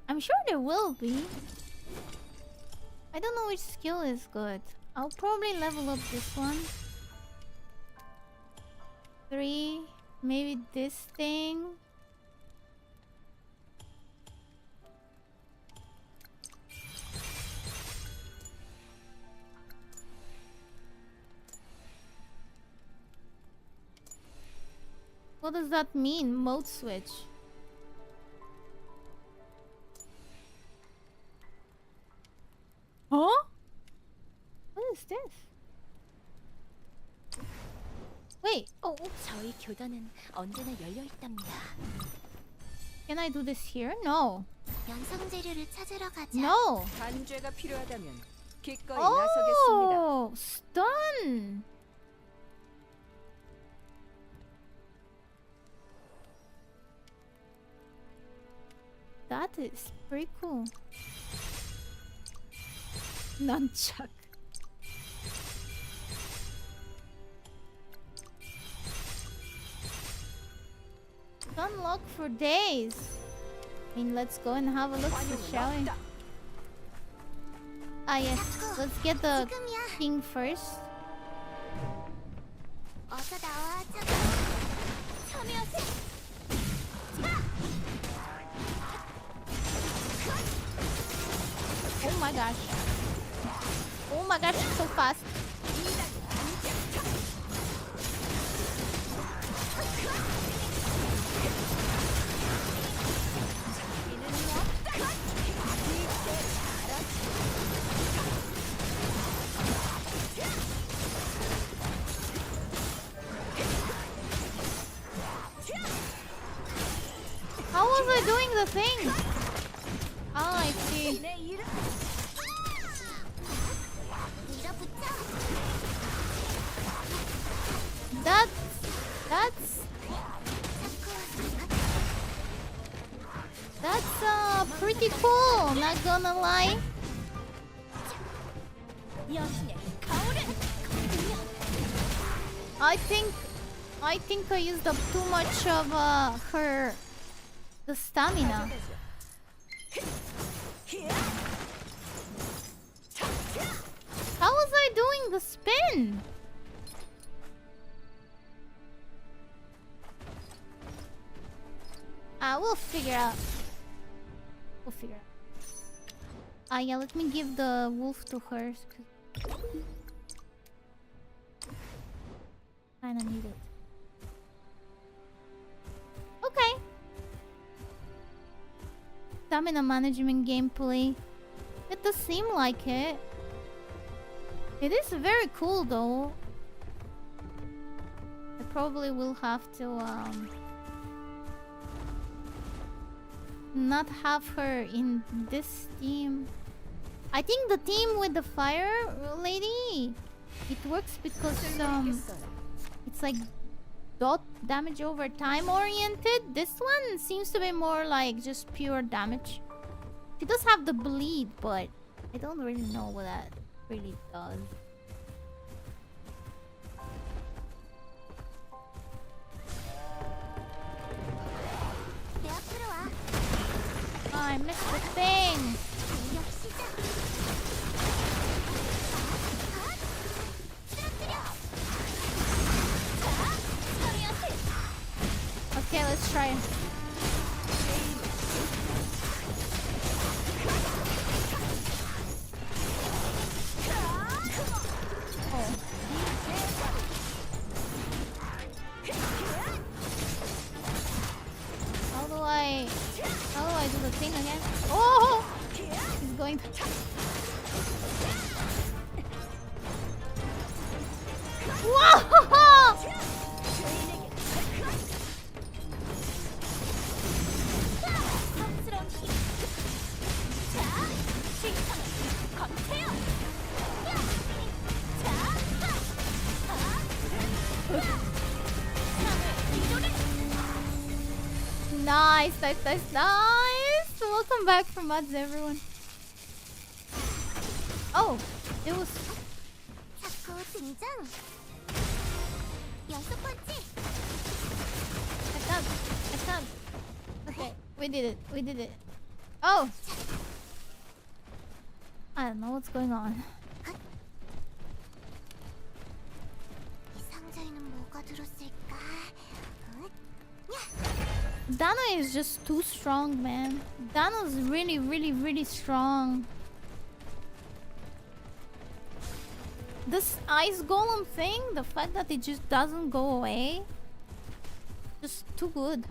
I'm sure there will be. I don't know which skill is good. I'll probably level up this one. 3. Maybe this thing. What does that mean? Mode switch. Huh? What is this? Wait. Oh, 저희 교단은 언제나 열려 있답니다. can I do this here? No. 연성 재료를 찾으러 가자. No. 단죄가 필요하다면 기꺼이 나서겠습니다. Oh, stun. That is pretty cool. Nunchuck. Unlock for days. I mean, let's go and have a look, shall we? Ah yes, let's get the 지금이야. king first. 어서 나와. 참여하세. Oh my gosh. Oh my gosh, so fast. How was I doing the thing? Oh, I see. That's pretty cool, not gonna lie. I think I used up too much of the stamina. How was I doing the spin? We'll figure out. Yeah, let me give the wolf to her. Kinda need it. Okay. Stamina management gameplay. It does seem like it. It is very cool though. I probably will have to not have her in this team. I think the team with the fire lady, it works because it's like dot damage over time oriented. This one seems to be more like just pure damage. She does have the bleed, but I don't really know what that really does. 내 앞으로 와. Oh, I missed the thing. 공격 시작. Okay, let's try it. How do I do the thing again? Oh! He's going to... Whoa! Nice. Welcome back from mods, everyone. Oh, it was. 자꾸 등장. 연속 펀치. I can't. Okay, we did it. Oh! I don't know what's going on. 이 상자에는 뭐가 들었을까? Dano is just too strong, man. Dano's really strong. This ice golem thing, the fact that it just doesn't go away, just too good.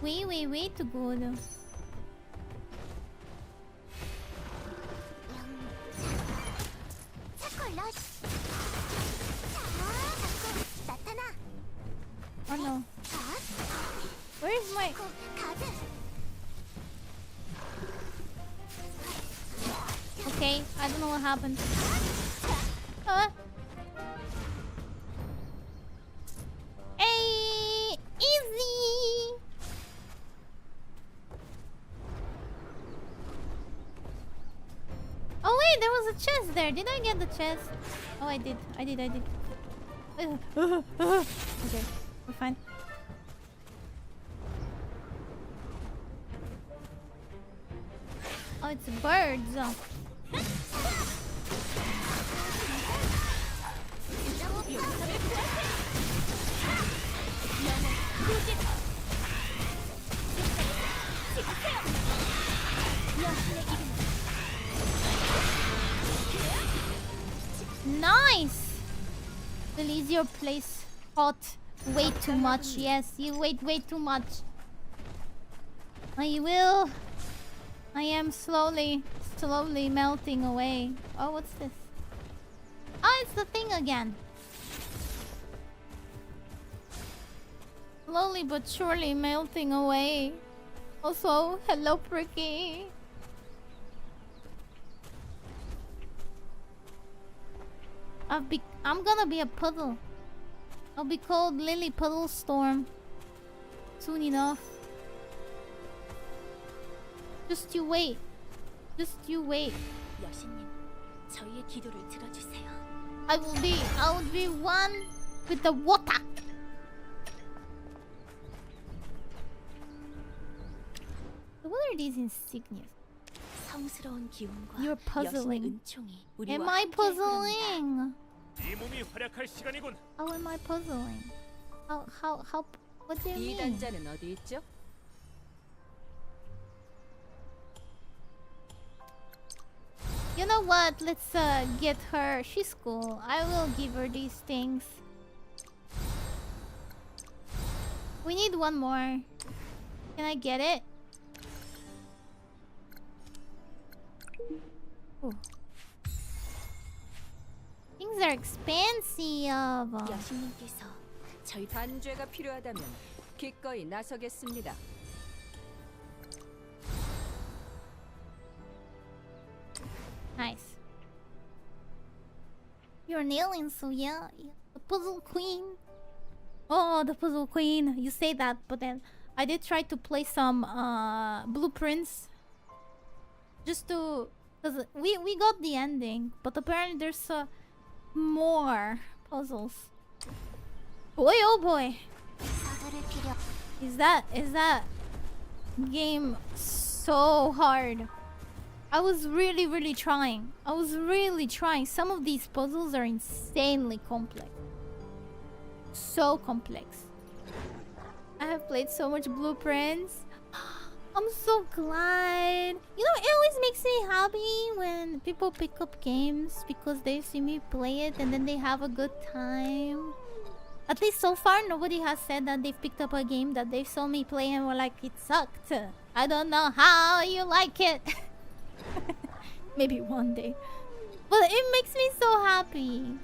Way too good. Oh no. Where is my... Okay, I don't know what happened. Hey, easy. Oh wait, there was a chest there. Did I get the chest? Oh, I did. Okay, we're fine. Oh, it's birds. Nice! Release your place hot. Way too much. Yes, you wait way too much. I will. I am slowly melting away. Oh, what's this? Oh, it's the thing again. Slowly but surely melting away. Also, hello, Pricky. I'm gonna be a puddle. I'll be called Lily Puddle Storm soon enough. Just you wait. 여신님, 저희의 기도를 들어주세요. I will be one with the water. What are these insignias? 성스러운 기운과 You're puzzling. 여신의 은총이 우리와 Am I 함께 흐릅니다. puzzling? 이 몸이 활약할 시간이군. How am I puzzling? How what do you 이 mean? 단자는 어디 있죠? You know what? Let's get her. She's cool. I will give her these things. We need one more. Can I get it? Ooh. Things are expensive. 여신님께서 저희 단죄가 필요하다면 기꺼이 나서겠습니다. Nice. You're nailing, so yeah. The puzzle queen. Oh, the puzzle queen. You say that, but then I did try to play some blueprints. Just to... Cause we got the ending, but apparently there's more puzzles. Boy, oh boy. Is that game so hard? I was really trying. Some of these puzzles are insanely complex. So complex. I have played so much blueprints. I'm so glad. You know, it always makes me happy when people pick up games because they see me play it and then they have a good time. At least so far, nobody has said that they've picked up a game that they saw me play and were like, it sucked. I don't know how you like it. Maybe one day. But it makes me so happy.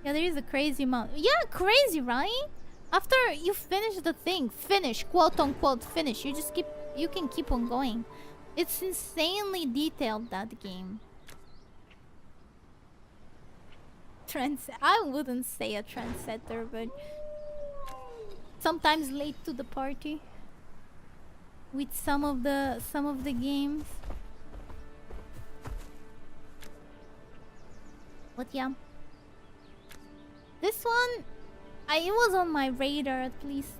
Yeah, there is a crazy amount. Yeah, crazy, right? After you finish the thing, quote unquote finish, you can keep on going. It's insanely detailed, that game. I wouldn't say a trendsetter, but sometimes late to the party with some of the games. But yeah. This one, it was on my radar at least.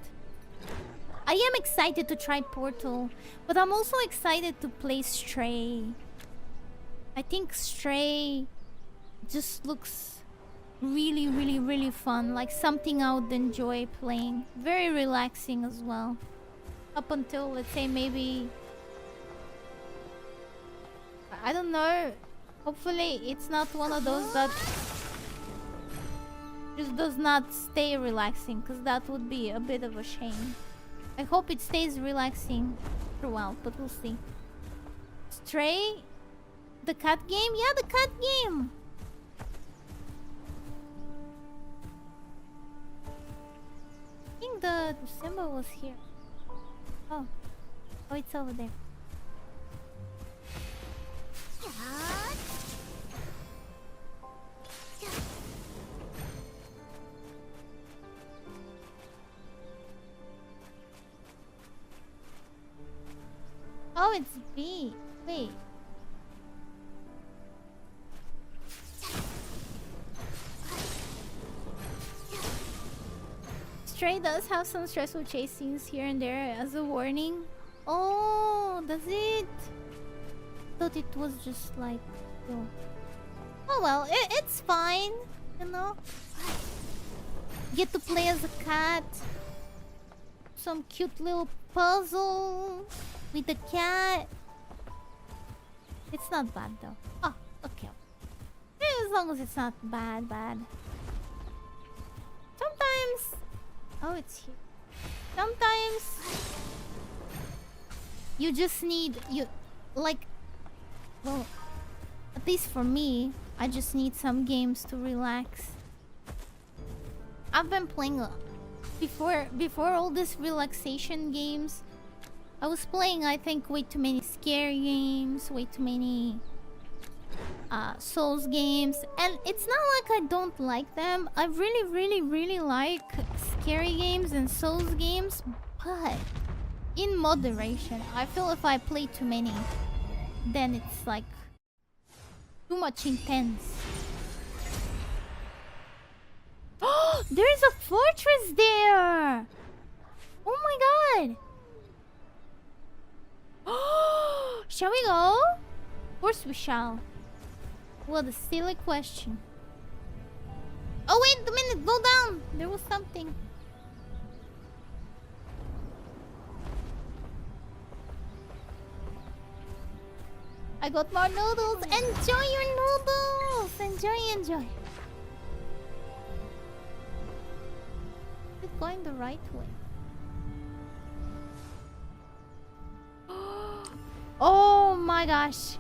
I am excited to try Portal, but I'm also excited to play Stray. I think Stray just looks really, really, really fun. Like something I would enjoy playing. Very relaxing as well. Up until, let's say, maybe... I don't know. Hopefully it's not one of those that just does not stay relaxing, because that would be a bit of a shame. I hope it stays relaxing throughout, but we'll see. Stray? The cat game? Yeah, the cat game! I think the symbol was here. Oh. Oh, it's over there. Oh, it's B. Wait. Stray does have some stressful chase scenes here and there as a warning. Oh, does it? Thought it was just like... Oh well, it's fine, you know. Get to play as a cat. Some cute little puzzle with the cat. It's not bad though. Oh, okay. As long as it's not bad. Sometimes... Oh, it's here. Sometimes... You just need... Well, at least for me, I just need some games to relax. I've been playing... Before all these relaxation games, I was playing, I think, way too many scary games, way too many Souls games, and it's not like I don't like them. I really like scary games and Souls games, but in moderation. I feel if I play too many, then it's like too much intense. Oh, there's a fortress there! Oh my god! Oh, shall we go? Of course we shall. What a silly question. Oh wait a minute, go down! There was something. I got more noodles! Enjoy your noodles! Enjoy! Is it going the right way? Oh my gosh!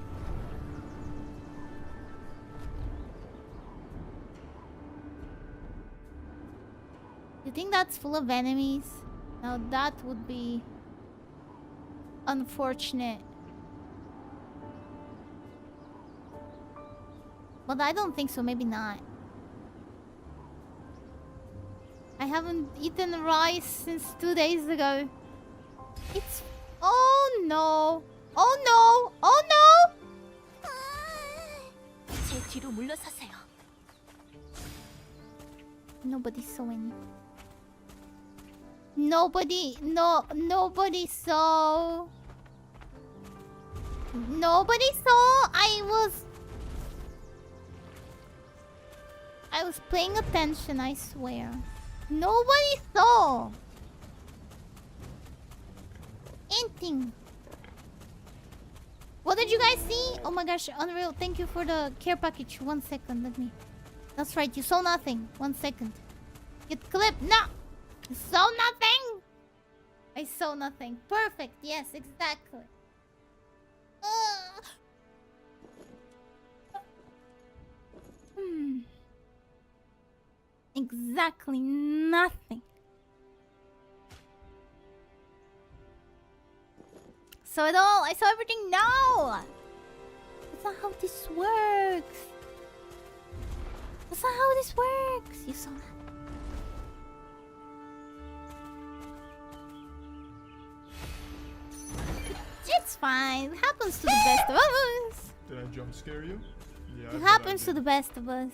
You think that's full of enemies? Now that would be unfortunate. But I don't think so, maybe not. I haven't eaten rice since 2 days ago. It's... Oh no! Oh no! Oh no! 제 뒤로 물러서세요. Nobody saw any. Nobody saw. Nobody saw. I was paying attention, I swear. Nobody saw. Anything. What did you guys see? Oh my gosh, Unreal, thank you for the care package. 1 second, let me... That's right, you saw nothing. 1 second. Get clipped. No! You saw nothing! I saw nothing. Perfect, yes, exactly. Exactly nothing. Saw it all. I saw everything. No! That's not how this works. That's not how this works. You saw that? It's fine. It happens to the best of us. Did I jump scare you? Yeah. It happens to the best of us.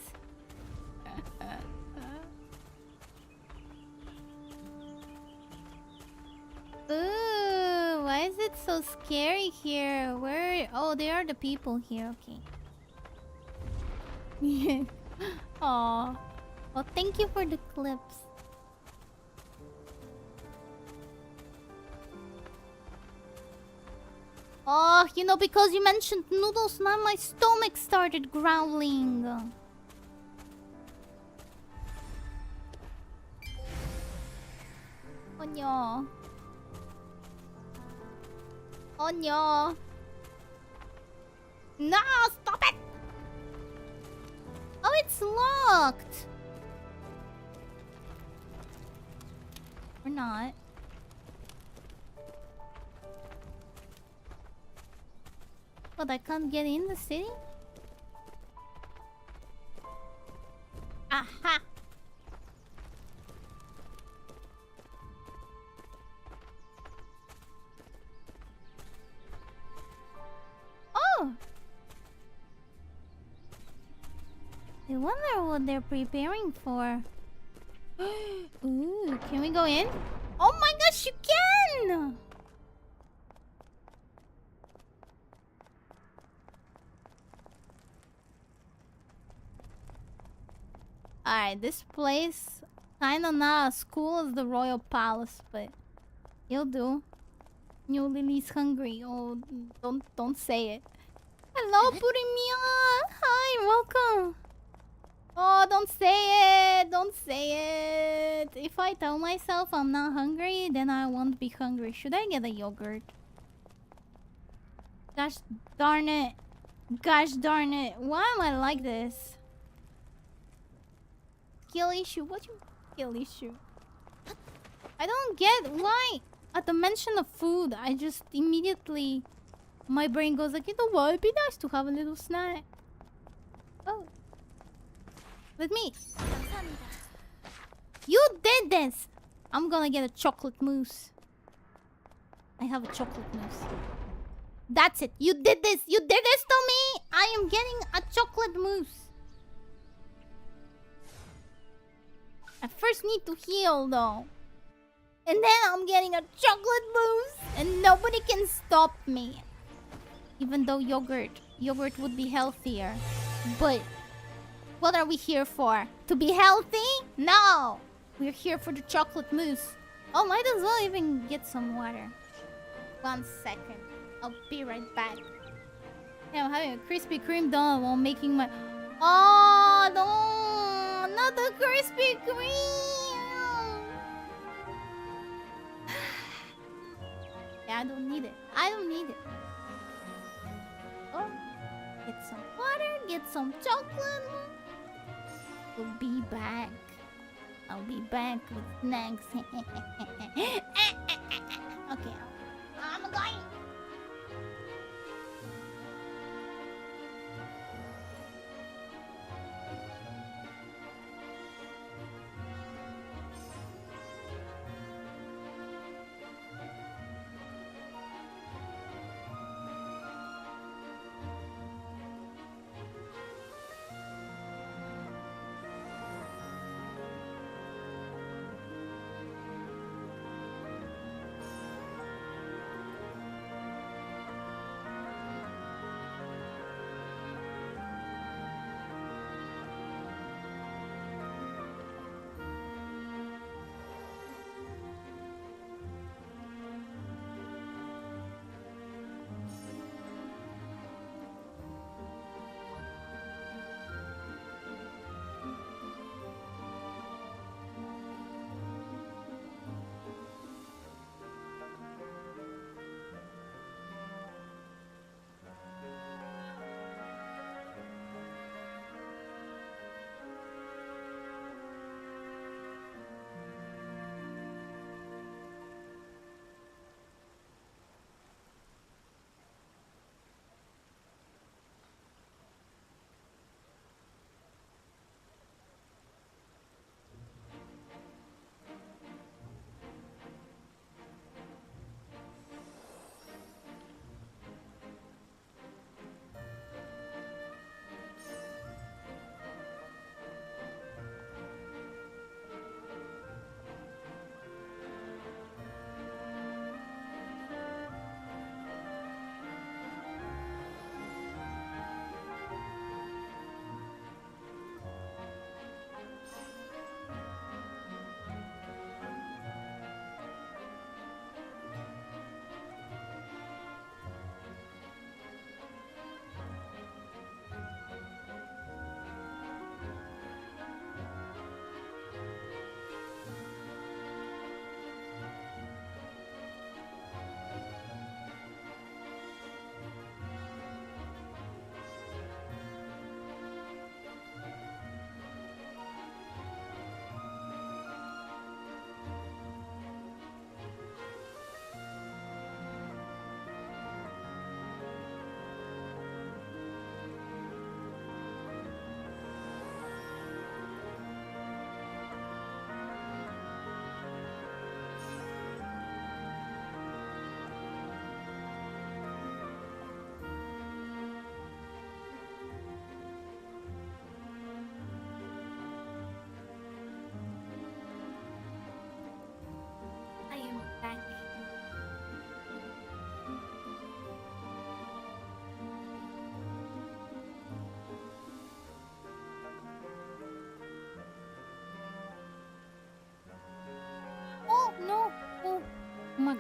Ooh, why is it so scary here? Where? Oh, they are the people here. Okay. Aw. Well, thank you for the clips. Oh, you know, because you mentioned noodles, now my stomach started growling. Oh no. Oh no. No, stop it! Oh, it's locked. Or not. What, I can't get in the city? Aha! Oh! I wonder what they're preparing for. Ooh, can we go in? Oh my gosh, you can! Alright, this place kinda not as cool as the Royal Palace, but you'll do. New Lily's hungry. Oh, don't say it. Hello, Purimiya! Hi, welcome! Oh, don't say it! Don't say it! If I tell myself I'm not hungry, then I won't be hungry. Should I get a yogurt? Gosh darn it. Gosh darn it. Why am I like this? Skill issue? What you skill issue? I don't get why at the mention of food, I just immediately... My brain goes like, you know what? It'd be nice to have a little snack. Oh. With me. You did this! I'm gonna get a chocolate mousse. I have a chocolate mousse. That's it. You did this. You did this to me. I am getting a chocolate mousse. I first need to heal though. And then I'm getting a chocolate mousse. And nobody can stop me. Even though yogurt would be healthier. But what are we here for? To be healthy? No! We're here for the chocolate mousse. Oh, might as well even get some water. 1 second. I'll be right back. Yeah, I'm having a Krispy Kreme donut while making my... Oh, no! Not the Krispy Kreme! Yeah, I don't need it. I don't need it. Oh, get some water, get some chocolate. We'll be back. I'll be back with snacks. Okay, I'm going.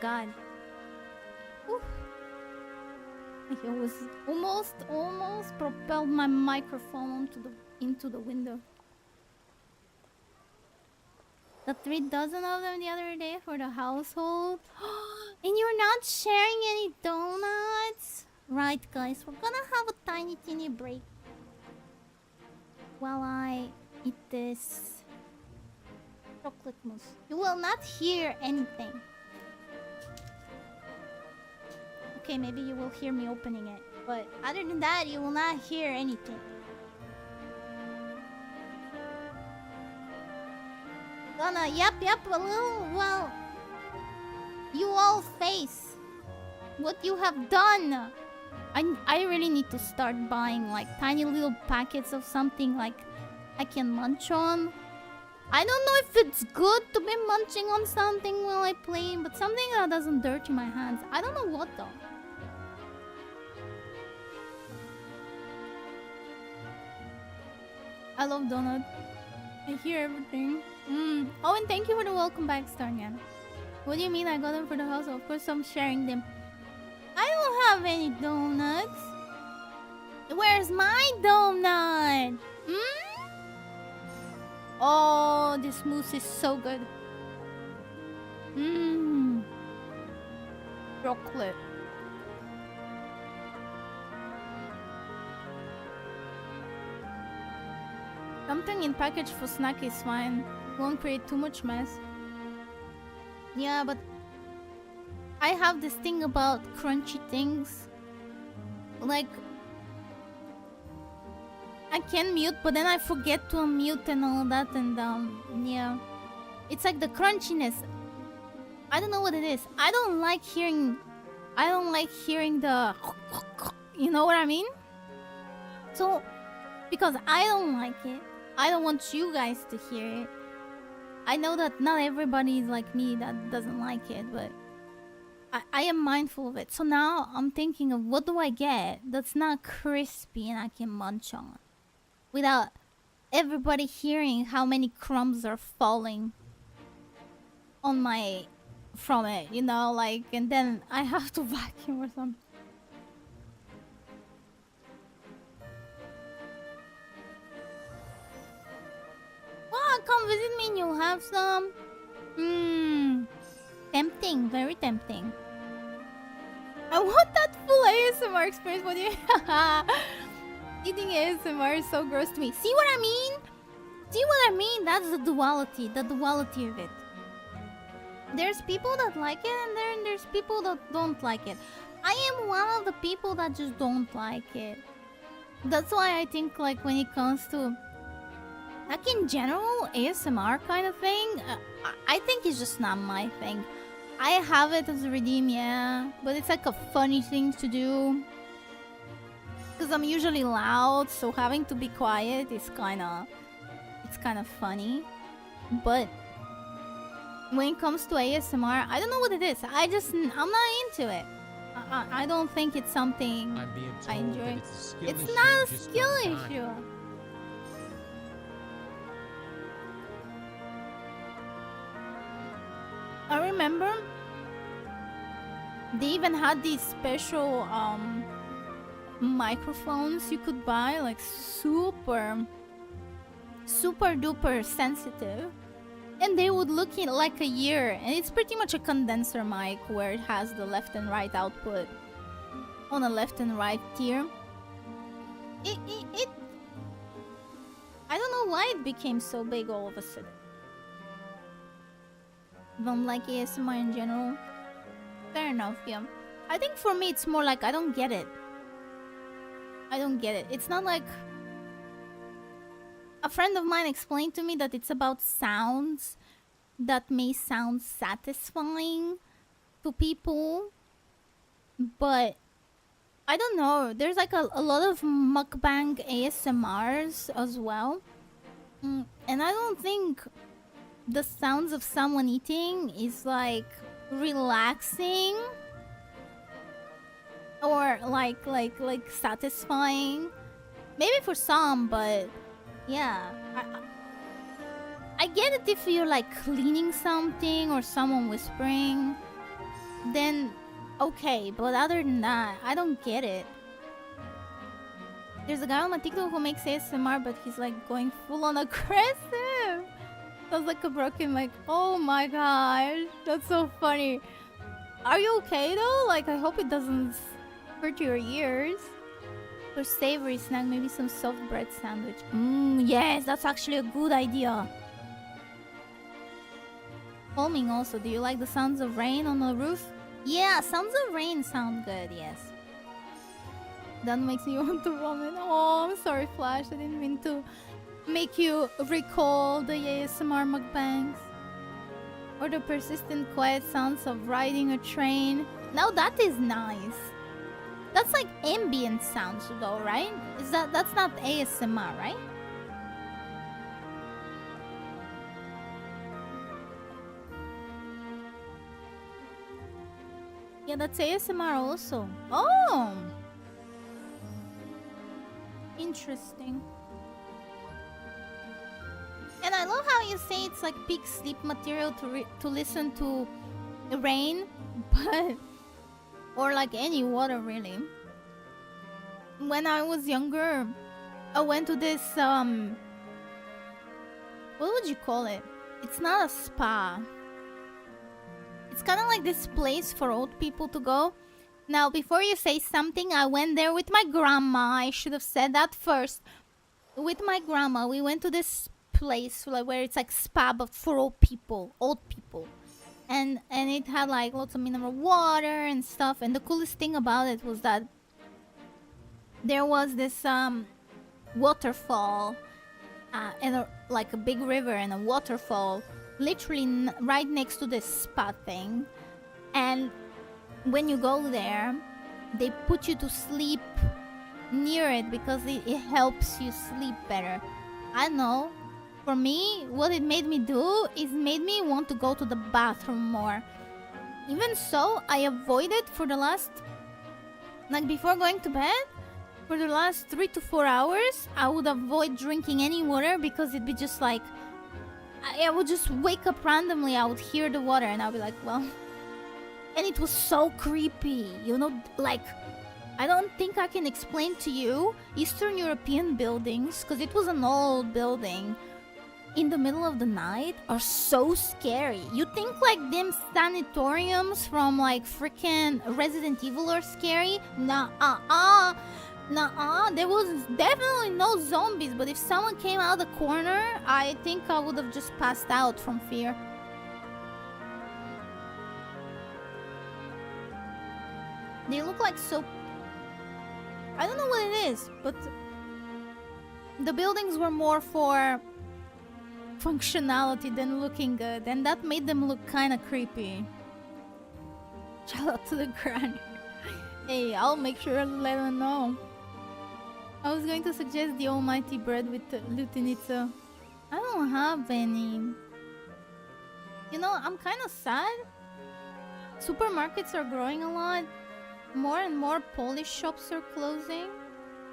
god. Whew. I was almost propelled my microphone into the window. The 3 dozen of them the other day for the household. And you're not sharing any donuts? Right, guys, we're gonna have a tiny teeny break while I eat this chocolate mousse. You will not hear anything. Okay, maybe you will hear me opening it, but other than that, you will not hear anything. Gonna, yep, a little, well, you all face what you have done. I really need to start buying like tiny little packets of something like I can munch on. I don't know if it's good to be munching on something while I play, but something that doesn't dirty my hands. I don't know what though. I love donut. I hear everything. Oh, and thank you for the welcome back, Starnyan. What do you mean I got them for the house? Of course I'm sharing them. I don't have any donuts. Where's my donut? Oh, this mousse is so good. Chocolate. Something in package for snack is fine. Won't create too much mess. Yeah, but I have this thing about crunchy things. Like, I can mute, but then I forget to unmute and all that, and yeah. It's like the crunchiness. I don't know what it is. I don't like hearing the you know what I mean? So, because I don't like it, I don't want you guys to hear it. I know that not everybody is like me that doesn't like it, but I am mindful of it. So now I'm thinking of what do I get that's not crispy and I can munch on without everybody hearing how many crumbs are falling on from it, you know, like, and then I have to vacuum or something. Well, come visit me and you'll have some. Tempting, very tempting. I want that full ASMR experience. What do you eating ASMR is so gross to me. See what I mean? See what I mean? That's the duality of it. There's people that like it and then there's people that don't like it. I am one of the people that just don't like it. That's why I think like when it comes to like in general ASMR kind of thing, I think it's just not my thing. I have it as a redeem, yeah, but it's like a funny thing to do because I'm usually loud, so having to be quiet is kind of funny. But when it comes to ASMR, I don't know what it is. I'm not into it. I don't think it's something I enjoy. It's not a skill issue. I remember they even had these special microphones you could buy, like super duper sensitive, and they would look in like a year, and it's pretty much a condenser mic where it has the left and right output on a left and right tier. It I don't know why it became so big all of a sudden. Don't like ASMR in general. Fair enough, yeah. I think for me it's more like I don't get it. It's not like... A friend of mine explained to me that it's about sounds that may sound satisfying to people. But I don't know. There's like a lot of mukbang ASMRs as well. And I don't think the sounds of someone eating is like relaxing or like satisfying. Maybe for some, but yeah, I get it if you're like cleaning something or someone whispering. then okay. But other than that, I don't get it. There's a guy on my TikTok who makes ASMR, but he's like going full on aggressive. Sounds like a broken mic. Oh my gosh, that's so funny. Are you okay though? Like, I hope it doesn't hurt your ears. For savory snack, maybe some soft bread sandwich. Yes, that's actually a good idea. Calming also. Do you like the sounds of rain on the roof? Yeah, sounds of rain sound good, yes. That makes me want to vomit. Oh, I'm sorry, Flash. I didn't mean to make you recall the ASMR mukbangs. Or the persistent quiet sounds of riding a train. Now that is nice. That's like ambient sounds though, right? That's not ASMR, right? Yeah, that's ASMR also. Oh! Interesting. And I love how you say it's like peak sleep material to listen to the rain, but or like any water really. When I was younger, I went to this what would you call it? It's not a spa. It's kind of like this place for old people to go. Now, before you say something, I went there with my grandma. I should have said that first. With my grandma, we went to this place where it's like spa but for old people. And it had like lots of mineral water and stuff. And the coolest thing about it was that there was this waterfall and like a big river and a waterfall literally right next to this spa thing. And when you go there, they put you to sleep near it because it helps you sleep better. I know. For me, what it made me do is made me want to go to the bathroom more. Even so, I avoided for the last, like before going to bed, for the last 3 to 4 hours, I would avoid drinking any water because it'd be just like, I would just wake up randomly, I would hear the water and I'd be like, well... And it was so creepy, you know, like... I don't think I can explain to you Eastern European buildings, because it was an old building, in the middle of the night are so scary. You think like them sanatoriums from like freaking Resident Evil are scary? Nah, there was definitely no zombies, but if someone came out of the corner, I think I would have just passed out from fear. They look like so... I don't know what it is, but the buildings were more for functionality than looking good, and that made them look kind of creepy. Shout out to the granny. Hey, I'll make sure to let her know. I was going to suggest the almighty bread with Lutenica. I don't have any. You know, I'm kind of sad. Supermarkets are growing a lot. More and more Polish shops are closing.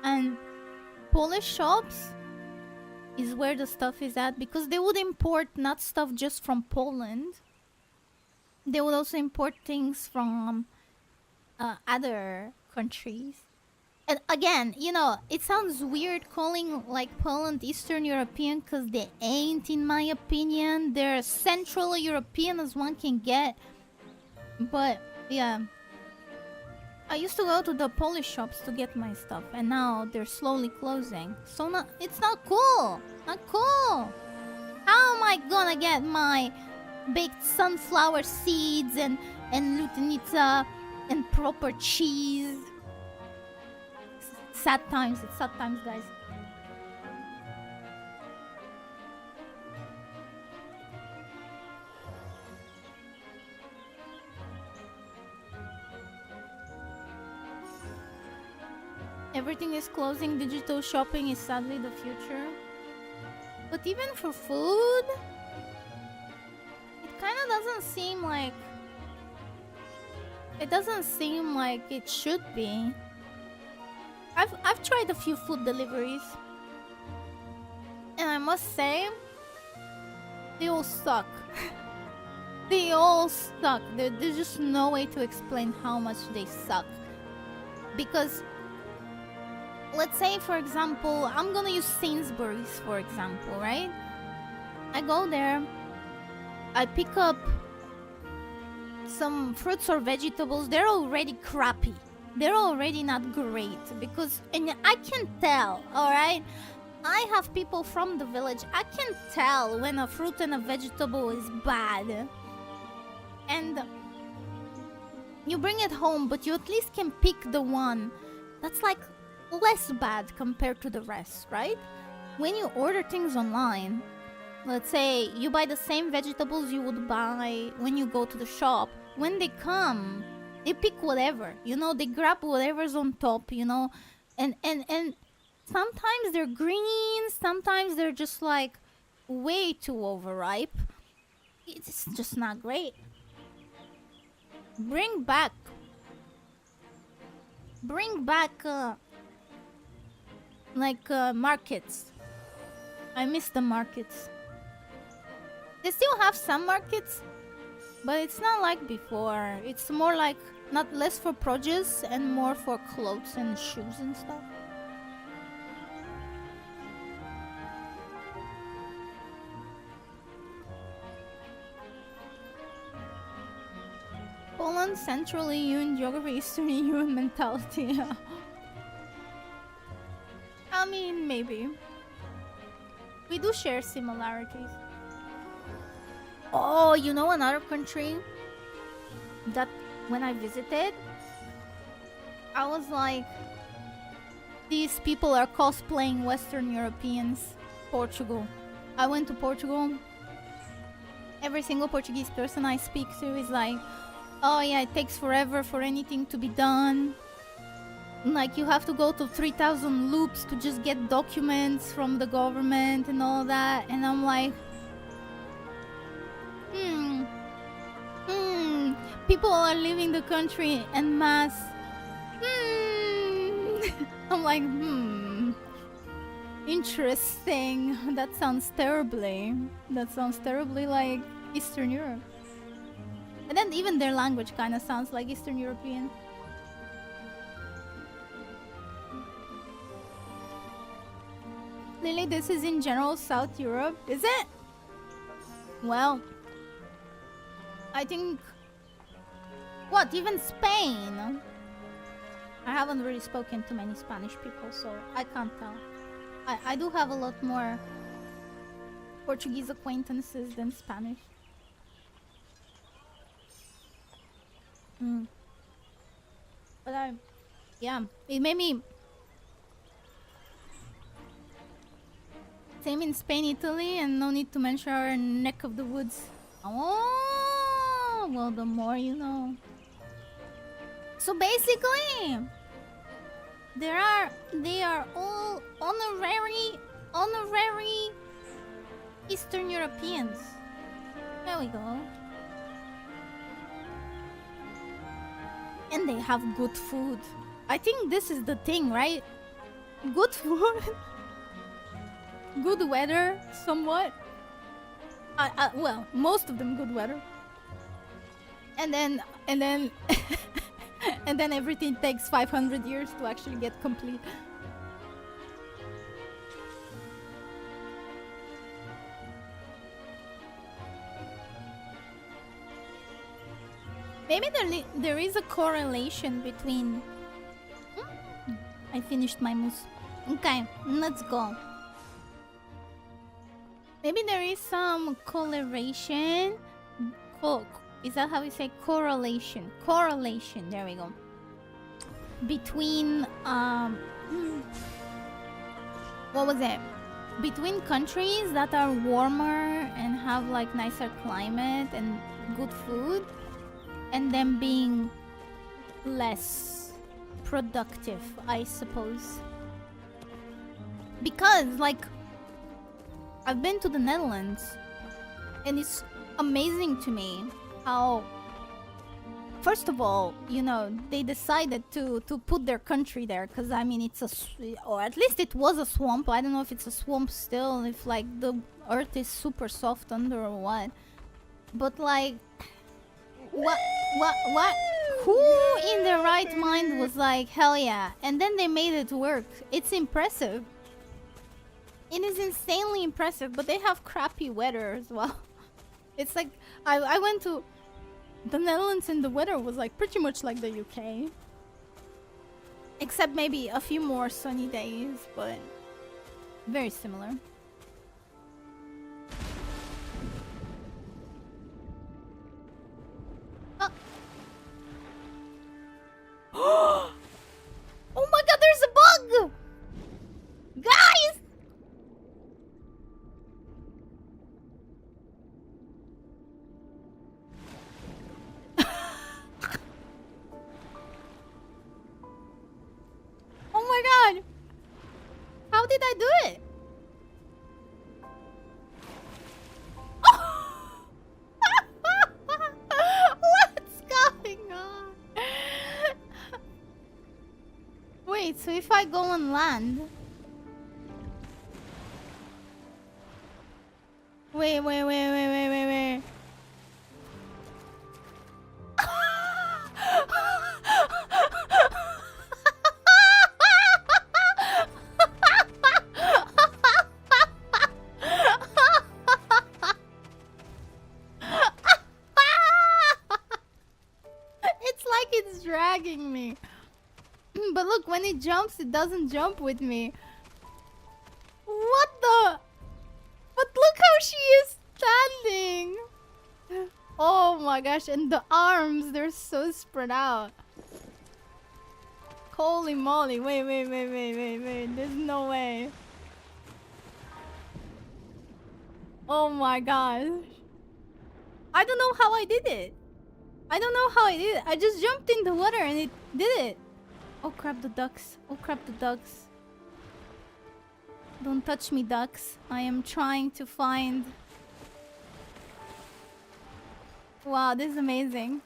And Polish shops is where the stuff is at, because they would import not stuff just from Poland. They would also import things from other countries. And again, you know, it sounds weird calling like Poland Eastern European, because they ain't, in my opinion. They're as Central European as one can get. But yeah, I used to go to the Polish shops to get my stuff, and now they're slowly closing. So it's not cool. Not cool. How am I gonna get my baked sunflower seeds and lutenica and proper cheese? Sad times. It's sad times, guys. Everything is closing. Digital shopping is sadly the future. But even for food, it kind of doesn't seem like... It doesn't seem like it should be. I've tried a few food deliveries, and I must say, they all suck. They all suck. There's just no way to explain how much they suck. Because, let's say, for example, I'm gonna use Sainsbury's, for example, right? I go there, I pick up some fruits or vegetables. They're already crappy. They're already not great. Because, and I can tell, alright? I have people from the village. I can tell when a fruit and a vegetable is bad. And you bring it home, but you at least can pick the one that's like less bad compared to the rest, right? When you order things online, let's say you buy the same vegetables you would buy when you go to the shop. When they come, they pick whatever, you know, they grab whatever's on top, you know, and sometimes they're green, sometimes they're just like way too overripe. It's just not great. Bring back markets. I miss the markets. They still have some markets, but it's not like before. It's more like not less for produce and more for clothes and shoes and stuff. Poland, Central EU in geography, Eastern EU in mentality. I mean, maybe. We do share similarities. Oh, you know another country that when I visited, I was like, these people are cosplaying Western Europeans. Portugal. I went to Portugal. Every single Portuguese person I speak to is like, oh yeah, it takes forever for anything to be done. Like, you have to go to 3,000 loops to just get documents from the government and all that. And I'm like, people are leaving the country en masse. I'm like, interesting. That sounds terribly like Eastern Europe. And then even their language kind of sounds like Eastern European. Lily, this is in general South Europe, is it? Well, I think... What, even Spain? I haven't really spoken to many Spanish people, so I can't tell. I do have a lot more Portuguese acquaintances than Spanish. But yeah, it made me... Same in Spain, Italy, and no need to mention our neck of the woods. Oh, well, the more you know. So basically, they are all honorary Eastern Europeans. There we go. And they have good food. I think this is the thing, right? Good food. Good weather, somewhat. Well, most of them good weather. And then and then everything takes 500 years to actually get complete. Maybe there is a correlation between... I finished my mousse. Okay, let's go. Maybe there is some correlation. Is that how we say correlation? Correlation, there we go. Between, what was it? Between countries that are warmer and have like nicer climate and good food, and them being less productive, I suppose. Because, like, I've been to the Netherlands, and it's amazing to me how, first of all, you know, they decided to put their country there, because I mean it's or at least it was a swamp. I don't know if it's a swamp still, if like the earth is super soft under or what. But like, what? Who in their right mind was like, hell yeah? And then they made it work. It's impressive. It is insanely impressive, but they have crappy weather as well. It's like, I went to the Netherlands and the weather was like pretty much like the UK. Except maybe a few more sunny days, but very similar. Oh my god, there's a bug! Guys! Oh my god! How did I do it? What's going on? Wait, so if I go on land... Wait. It's like it's dragging me. But look, when it jumps, it doesn't jump with me. What the? But look how she is standing. Oh my gosh, and the arms, they're so spread out. Holy moly, wait. There's no way. Oh my gosh. I don't know how I did it. I just jumped in the water and it did it. Oh crap, the ducks. Don't touch me, ducks. I am trying to find... Wow, this is amazing.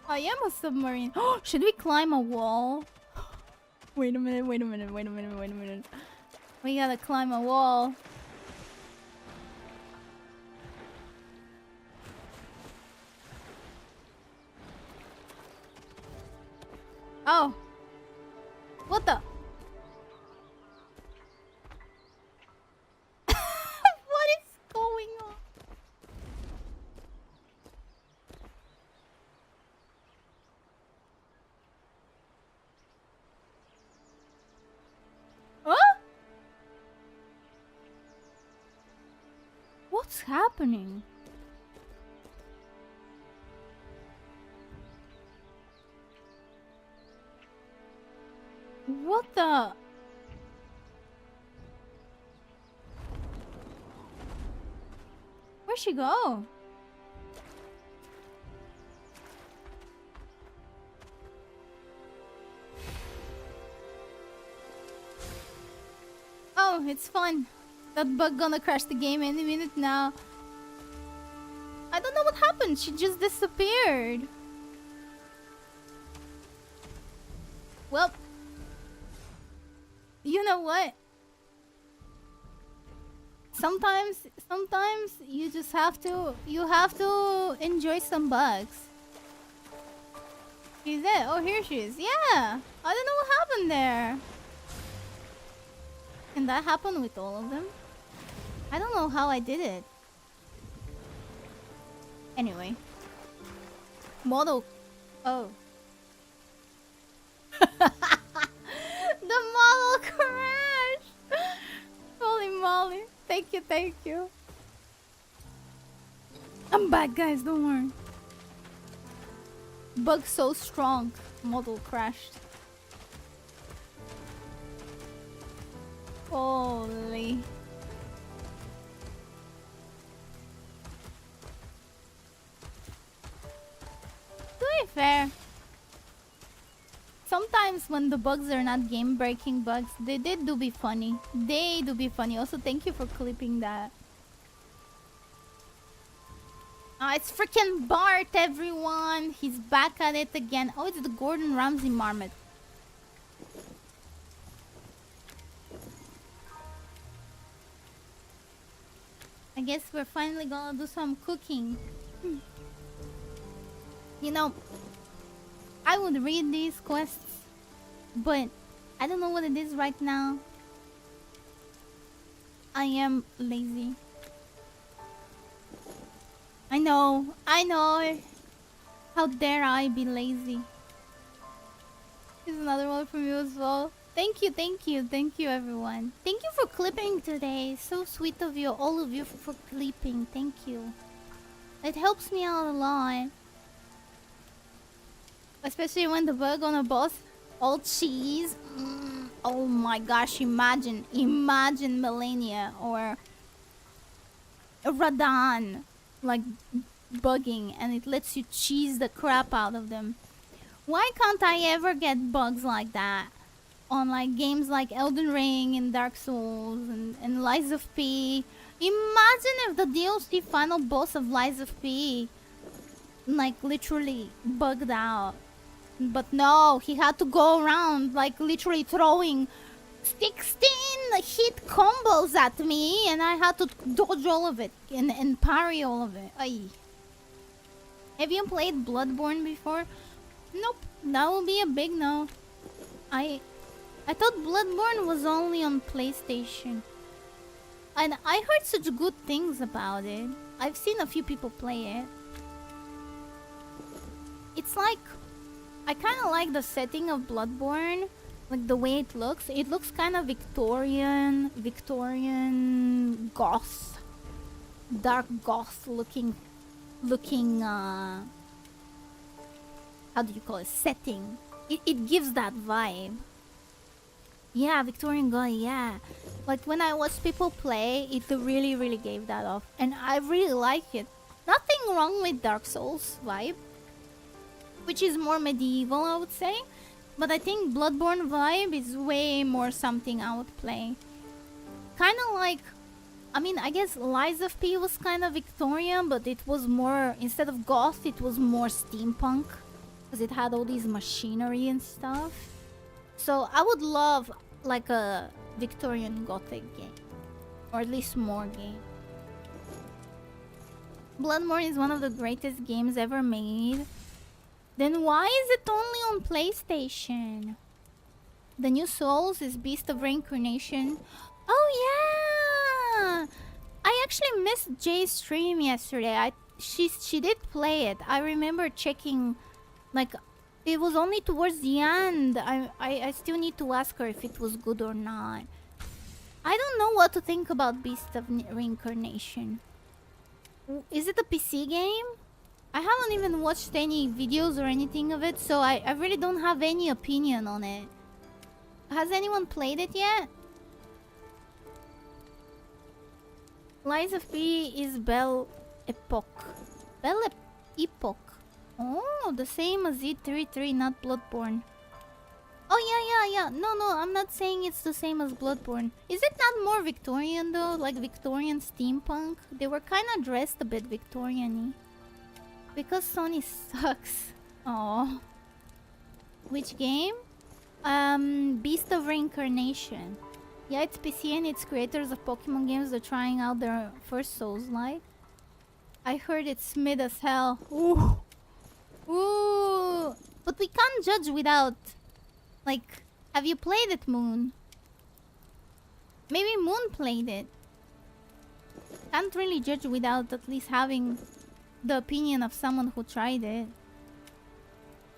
I am a submarine. Should we climb a wall? Wait a minute. We gotta climb a wall. Oh. What the? What is going on? Huh? What's happening? What the? Where'd she go? Oh, it's fun. That bug gonna crash the game any minute now. I don't know what happened. She just disappeared. Well, you know what? Sometimes you just have to enjoy some bugs. She's there. Oh, here she is. Yeah. I don't know what happened there. Can that happen with all of them? I don't know how I did it. Anyway. Model. Oh. The model crashed! Holy moly. Thank you. I'm back, guys, don't worry. Bug so strong. Model crashed. Holy. To be fair, sometimes when the bugs are not game-breaking bugs, they do be funny. They do be funny. Also, thank you for clipping that. It's freaking Bart, everyone. He's back at it again. Oh, it's the Gordon Ramsay marmot. I guess we're finally gonna do some cooking. You know, I would read these quests, but I don't know what it is right now. I am lazy. I know. How dare I be lazy? Here's another one from you as well. Thank you, everyone. Thank you for clipping today. So sweet of you, all of you, for clipping. Thank you. It helps me out a lot. Especially when the bug on a boss, all cheese. Oh my gosh, imagine Melania or Radan, like bugging, and it lets you cheese the crap out of them. Why can't I ever get bugs like that on like games like Elden Ring and Dark Souls and Lies of P? Imagine if the DLC final boss of Lies of P like literally bugged out. But no, he had to go around like literally throwing 16 hit combos at me, and I had to dodge all of it and parry all of it. Ay. Have you played Bloodborne before? Nope, that will be a big no. I thought Bloodborne was only on PlayStation. And I heard such good things about it. I've seen a few people play it. It's like, I kind of like the setting of Bloodborne, like the way it looks. It looks kind of Victorian goth, dark goth looking, how do you call it? Setting. It gives that vibe. Yeah, Victorian goth, yeah. Like when I watch people play, it really gave that off. And I really like it. Nothing wrong with Dark Souls vibe, which is more medieval, I would say. But I think Bloodborne vibe is way more something I would play. Kind of like, I mean, I guess Lies of P was kind of Victorian, but it was more, instead of goth, it was more steampunk. Because it had all these machinery and stuff. So I would love like a Victorian Gothic game. Or at least more game. Bloodborne is one of the greatest games ever made. Then why is it only on PlayStation? The new Souls is Beast of Reincarnation. Oh yeah! I actually missed Jay's stream yesterday. She did play it. I remember checking, like, it was only towards the end. I still need to ask her if it was good or not. I don't know what to think about Beast of Reincarnation. Is it a PC game? I haven't even watched any videos or anything of it, so I really don't have any opinion on it. Has anyone played it yet? Lies of P is Belle Epoque. Belle Epoque. Oh, the same as Z33, not Bloodborne. Oh, yeah. No, I'm not saying it's the same as Bloodborne. Is it not more Victorian, though? Like Victorian steampunk? They were kind of dressed a bit Victorian-y. Because Sony sucks. Oh. Which game? Beast of Reincarnation. Yeah, it's PC and it's creators of Pokemon games are trying out their first Souls-like. I heard it's mid as hell. Ooh. Ooh. But we can't judge without... Like, have you played it, Moon? Maybe Moon played it. Can't really judge without at least having the opinion of someone who tried it.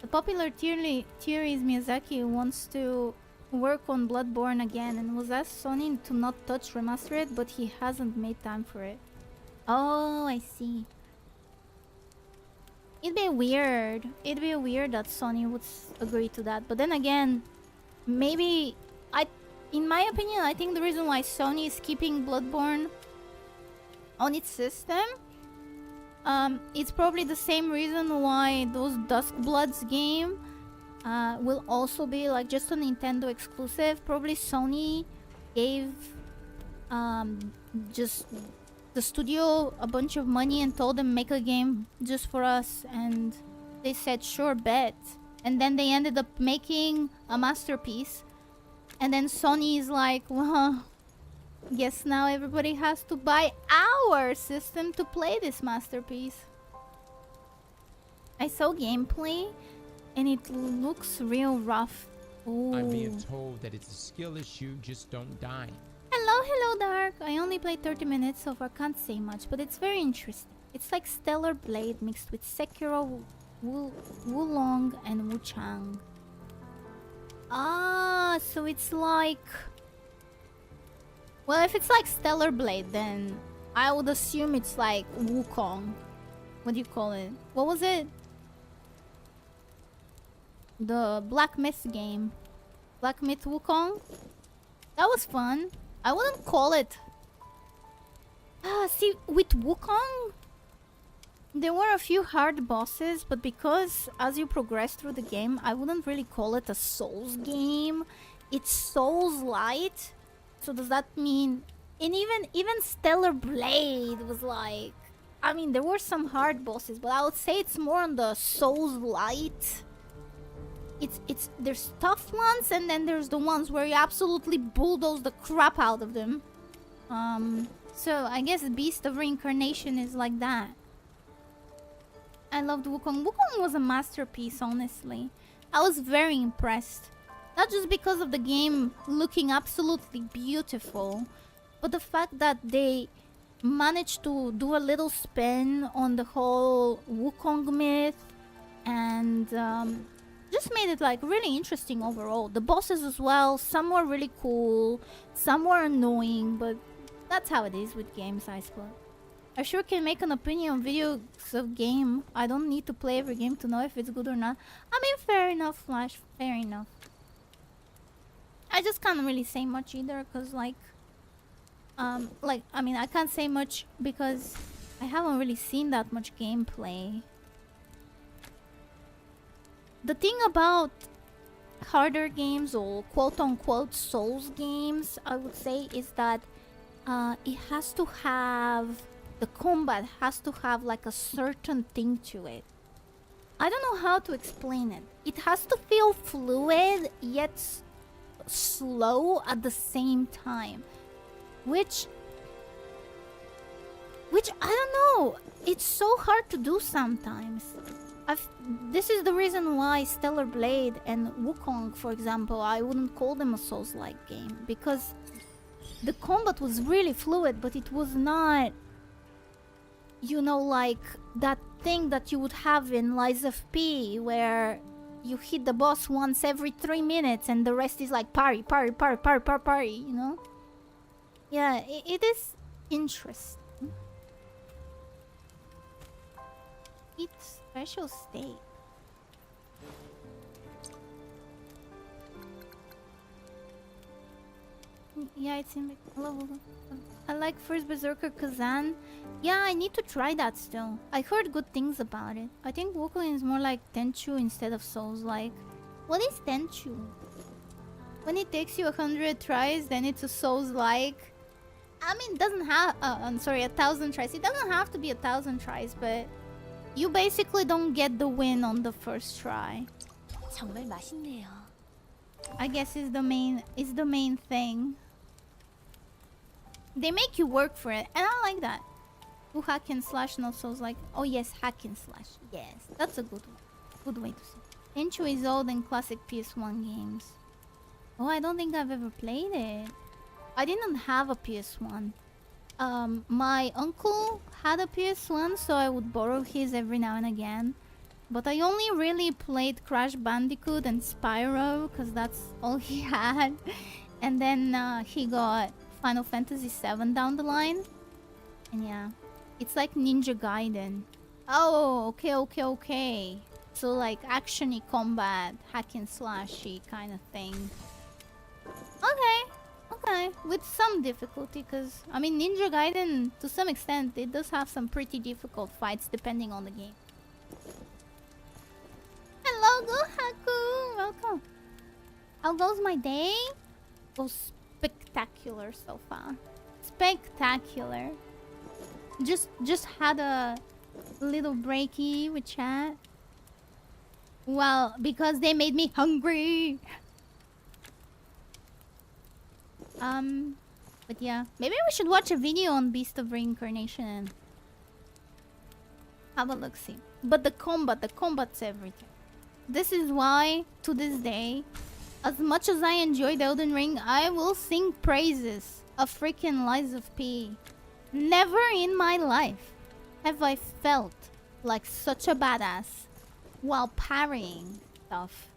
The popular theory is Miyazaki wants to work on Bloodborne again and was asked Sony to not touch remaster it, but he hasn't made time for it. Oh, I see. It'd be weird. It'd be weird that Sony would agree to that. But then again, maybe in my opinion, I think the reason why Sony is keeping Bloodborne on its system, it's probably the same reason why those Duskbloods game will also be like just a Nintendo exclusive. Probably Sony gave just the studio a bunch of money and told them make a game just for us, and they said sure, bet. And then they ended up making a masterpiece, and then Sony is like, well, Guess now everybody has to buy our system to play this masterpiece. I saw gameplay and it looks real rough. Ooh. I'm being told that it's a skill issue, just don't die. Hello, Dark. I only played 30 minutes, so far can't say much, but it's very interesting. It's like Stellar Blade mixed with Sekiro, Wulong, and Wuchang. Ah, so it's like... Well, if it's like Stellar Blade, then I would assume it's like Wukong. What do you call it? What was it? The Black Myth game. Black Myth Wukong? That was fun. I wouldn't call it... see, with Wukong, there were a few hard bosses, but because as you progress through the game, I wouldn't really call it a Souls game. It's Souls light. So does that mean... And even Stellar Blade was like... I mean, there were some hard bosses, but I would say it's more on the Souls light. There's tough ones, and then there's the ones where you absolutely bulldoze the crap out of them. So I guess Beast of Reincarnation is like that. I loved Wukong. Wukong was a masterpiece, honestly. I was very impressed. Not just because of the game looking absolutely beautiful, but the fact that they managed to do a little spin on the whole Wukong myth and just made it like really interesting overall. The bosses as well, some were really cool, some were annoying, but that's how it is with games, I suppose. I sure can make an opinion on videos of game. I don't need to play every game to know if it's good or not. I mean, fair enough, Flash, fair enough. I just can't really say much either, cause like, I mean, I can't say much because I haven't really seen that much gameplay. The thing about harder games or quote-unquote Souls games, I would say, is that it has to have... The combat has to have like a certain thing to it. I don't know how to explain it. It has to feel fluid, yet slow at the same time. Which I don't know. It's so hard to do sometimes. This is the reason why Stellar Blade and Wukong, for example, I wouldn't call them a Souls-like game. Because the combat was really fluid, but it was not, you know, like that thing that you would have in Lies of P, where you hit the boss once every 3 minutes and the rest is like parry, parry, parry, parry, parry, parry, you know? Yeah, it is interesting. It's special state. Yeah, it's in... I like First Berserker Kazan. Yeah, I need to try that still. I heard good things about it. I think Wukong is more like Tenchu instead of Souls-like. What is Tenchu? When it takes you 100 tries, then it's a Souls-like. I mean, it doesn't have... I'm sorry, 1,000 tries. It doesn't have to be 1,000 tries, but... You basically don't get the win on the first try. 정말 맛있네요. I guess is the main thing. They make you work for it, and I like that. Who hack and slash, not Souls like. Oh yes, hack and slash. Yes, that's a good way to say. Tenchu is old and classic PS1 games. Oh, I don't think I've ever played it. I didn't have a PS1. My uncle had a PS1, so I would borrow his every now and again. But I only really played Crash Bandicoot and Spyro, because that's all he had. And then he got Final Fantasy VII down the line. And yeah, it's like Ninja Gaiden. Oh, okay. So like action-y combat, hack and slashy kind of thing. Okay, with some difficulty, because I mean Ninja Gaiden, to some extent, it does have some pretty difficult fights depending on the game. Hello, Gohaku! Welcome. How goes my day? Goes spectacular so far. Spectacular. Just had a little breaky with chat. Well, because they made me hungry. But yeah, maybe we should watch a video on Beast of Reincarnation and have a look-see. But the combat's everything. This is why, to this day, as much as I enjoyed Elden Ring, I will sing praises of freaking Lies of P. Never in my life have I felt like such a badass while parrying stuff.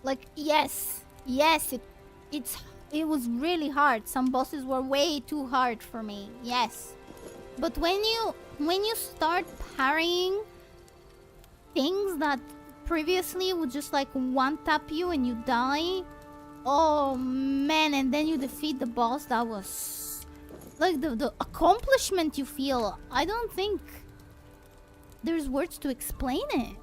Like, yes, it was really hard. Some bosses were way too hard for me. Yes. But when you start parrying things that previously would just like one tap you and you die, oh man, and then you defeat the boss, that was like the accomplishment you feel. I don't think there's words to explain it.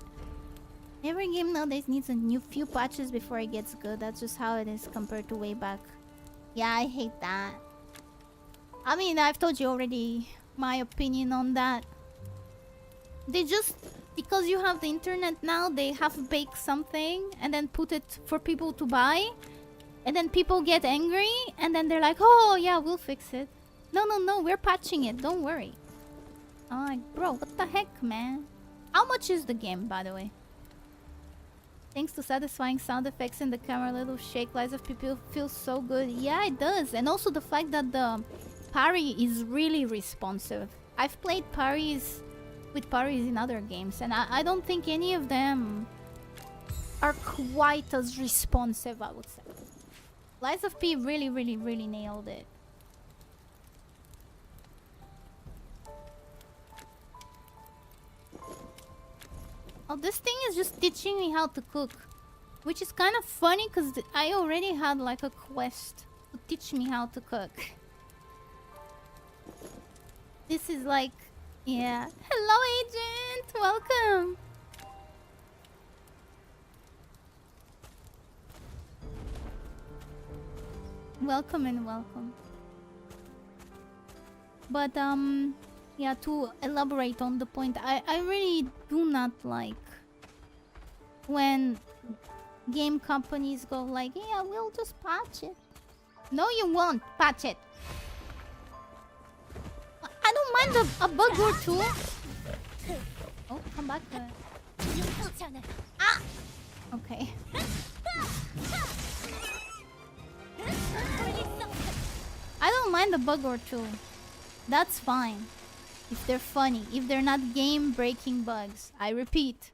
Every game nowadays needs a new few patches before it gets good. That's just how it is compared to way back. Yeah, I hate that. I mean, I've told you already my opinion on that. They just, because you have the internet now, they have baked something and then put it for people to buy. And then people get angry and then they're like, oh yeah, we'll fix it. No, we're patching it, don't worry. I'm like, bro, what the heck, man? How much is the game, by the way? Thanks to satisfying sound effects and the camera little shake, Lies of People feels so good. Yeah, it does. And also the fact that the parry is really responsive. I've played parries in other games, and I don't think any of them are quite as responsive, I would say. Lies of P really nailed it. Oh, this thing is just teaching me how to cook. Which is kind of funny because I already had like a quest to teach me how to cook. This is like... yeah. Hello, agent! Welcome! Welcome and welcome. But, yeah, to elaborate on the point, I really do not like when game companies go like, yeah, we'll just patch it. No, you won't patch it. I don't mind a bug or two. Oh, come back. Ah! Okay. I don't mind a bug or two. That's fine. If they're funny. If they're not game-breaking bugs. I repeat.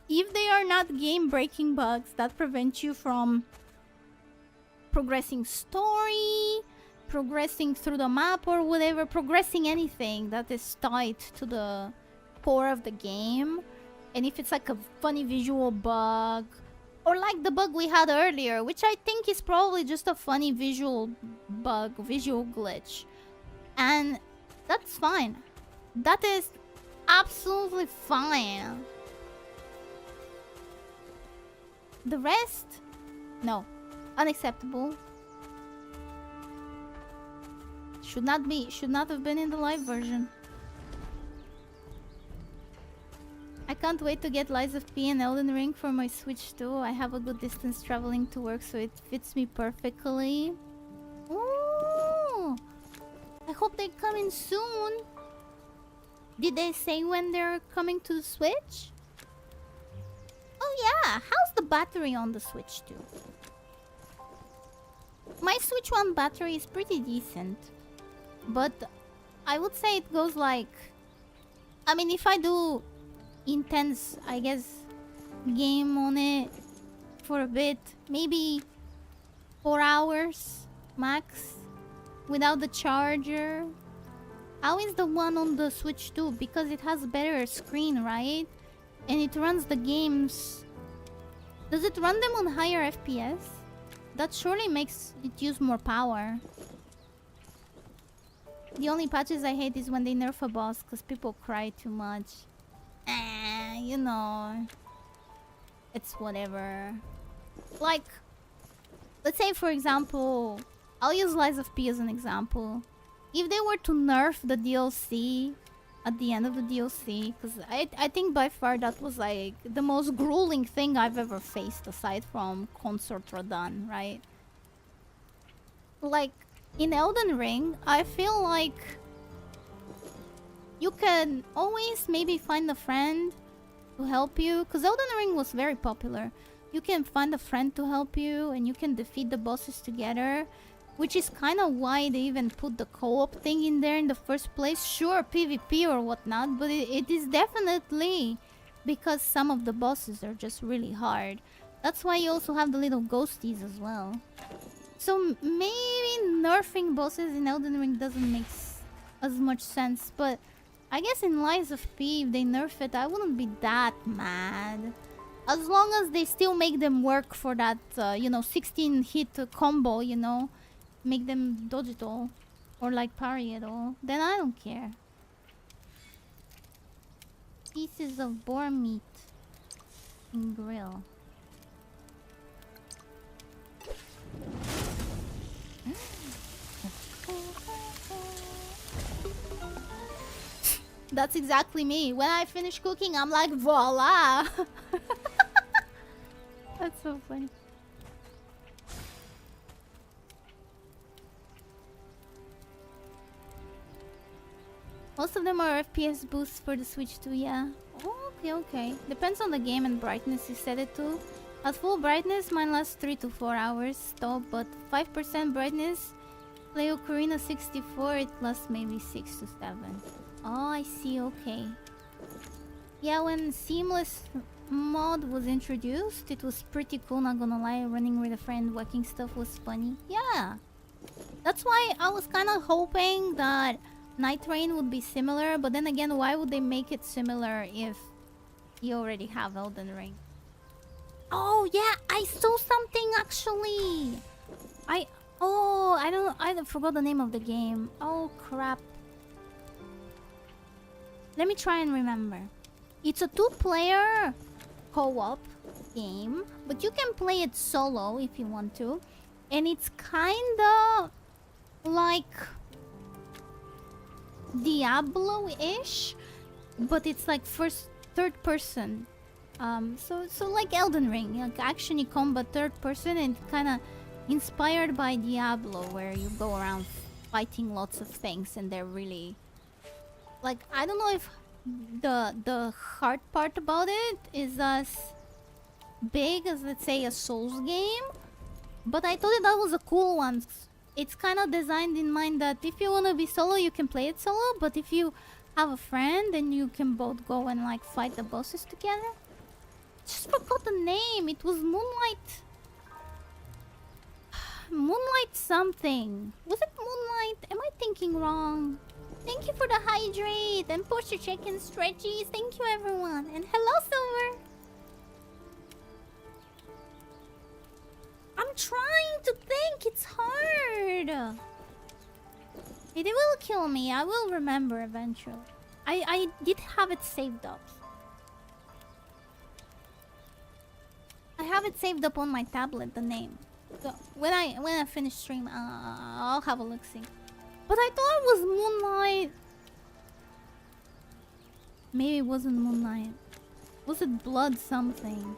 If they are not game-breaking bugs that prevent you from progressing story, progressing through the map or whatever, progressing anything that is tied to the core of the game, and if it's like a funny visual bug, or like the bug we had earlier, which I think is probably just a funny visual bug, visual glitch, and that's fine. That is absolutely fine. The rest? No. Unacceptable. Should not have been in the live version. I can't wait to get Lies of P and Elden Ring for my Switch too. I have a good distance traveling to work, so it fits me perfectly. Ooh! I hope they come in soon. Did they say when they're coming to the Switch? Oh yeah, how's the battery on the Switch too? My Switch One battery is pretty decent. But I would say it goes like... I mean, if I do intense, I guess, game on it for a bit, maybe 4 hours max without the charger. How is the one on the Switch 2? Because it has better screen, right? And it runs the games... Does it run them on higher FPS? That surely makes it use more power. The only patches I hate is when they nerf a boss because people cry too much. You know. It's whatever. Like, let's say for example, I'll use Lies of P as an example. If they were to nerf the DLC at the end of the DLC, because I think by far that was like the most grueling thing I've ever faced aside from Consort Radahn, right? Like, in Elden Ring, I feel like you can always maybe find a friend to help you. Because Elden Ring was very popular. You can find a friend to help you and you can defeat the bosses together. Which is kind of why they even put the co-op thing in there in the first place. Sure, PvP or whatnot, but it is definitely because some of the bosses are just really hard. That's why you also have the little ghosties as well. So maybe nerfing bosses in Elden Ring doesn't make as much sense. But I guess in Lies of P, if they nerf it, I wouldn't be that mad. As long as they still make them work for that, 16 hit combo, make them dodge it all or like parry it all, then I don't care. Pieces of boar meat in grill. That's exactly me. When I finish cooking, I'm like, voila. That's so funny. Most of them are FPS boosts for the Switch too, yeah. Oh, okay. Depends on the game and brightness you set it to. At full brightness, mine lasts 3 to 4 hours though, but 5% brightness, play Ocarina 64, it lasts maybe 6 to 7. Oh, I see, okay. Yeah, when Seamless mod was introduced, it was pretty cool, not gonna lie. Running with a friend, whacking stuff was funny. Yeah. That's why I was kind of hoping that Night Rain would be similar, but then again, why would they make it similar if you already have Elden Ring? Oh yeah, I saw something actually. I forgot the name of the game. Oh crap. Let me try and remember. It's a 2-player co-op game, but you can play it solo if you want to. And it's kinda like Diablo-ish, but it's like third person. So like Elden Ring, like action combat third person, and kind of inspired by Diablo, where you go around fighting lots of things, and they're really like, I don't know if the hard part about it is as big as, let's say, a Souls game, but I thought that was a cool one. It's kind of designed in mind that if you want to be solo, you can play it solo, but if you have a friend, then you can both go and like fight the bosses together. Just forgot the name. It was Moonlight something. Was it Moonlight? Am I thinking wrong? Thank you for the hydrate and posture check and stretchies. Thank you, everyone. And hello, Silver. I'm trying to think. It's hard. It will kill me. I will remember eventually. I did have it saved up. I have it saved up on my tablet, the name. So when I finish stream, I'll have a look-see. But I thought it was Moonlight. Maybe it wasn't Moonlight. Was it Blood something?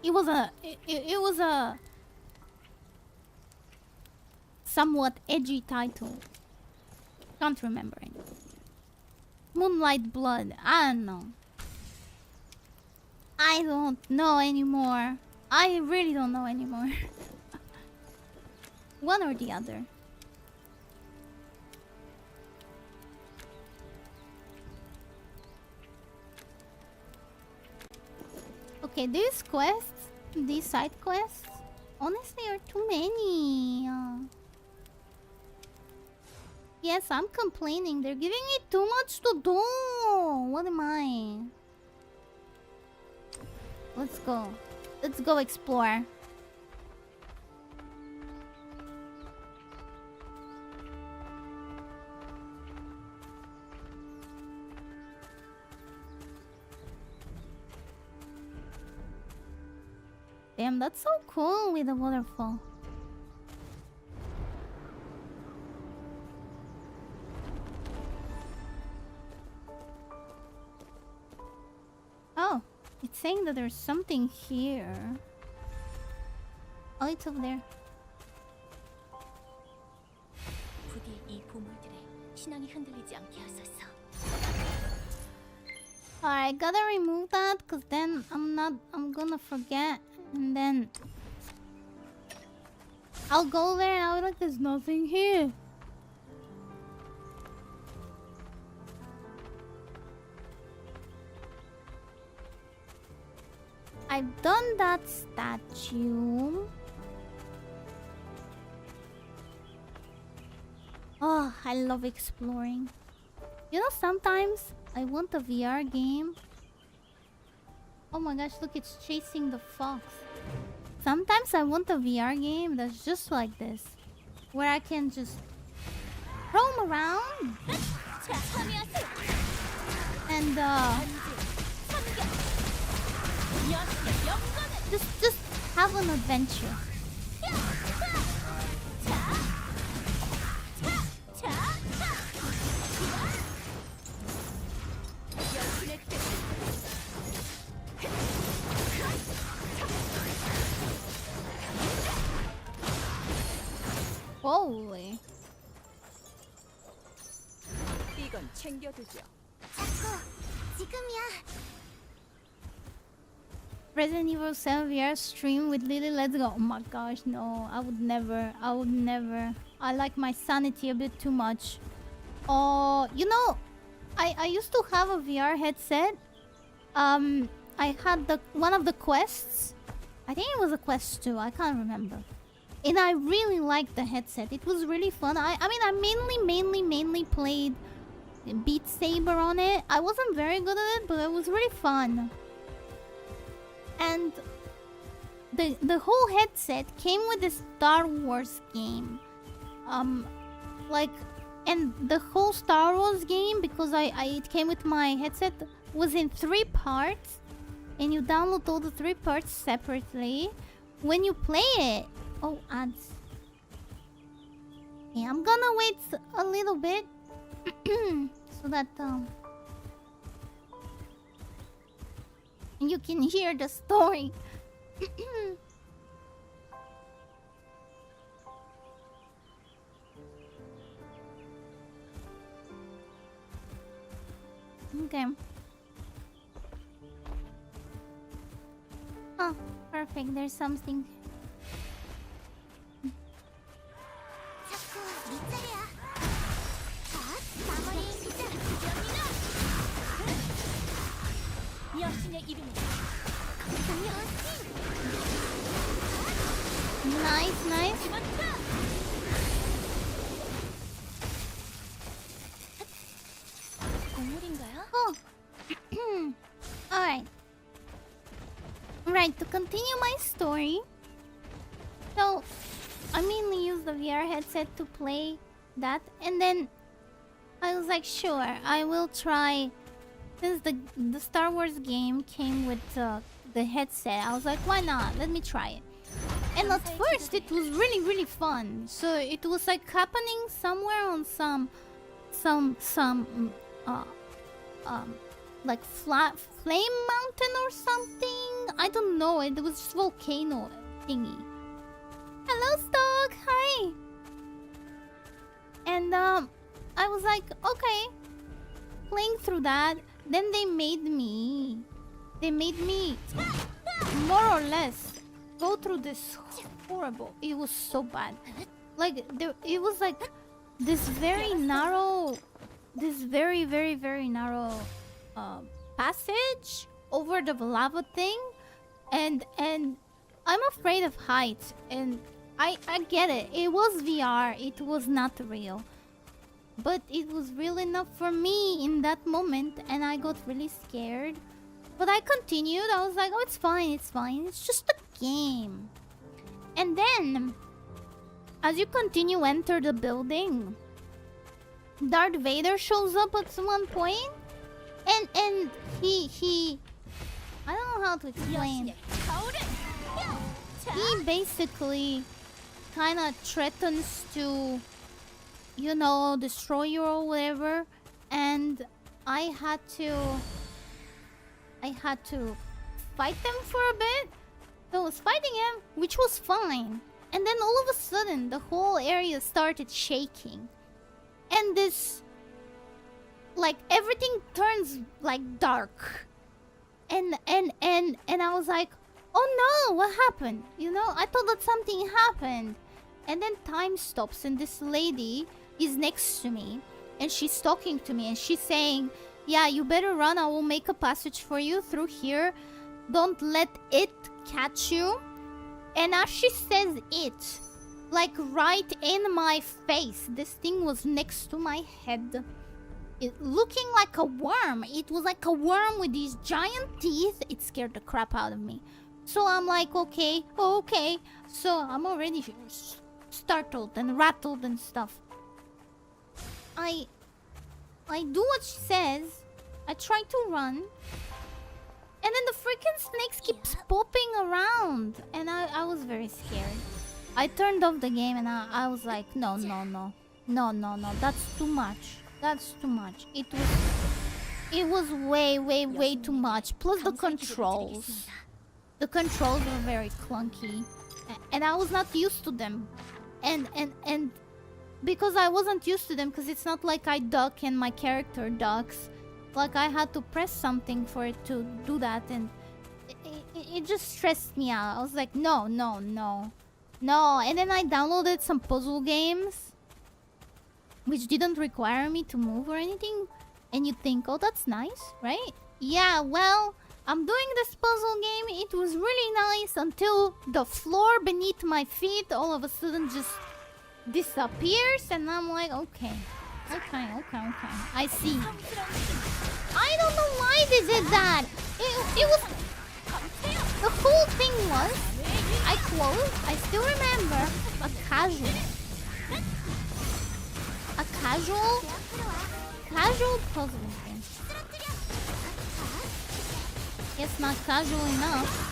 It was a somewhat edgy title. Can't remember it. Moonlight Blood. I don't know. I don't know anymore. I really don't know anymore. One or the other. Okay, these quests, these side quests, honestly are too many. Yes, I'm complaining. They're giving me too much to do. What am I? Let's go. Let's go explore. Damn, that's so cool with the waterfall. Oh, it's saying that there's something here. Oh, it's over there. 이 보물들에 신앙이 흔들리지 않게 하소서. Alright, gotta remove that because then I'm gonna forget and then I'll go there and I'll be like, there's nothing here. I've done that statue. Oh, I love exploring. You know, sometimes I want a VR game. Oh my gosh, look, it's chasing the fox. Sometimes I want a VR game that's just like this, where I can just roam around and just have an adventure. Holy. 이건 챙겨두죠. 자꾸 지금이야. Resident Evil 7 VR stream with Lily, let's go. Oh my gosh, no. I would never. I like my sanity a bit too much. Oh, you know, I used to have a VR headset. I had one of the quests. I think it was a quest 2. I can't remember. And I really liked the headset. It was really fun. I mean, I mainly played Beat Saber on it. I wasn't very good at it, but it was really fun. And the whole headset came with this Star Wars game. And the whole Star Wars game, because it came with my headset, was in 3 parts. And you download all the 3 parts separately. When you play it... Oh, ads. Yeah, I'm gonna wait a little bit. So that... you can hear the story. Okay. Oh, perfect. There's something. 자꾸 네 차례야. 자, 마무리 시작. 여신의 이름에 Nice, nice. 동물인가요? Oh. Alright. Right, to continue my story. So, I mainly use the VR headset to play that. And then, I was like, sure, I will try. Since the Star Wars game came with the headset, I was like, why not? Let me try it. And at first, it was really fun. So, it was like happening somewhere on some like flat flame mountain or something. I don't know. It was just volcano thingy. Hello, Stock. Hi. And I was like, okay, playing through that. Then they made me more or less go through this horrible. It was so bad. Like it was like this very narrow, this very narrow passage over the lava thing, and I'm afraid of heights, and I get it. It was VR. It was not real. But it was real enough for me in that moment, and I got really scared. But I continued. I was like, oh, it's fine, it's fine. It's just a game. And then, as you continue enter the building, Darth Vader shows up at one point, and he I don't know how to explain. He basically kind of threatens to, you know, destroy you or whatever, and I had to fight them for a bit. So I was fighting him, which was fine, and then all of a sudden the whole area started shaking, and this, like, everything turns like dark, and I was like, oh no, what happened? You know, I thought that something happened. And then time stops and this lady is next to me and she's talking to me and she's saying, yeah, you better run, I will make a passage for you through here, don't let it catch you. And as she says it, like right in my face, this thing was next to my head, looking like a worm. It was like a worm with these giant teeth. It scared the crap out of me. So I'm like, okay. So I'm already startled and rattled and stuff. I do what she says. I try to run. And then the freaking snakes keeps popping around. And I was very scared. I turned off the game and I was like, no. That's too much. That's too much. It was way too much. Plus the controls. The controls were very clunky. And I was not used to them. And because I wasn't used to them, because it's not like I duck and my character ducks. Like I had to press something for it to do that, and it just stressed me out. I was like, no. And then I downloaded some puzzle games, which didn't require me to move or anything. And you think, oh, that's nice, right? Yeah, well, I'm doing this puzzle game. It was really nice until the floor beneath my feet all of a sudden just disappears. And I'm like, okay. I see. I don't know why they did that. It was... The whole thing was... I still remember a casual puzzle game. It's not casual enough.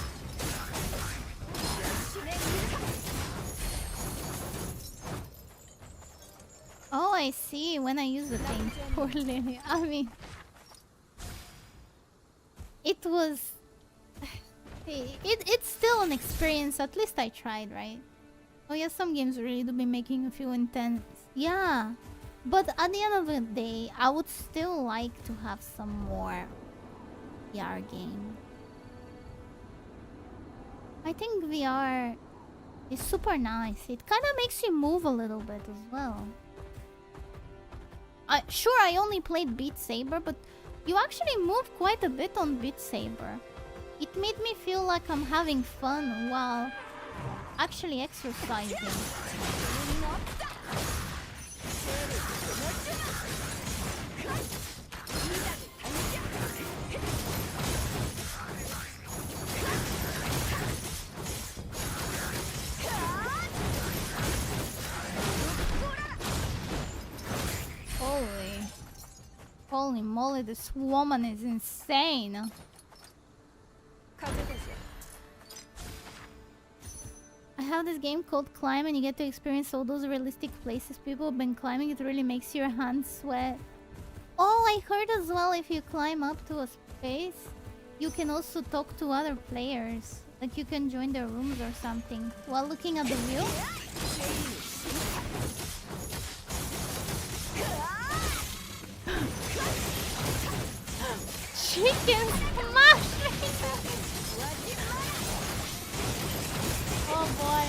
Oh, I see. When I use the thing. Poor Lily. I mean... It was... It's still an experience. At least I tried, right? Oh yeah, some games really do be making you feel intense. Yeah. But at the end of the day, I would still like to have some more VR game. I think VR is super nice. It kind of makes you move a little bit as well. Sure, I only played Beat Saber, but you actually move quite a bit on Beat Saber. It made me feel like I'm having fun while actually exercising. Holy moly, this woman is insane. I have this game called Climb and you get to experience all those realistic places people have been climbing. It really makes your hands sweat. Oh, I heard as well, if you climb up to a space, you can also talk to other players. Like you can join their rooms or something while looking at the view. Chicken smash! Oh boy.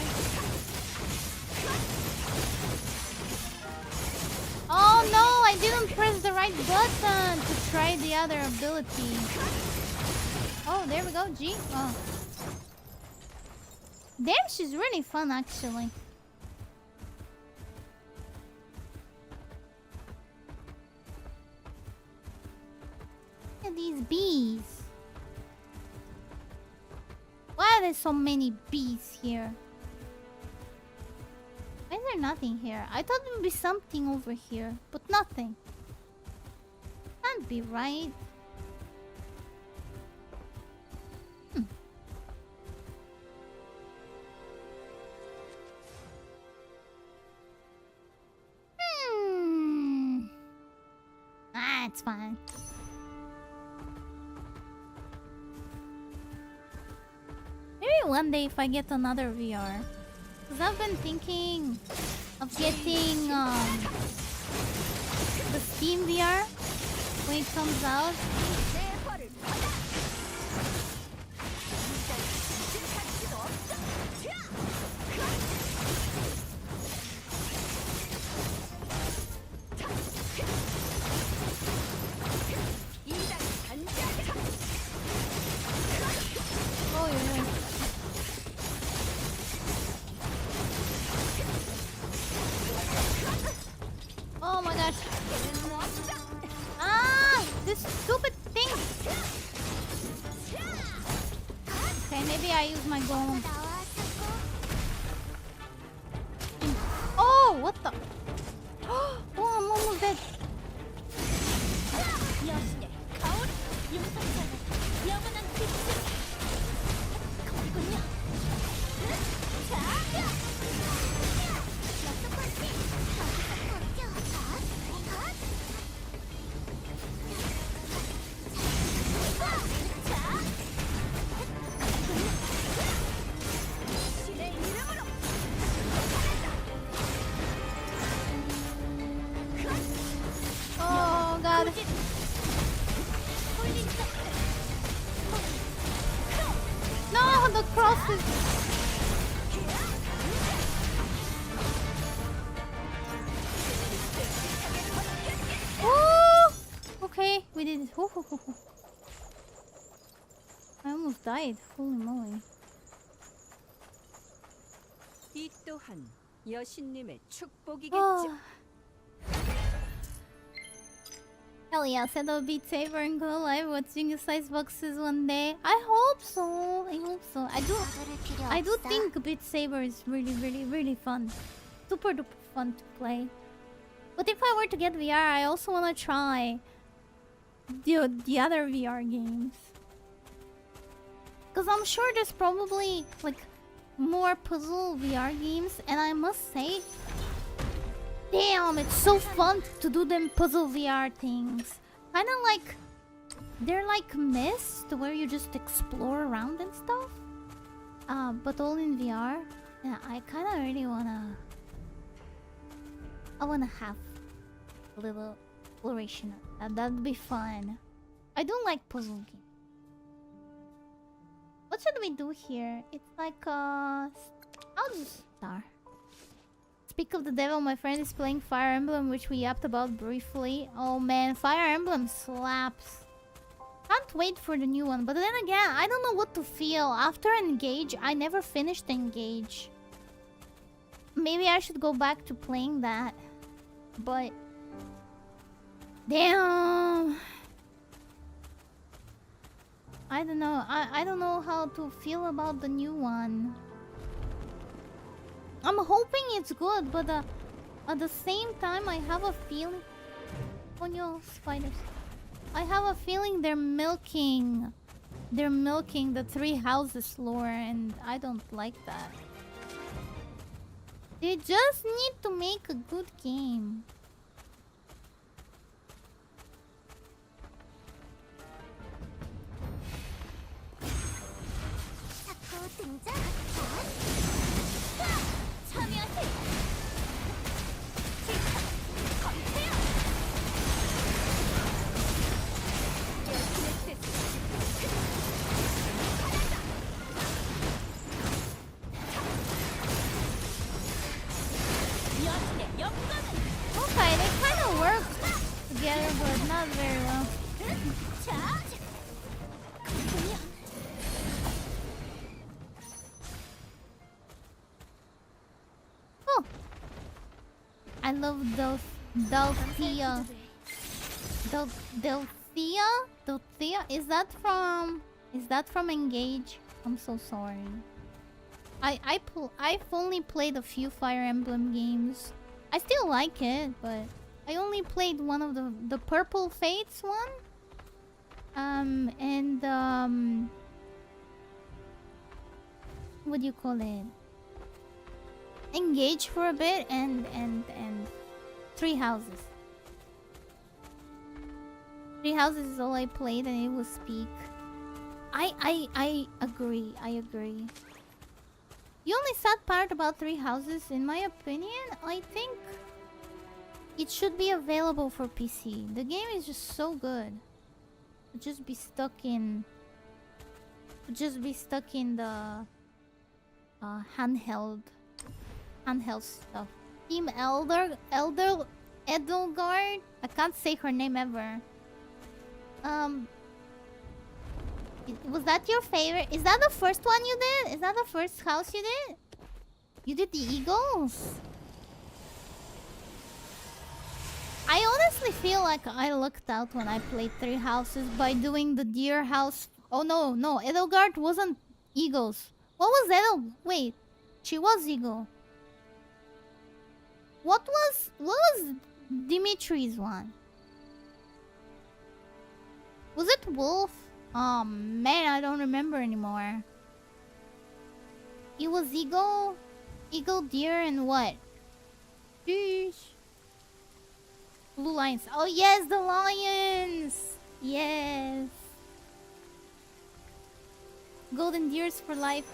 Oh no, I didn't press the right button to try the other ability. Oh, there we go, G. Oh. Damn, she's really fun actually. Look at these bees. Why are there so many bees here? Why is there nothing here? I thought there would be something over here, but nothing. Can't be right. Ah, it's fine. Maybe one day if I get another VR. Because I've been thinking of getting Steam VR when it comes out. Oh yeah. Oh my gosh. Ah! This stupid thing! Okay, maybe I use my golem. だわそこ Oh! What the? Oh, I'm almost dead. よしね香り용서자가 영원한 빛을 거군요. 자! 여섯 번째 공격 신의 이름으로 Oh god. No, the cross is... Oh! Okay, we did it. I almost died. Holy moly. 이 또한 여신님의 축복이겠죠. Oh. Hell yeah, set up Beat Saber and go live watching the size boxes one day. I hope so. I hope so. I do think Beat Saber is really fun. Super duper fun to play. But if I were to get VR, I also want to try the other VR games. Because I'm sure there's probably like more puzzle VR games, and I must say, damn, it's so fun to do them puzzle VR things. Kinda like, they're like Myst, where you just explore around and stuff. But all in VR. Yeah, I kinda really wanna... I wanna have a little exploration. That'd be fun. I do like puzzle games. What should we do here? It's like I'll just start. Speak of the devil, my friend is playing Fire Emblem, which we yapped about briefly. Oh man, Fire Emblem slaps. Can't wait for the new one, but then again, I don't know what to feel. After Engage, I never finished Engage. Maybe I should go back to playing that. But... damn! I don't know. I don't know how to feel about the new one. I'm hoping it's good, but at the same time, I have a feeling... oh no, spiders. I have a feeling they're milking the Three Houses lore, and I don't like that. They just need to make a good game. 자꾸 등장 참여하세요. 검태요. 여신의 영광은 Okay, they kind of work together, but not very well. 자, 그렇군요. Oh, I love Delphia. Delphia? Is that from Engage? I'm so sorry. I've only played a few Fire Emblem games. I still like it, but I only played one of the Purple Fates one. What do you call it? Engage for a bit and Three Houses. Three Houses is all I played, and it was Speak. I agree. The only sad part about Three Houses, in my opinion, I think It should be available for PC. The game is just so good. Just be stuck in the handheld stuff. Team Edelgard. I can't say her name ever. Was that your favorite? Is that the first one you did? Is that the first house you did? You did the Eagles? I honestly feel like I lucked out when I played 3 houses by doing the deer house. Oh no, Edelgard wasn't Eagles. What was Wait, she was Eagle. What was Dimitri's one? Was it Wolf? Oh man, I don't remember anymore. It was Eagle, Deer, and what? Sheesh. Blue Lions. Oh yes, the Lions! Yes. Golden Deers for life.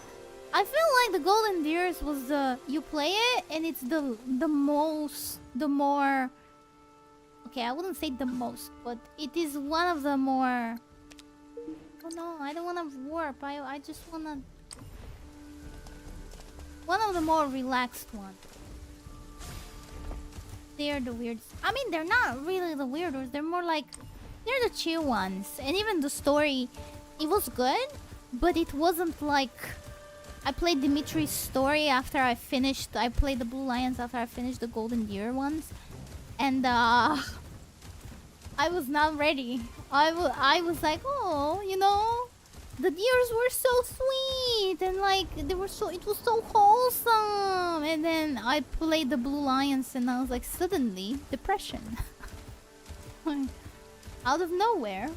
I feel like the Golden Deers was you play it and it's the more okay, I wouldn't say the most, but it is one of the more. Oh no, I don't wanna warp. I just wanna one of the more relaxed ones. They're the weirds. I mean, they're not really the weirdos. They're more like they're the chill ones. And even the story, it was good, but it wasn't like I played Dimitri's story after I finished. I played the Blue Lions after I finished the Golden Deer ones, and I was not ready. I was like, oh, you know, the deers were so sweet and like it was so wholesome. And then I played the Blue Lions and I was like, suddenly depression, out of nowhere.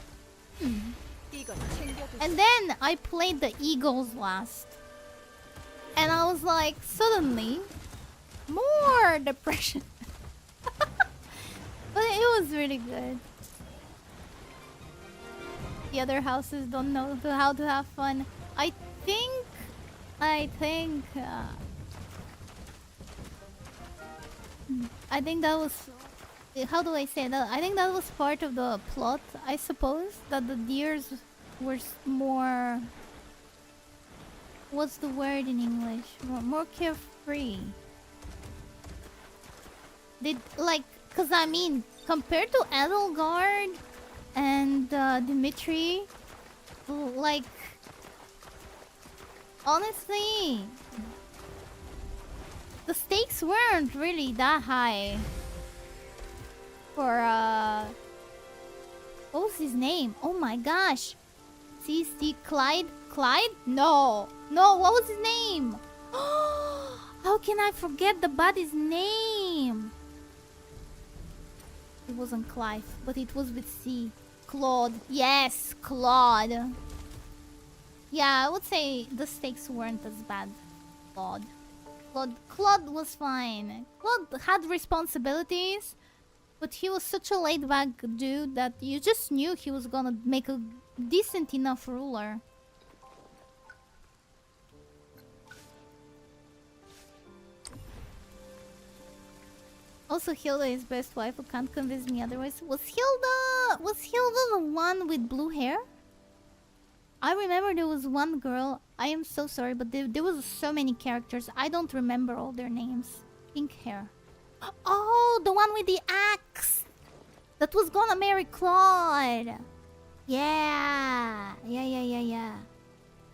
And then I played the Eagles last, and I was like, suddenly more depression. But it was really good. The other houses don't know how to have fun. I think that was, how do I say that? I think that was part of the plot, I suppose, that the deers were more, what's the word in English? More carefree. They like, cause I mean, compared to Edelgard and Dimitri, like, honestly, the stakes weren't really that high for what was his name? Oh my gosh, CC Clyde? No, what was his name? How can I forget the body's name? It wasn't Clive, but it was with C. Claude. Yes, Claude. Yeah, I would say the stakes weren't as bad. Claude was fine. Claude had responsibilities, but he was such a laid-back dude that you just knew he was gonna make a decent enough ruler. Also, Hilda is best wife who can't convince me otherwise. Was Hilda the one with blue hair? I remember there was one girl. I am so sorry, but there was so many characters. I don't remember all their names. Pink hair. Oh, the one with the axe that was gonna marry Claude. Yeah.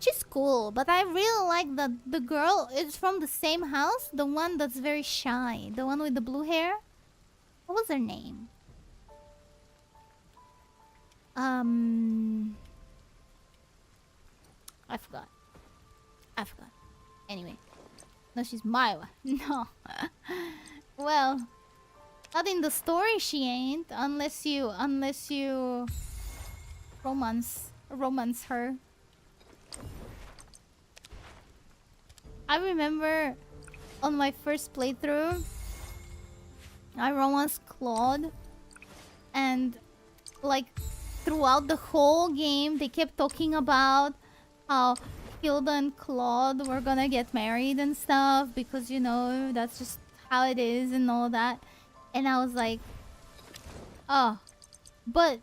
She's cool, but I really like that the girl is from the same house. The one that's very shy. The one with the blue hair. What was her name? I forgot. Anyway. No, she's my one. No. Well, not in the story she ain't. Unless you romance her. I remember on my first playthrough, I romanced Claude, and like throughout the whole game, they kept talking about how Hilda and Claude were gonna get married and stuff because, you know, that's just how it is and all that. And I was like, oh, but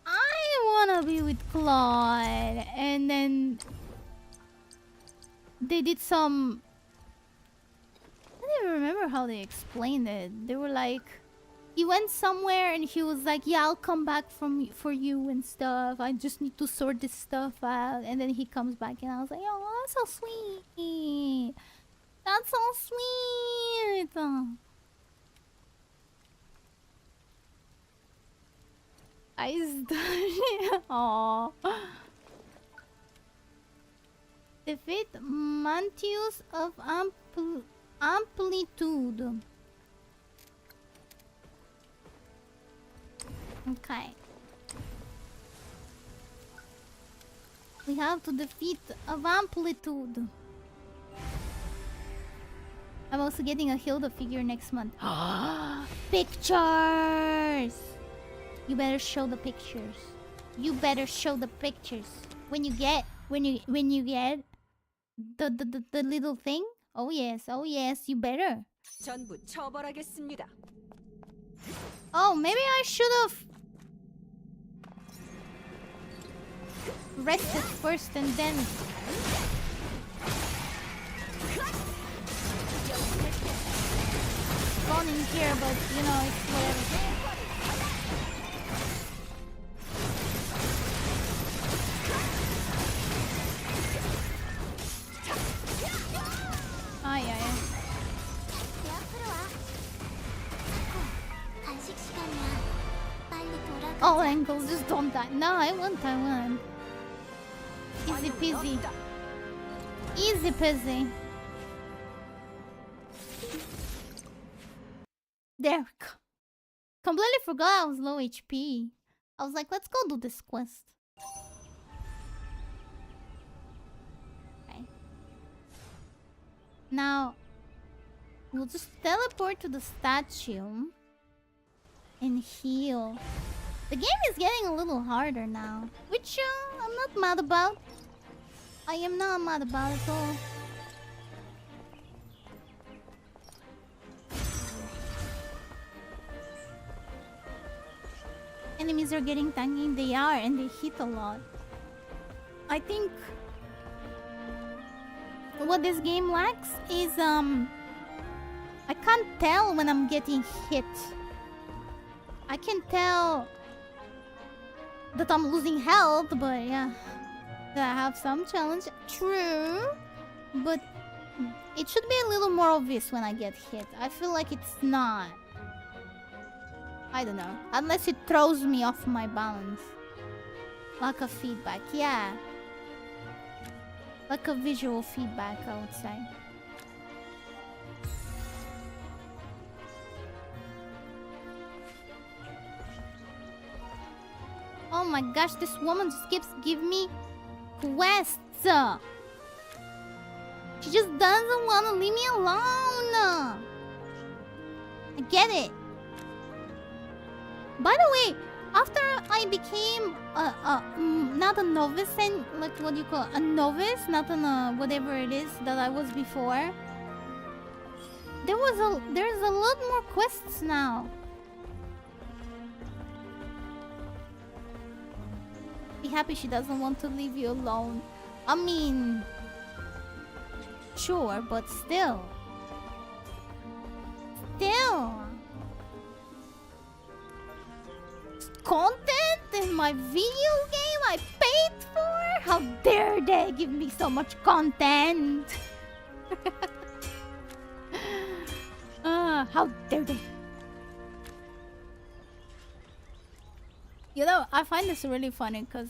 I wanna be with Claude. And then they did some, I don't even remember how they explained it. They were like, he went somewhere and he was like, yeah, I'll come back for you and stuff. I just need to sort this stuff out. And then he comes back and I was like, oh, that's so sweet. That's so sweet. I studied. Aww. Defeat Mantius of Amplitude. Okay. We have to defeat of Amplitude. I'm also getting a Hilda figure next month. Pictures! You better show the pictures. You better show the pictures. When you get the little thing? Oh yes, you better. 전부 처벌하겠습니다. Oh, maybe I should have rested first and then gone in here, but you know, it's whatever. Ay, ay, ay. 내 앞으로 와. 간식 시간이야. 빨리 돌아가. All angles, just don't die. No, I won't. Easy peasy. Easy peasy. There we go. Completely forgot I was low HP. I was like, let's go do this quest. Okay. Now, we'll just teleport to the statue and heal. The game is getting a little harder now, which I'm not mad about. I am not mad about it at all. Enemies are getting tanky, they are, and they hit a lot. I think what this game lacks is I can't tell when I'm getting hit. I can tell that I'm losing health, but yeah, that I have some challenge. True, but it should be a little more obvious when I get hit. I feel like it's not. I don't know. Unless it throws me off my balance. Like a feedback, yeah. Like a visual feedback, I would say. Oh my gosh, this woman just keeps giving me quests. She just doesn't want to leave me alone. I get it. By the way, after I became not a novice and like what do you call it? A novice, not an whatever it is that I was before. There's a lot more quests now. Be happy she doesn't want to leave you alone. I mean, sure, but still. Content in my video game I paid for? How dare they give me so much content? How dare they? You know, I find this really funny because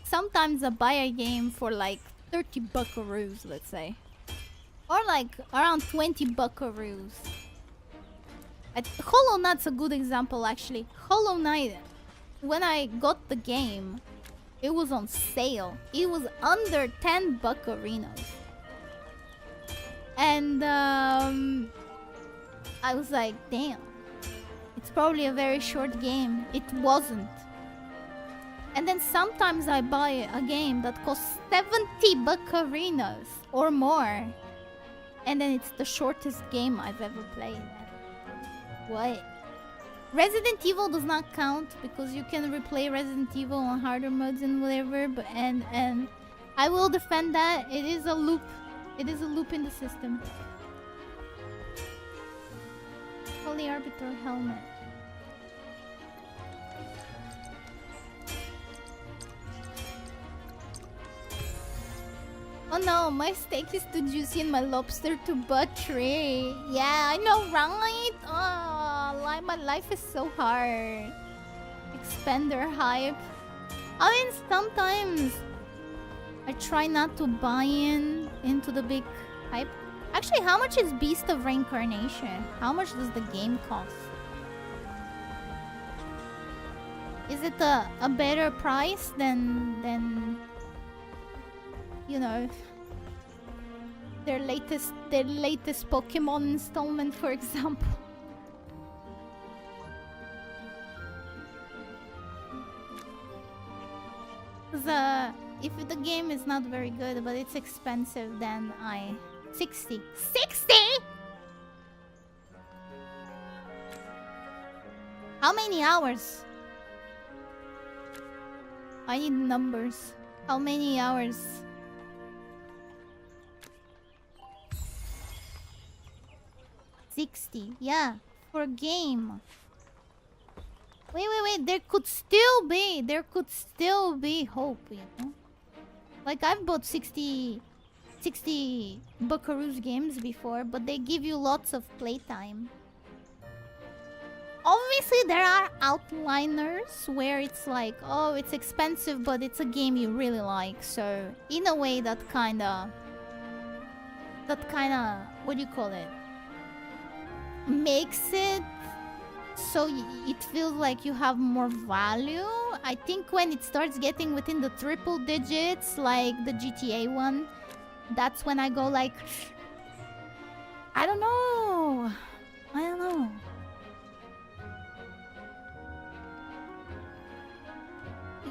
sometimes I buy a game for like 30 buckaroos, let's say. Or like around 20 buckaroos. Hollow Knight's a good example actually. Hollow Knight, when I got the game, it was on sale. It was under 10 buccarinos. And I was like, damn. It's probably a very short game. It wasn't. And then sometimes I buy a game that costs 70 buccarinos or more. And then it's the shortest game I've ever played. What? Resident Evil does not count because you can replay Resident Evil on harder modes and whatever. But and I will defend that. It is a loop. It is a loop in the system. Holy Arbiter helmet. Oh no, my steak is too juicy and my lobster too buttery. Yeah, I know, right? Oh, my life is so hard. Expander hype. I mean, sometimes I try not to buy into the big hype. Actually, how much is Beast of Reincarnation? How much does the game cost? Is it a better price than you know, their latest Pokemon installment, for example? Because if the game is not very good but it's expensive, then 60. How many hours? I need numbers. How many hours? 60. Yeah, for a game. Wait. There could still be hope, you know? Like, I've bought 60 Buckaroo's games before, but they give you lots of playtime. Obviously, there are outliners where it's like, oh, it's expensive, but it's a game you really like. So, in a way, that kinda, what do you call it? Makes it so it feels like you have more value. I think when it starts getting within the triple digits, like the GTA one, that's when I go like, I don't know.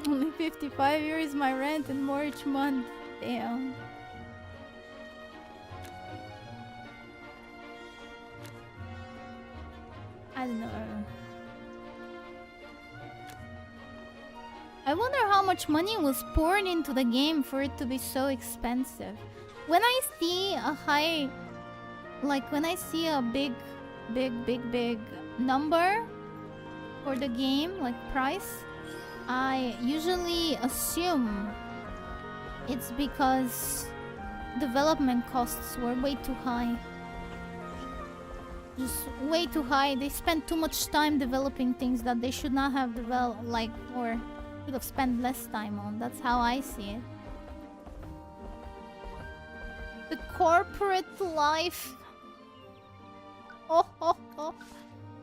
Only 55 euros my rent and more each month. Damn. I don't know. I wonder how much money was poured into the game for it to be so expensive. When I see a high... Like, when I see a big number for the game, like price, I usually assume it's because development costs were way too high. Just way too high. They spend too much time developing things that they should not have developed, like, or should have spent less time on. That's how I see it. The corporate life. Oh.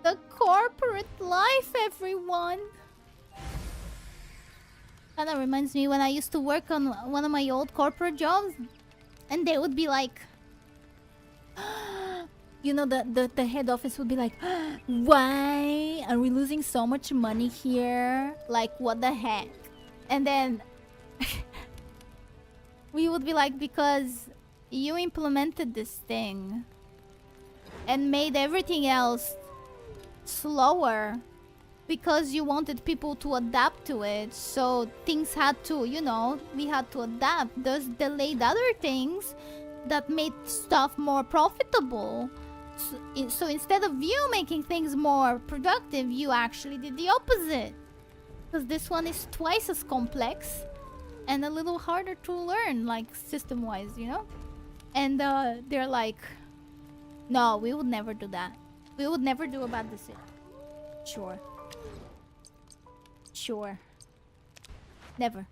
The corporate life, everyone. Kinda reminds me when I used to work on one of my old corporate jobs, and they would be like, you know, the head office would be like, why are we losing so much money here? Like, what the heck? And then we would be like, because you implemented this thing and made everything else slower because you wanted people to adapt to it. So things had to, you know, we had to adapt. Those delayed other things that made stuff more profitable. So instead of you making things more productive, you actually did the opposite. Because this one is twice as complex and a little harder to learn, like system-wise, you know? And they're like, no, we would never do that. We would never do a bad decision. Sure. Never.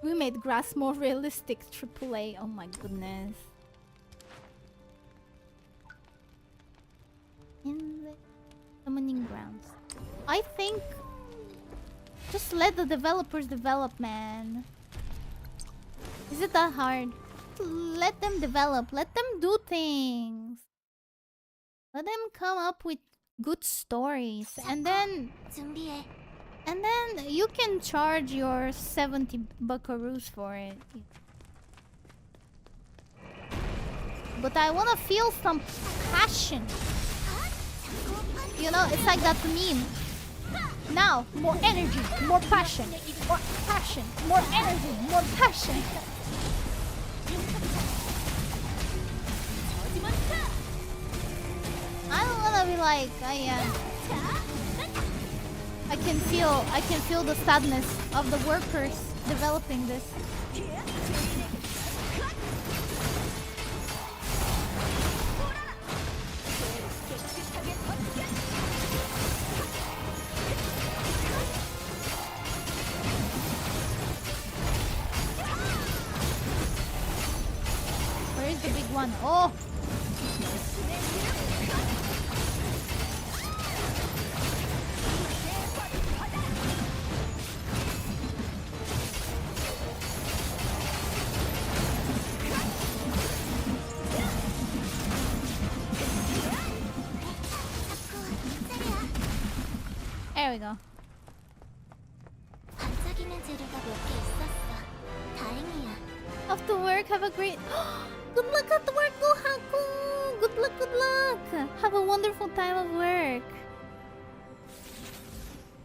We made grass more realistic. AAA. Oh my goodness. In the summoning grounds. I think just let the developers develop, man. Is it that hard? Let them develop. Let them do things. Let them come up with good stories. And then you can charge your 70 buckaroos for it. but I wanna feel some passion. You know, it's like that meme. Now, more energy, more passion, more passion, more energy, more passion. I don't wanna be like I can feel the sadness of the workers developing this. Where is the big one? Oh! There we go. 반짝이는 재료가 몇 개 있었어. 다행이야. Off to work, have a great... Good luck at work, Gohaku! Good luck, good luck! Have a wonderful time of work.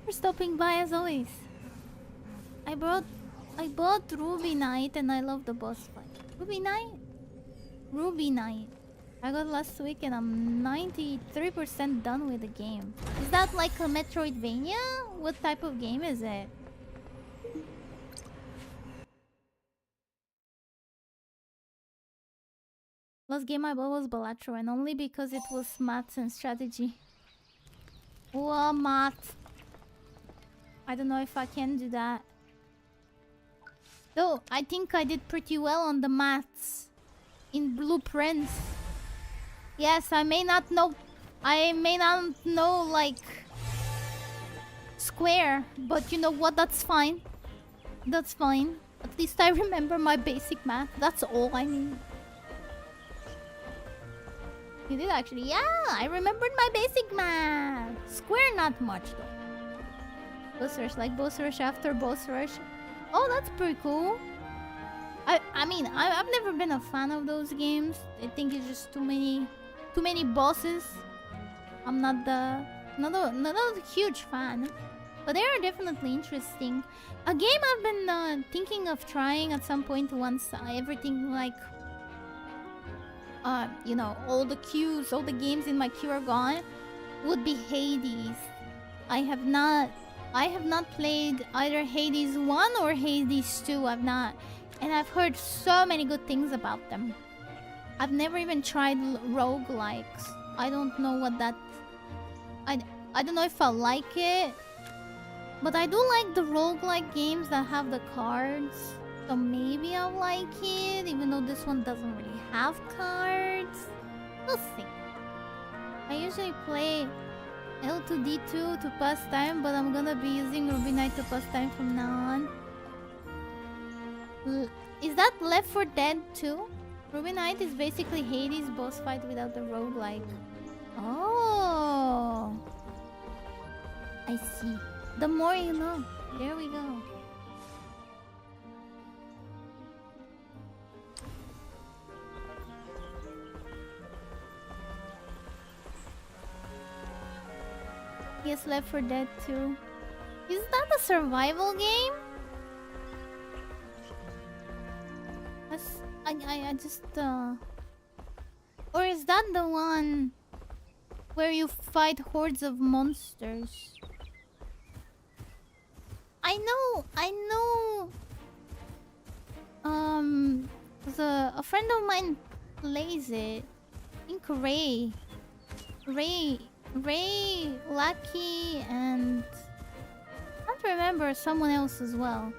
For stopping by as always. I bought Ruby Knight and I love the boss fight. Ruby Knight? Ruby Knight. I got last week and I'm 93% done with the game. Is that like a Metroidvania? What type of game is it? Last game I bought was Balatro, and only because it was maths and strategy. Whoa, math. I don't know if I can do that. Though, I think I did pretty well on the maths. In blueprints. Yes, I may not know like square, but you know what, that's fine. That's fine. At least I remember my basic math. That's all I need. You did actually? Yeah, I remembered my basic math. Square not much though. Boss rush, like boss rush after boss rush. Oh, that's pretty cool. I mean, I've never been a fan of those games. I think it's just too many bosses. I'm not a huge fan, but they are definitely interesting. A game I've been thinking of trying at some point once everything like you know, all the queues, all the games in my queue are gone, would be Hades. I have not played either Hades 1 or Hades 2. I've not, and I've heard so many good things about them. I've never even tried roguelikes. I don't know what that... I don't know if I like it. But I do like the roguelike games that have the cards. So maybe I'll like it, even though this one doesn't really have cards. We'll see. I usually play L2D2 to pass time, but I'm gonna be using Ruby Knight to pass time from now on. Is that Left 4 Dead 2? Ruby Knight is basically Hades' boss fight without the roguelike. Oh, I see. The more you know. There we go. Yes, Left 4 Dead 2. Is that a survival game? I just or is that the one where you fight hordes of monsters? I know a friend of mine plays it. I think Ray, Lucky, and I can't remember someone else as well.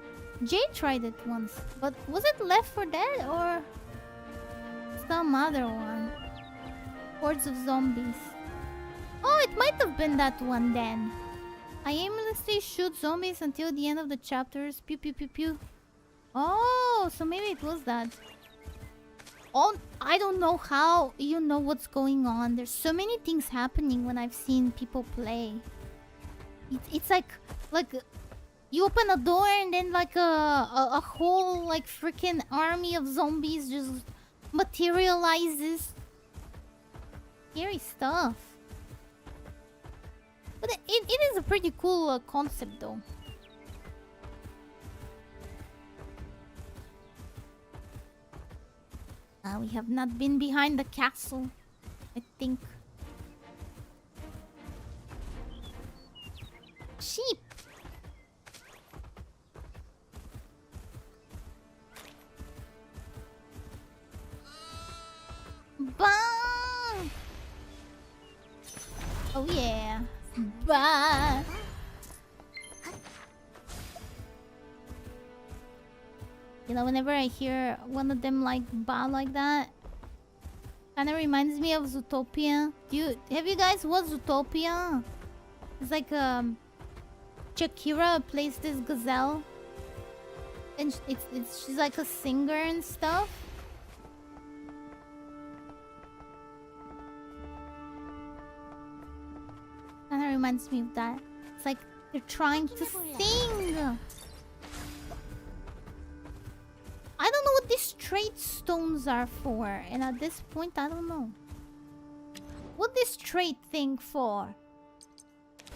Jay tried it once, but was it Left 4 Dead or some other one? Hordes of zombies. Oh, it might have been that one then. I aimlessly shoot zombies until the end of the chapters. Pew pew pew pew. Oh, so maybe it was that. Oh, I don't know how you know what's going on. There's so many things happening when I've seen people play. It's like you open a door and then like a whole like freaking army of zombies just materializes. Scary stuff. But it is a pretty cool concept though. We have not been behind the castle, I think. Sheep. Bang! Oh yeah. Bang! You know, whenever I hear one of them like bah like that, kind of reminds me of Zootopia. Have you guys watched Zootopia? It's like Shakira plays this gazelle, and she's like a singer and stuff. Kind of reminds me of that. It's like they're trying to sing. I don't know what these trade stones are for, and at this point, I don't know. What this trade thing for?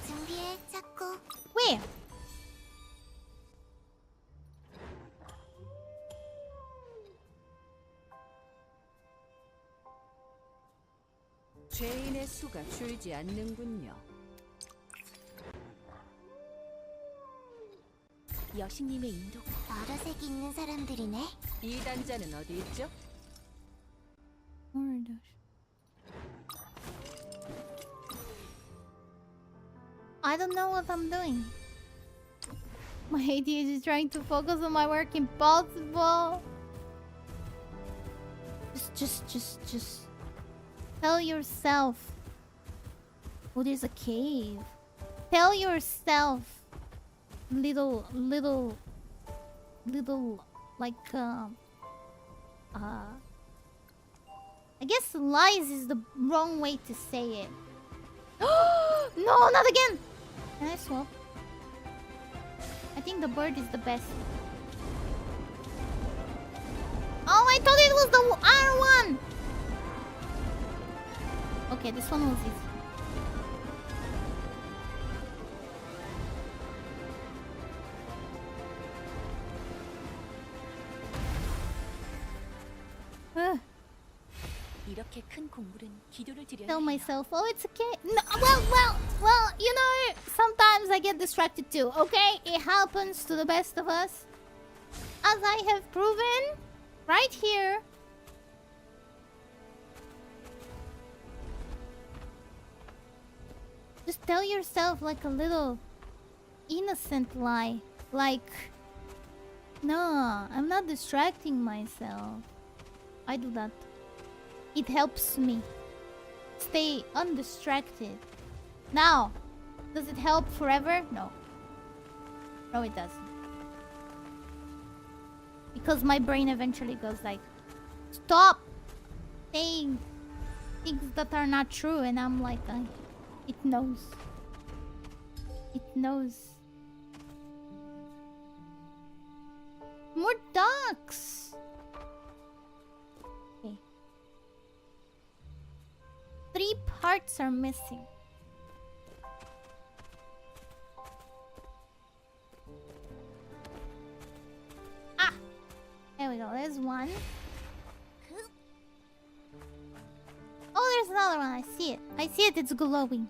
준비해, 자꾸. Where? 죄인의 수가 줄지 않는군요. 여신님의 인도가 여러 색이 있는 사람들이네. 이 단자는 어디 있죠? I don't know what I'm doing. My ADHD is trying to focus on my work. Impossible. Just tell yourself. Oh, there's a cave. Tell yourself, little, like, I guess lies is the wrong way to say it. No, not again! Can I swap? I think the bird is the best. Oh, I thought it was the other one! Okay, this one was easy. 이렇게 큰 공물은 기도를 드려야 Tell 해요. myself, oh, it's okay. No, well, you know, sometimes I get distracted too, okay? It happens to the best of us. As I have proven right here. Just tell yourself like a little innocent lie. Like, no, I'm not distracting myself. I do that. It helps me stay undistracted. Now, does it help forever? No. No, it doesn't. Because my brain eventually goes like, stop saying things that are not true. And I'm like, it knows. It knows. More ducks! Okay. 3 parts are missing. Ah! There we go. There's one. Oh, there's another one. I see it. I see it. It's glowing.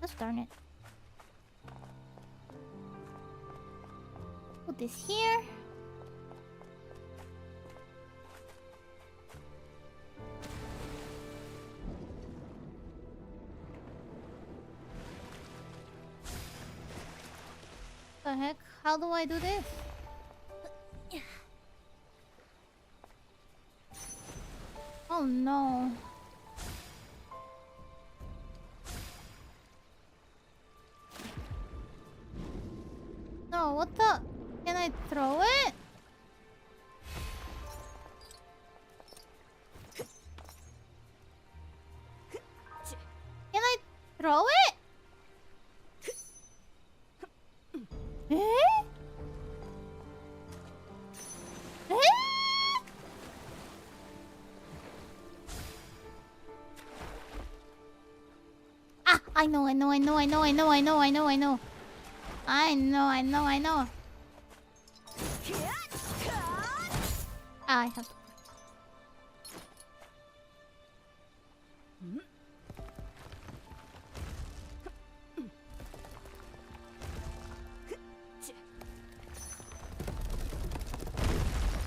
Let's darn it. Put this here. The heck? How do I do this? Oh no. No, what the? Can I throw it? Can I throw it? Eh? Eh? I know. I know. I have to.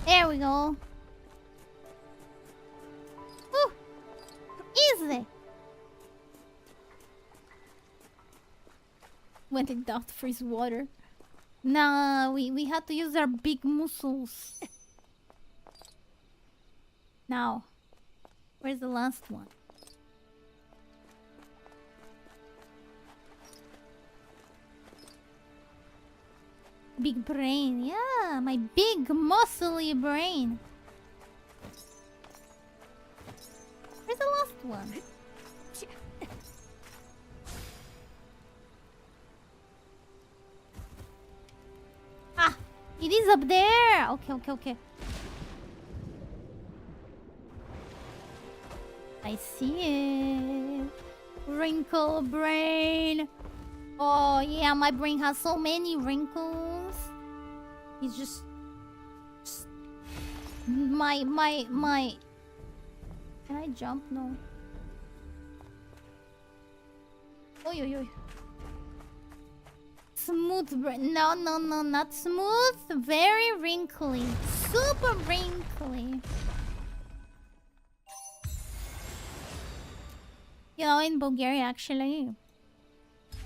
There we go. Woo! Easy. Went in down to freeze water. Nah, we had to use our big muscles. Now, where's the last one? Big brain, yeah, my big muscly brain. Where's the last one? Ah, it is up there. Okay. I see it. Wrinkle brain. Oh yeah, my brain has so many wrinkles. It's just my. Can I jump? No. Oi. Smooth brain. No, not smooth. Very wrinkly. Super wrinkly. You know, in Bulgaria, actually,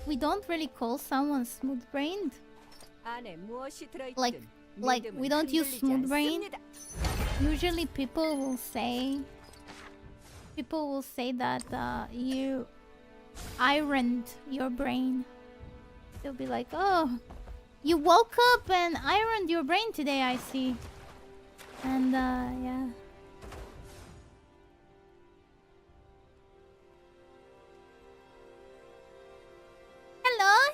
we don't really call someone smooth-brained. Like we don't use smooth brain. Usually, people will say that you ironed your brain. They'll be like, "Oh, you woke up and ironed your brain today. I see." And yeah.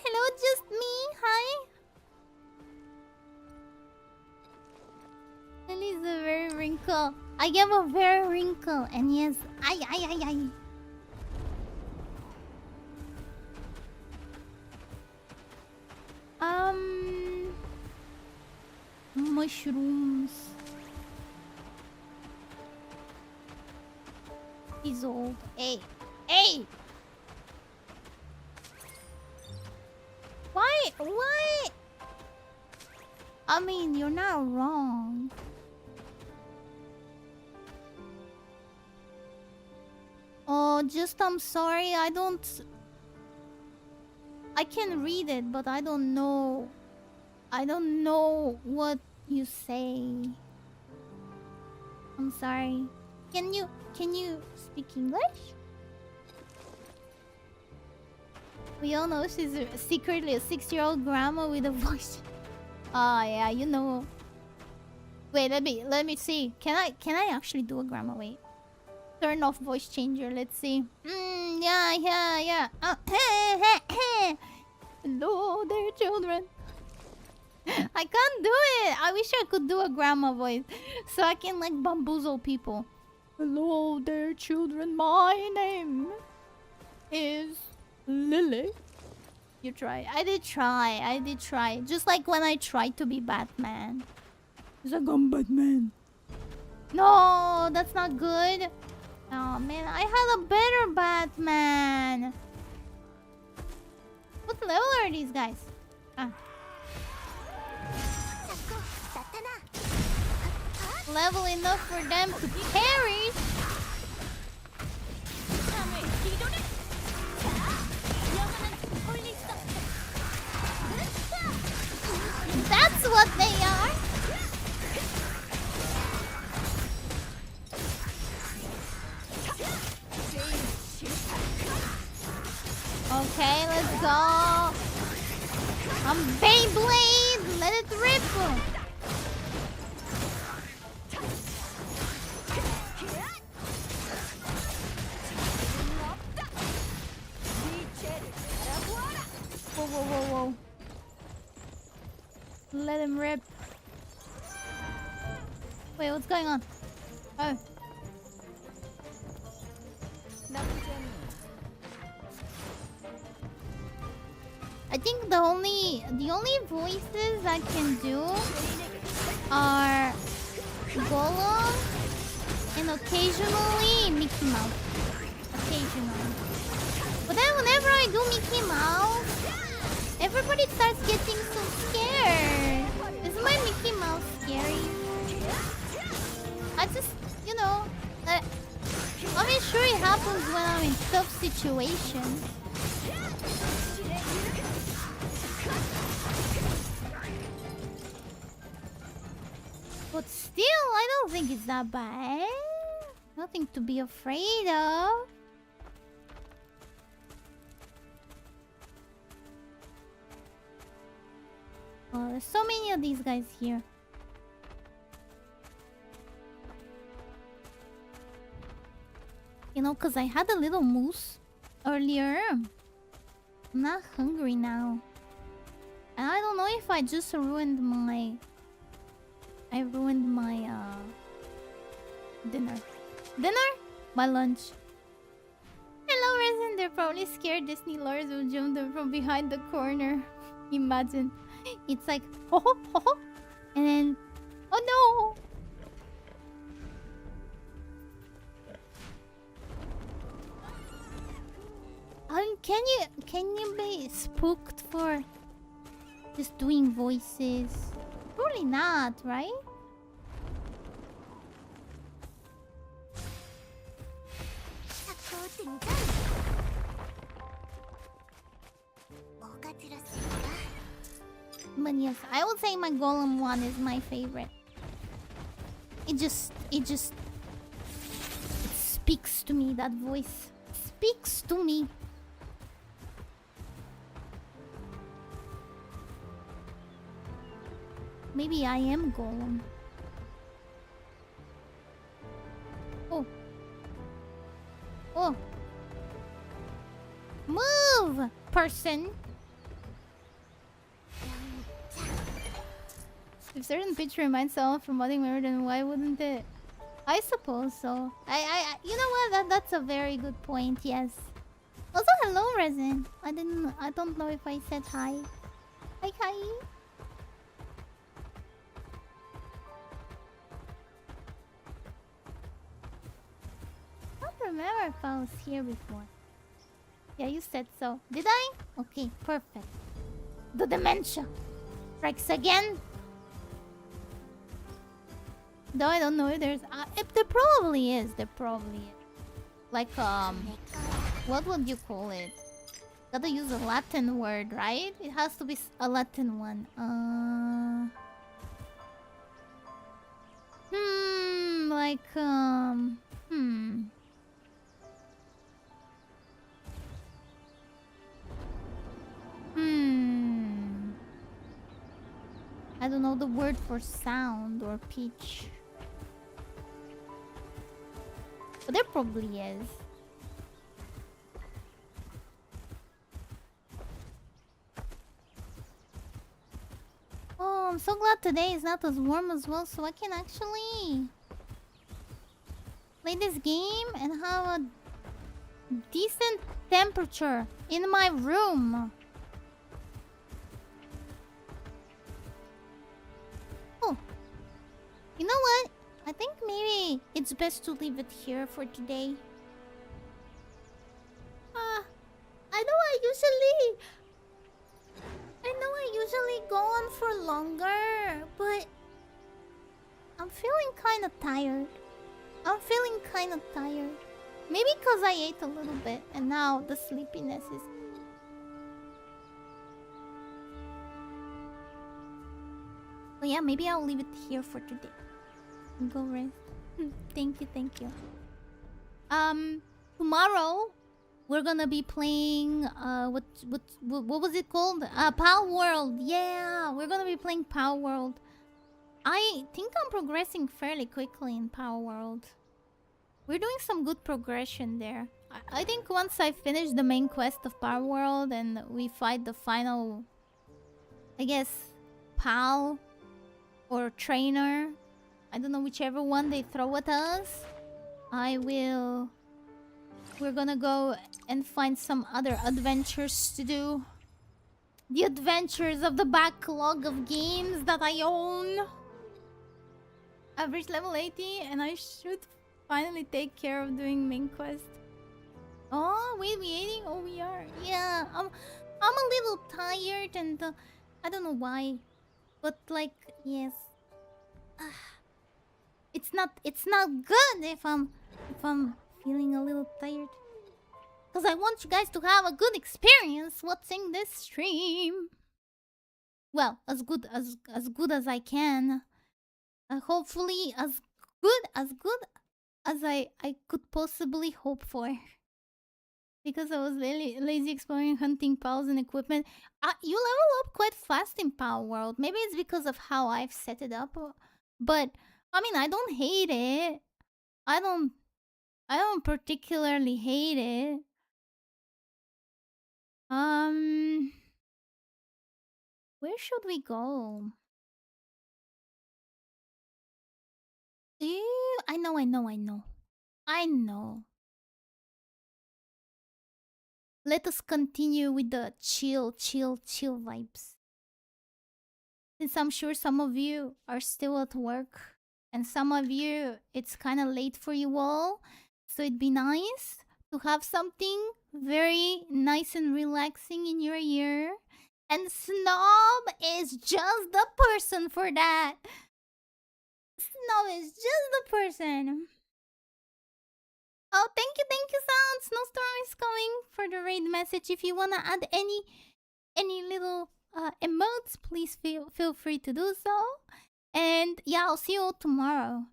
Hello, just me. Hi. Lily's a very wrinkle. I am a very wrinkle, and yes, I. Mushrooms. He's old. Hey. Why? I mean, you're not wrong. Oh, just I'm sorry. I can read it, but I don't know what you say. I'm sorry. Can you speak English? We all know she's secretly a 6-year-old grandma with a voice. Oh yeah, you know. Wait, let me see. Can I actually do a grandma? Wait. Turn off voice changer. Let's see. Yeah. Hello there, children. I can't do it. I wish I could do a grandma voice so I can like bamboozle people. Hello there, children. My name is Lily. You try. I did try. Just like when I tried to be Batman. It's like I'm Batman. No, that's not good. Oh man, I had a better Batman. What level are these guys? Level enough for them to parry. That's what they are. Okay, let's go. I'm Beyblade. Let it rip. Whoa. Let him rip. Wait, what's going on? Oh. I think the only voices I can do are Golem and occasionally Mickey Mouse. Occasionally. But then whenever I do Mickey Mouse, everybody starts getting so scared. Is my Mickey Mouse scary? I just, I mean, sure it happens when I'm in tough situations. But still, I don't think it's that bad. Nothing to be afraid of. Oh, there's so many of these guys here. You know, because I had a little moose earlier. I'm not hungry now. And I don't know if I just ruined my... dinner. Dinner? My lunch. Hello, Resin. They're probably scared Disney lords will jump them from behind the corner. Imagine. It's like, ho ho ho ho. And then, oh no! Can you be spooked for just doing voices? Probably not, right? But yes, I would say my Golem one is my favorite. It speaks to me, that voice. Speaks to me. Maybe I am Golem. Oh. Oh. Move, person. If certain pitch reminds someone from Modding Mirror, then why wouldn't it? I suppose so. You know what? That's a very good point. Yes. Also, hello, Resin. I don't know if I said hi. Hi, hi. I don't remember if I was here before. Yeah, you said so. Did I? Okay, perfect. The dementia strikes again. Though I don't know if there's... if there probably is. There probably is. Like, what would you call it? Gotta use a Latin word, right? It has to be a Latin one. I don't know the word for sound or pitch. But there probably is. Oh, I'm so glad today is not as warm as well, so I can actually play this game and have a decent temperature in my room. Oh, you know what? I think maybe it's best to leave it here for today. I usually go on for longer, but I'm feeling kind of tired. Maybe because I ate a little bit and now the sleepiness is... But yeah, maybe I'll leave it here for today. Go rest. Thank you. Tomorrow we're gonna be playing what was it called? Pal World. Yeah, we're gonna be playing Pal World. I think I'm progressing fairly quickly in Pal World. We're doing some good progression there. I think once I finish the main quest of Pal World and we fight the final, I guess, Pal or Trainer, I don't know, whichever one they throw at us, we're gonna go and find some other adventures to do. The adventures of the backlog of games that I own. I've reached level 80 and I should finally take care of doing main quest. Oh, wait, we 80? Oh, we are. Yeah, I'm a little tired and I don't know why. But like, yes. It's not good if I'm feeling a little tired. Cause I want you guys to have a good experience watching this stream. Well, as good as I can. Hopefully as good as I could possibly hope for. Because I was lazy exploring, hunting pals and equipment. You level up quite fast in Power World. Maybe it's because of how I've set it up. But I mean, I don't hate it. I don't particularly hate it. Where should we go? Ew, I know. Let us continue with the chill vibes. Since I'm sure some of you are still at work, and some of you, it's kind of late for you all. So it'd be nice to have something very nice and relaxing in your ear. And Snob is just the person for that. Snob is just the person. Oh, thank you, Sound. Snowstorm is coming for the raid message. If you wanna add any little emotes, please feel free to do so. And yeah, I'll see you all tomorrow.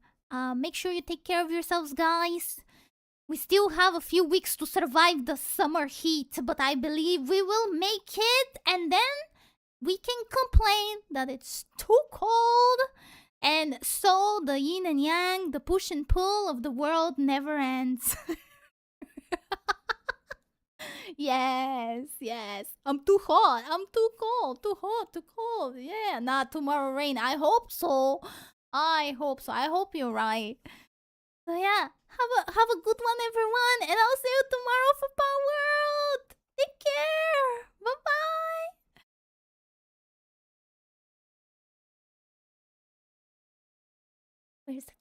Make sure you take care of yourselves, guys. We still have a few weeks to survive the summer heat, but I believe we will make it, and then we can complain that it's too cold. And so the yin and yang, the push and pull of the world never ends. Yes. I'm too hot. I'm too cold. Too hot. Too cold. Yeah. Not tomorrow rain. I hope so. I hope you're right. So yeah. Have a good one, everyone. And I'll see you tomorrow for Power World. Take care. Bye bye. Where's the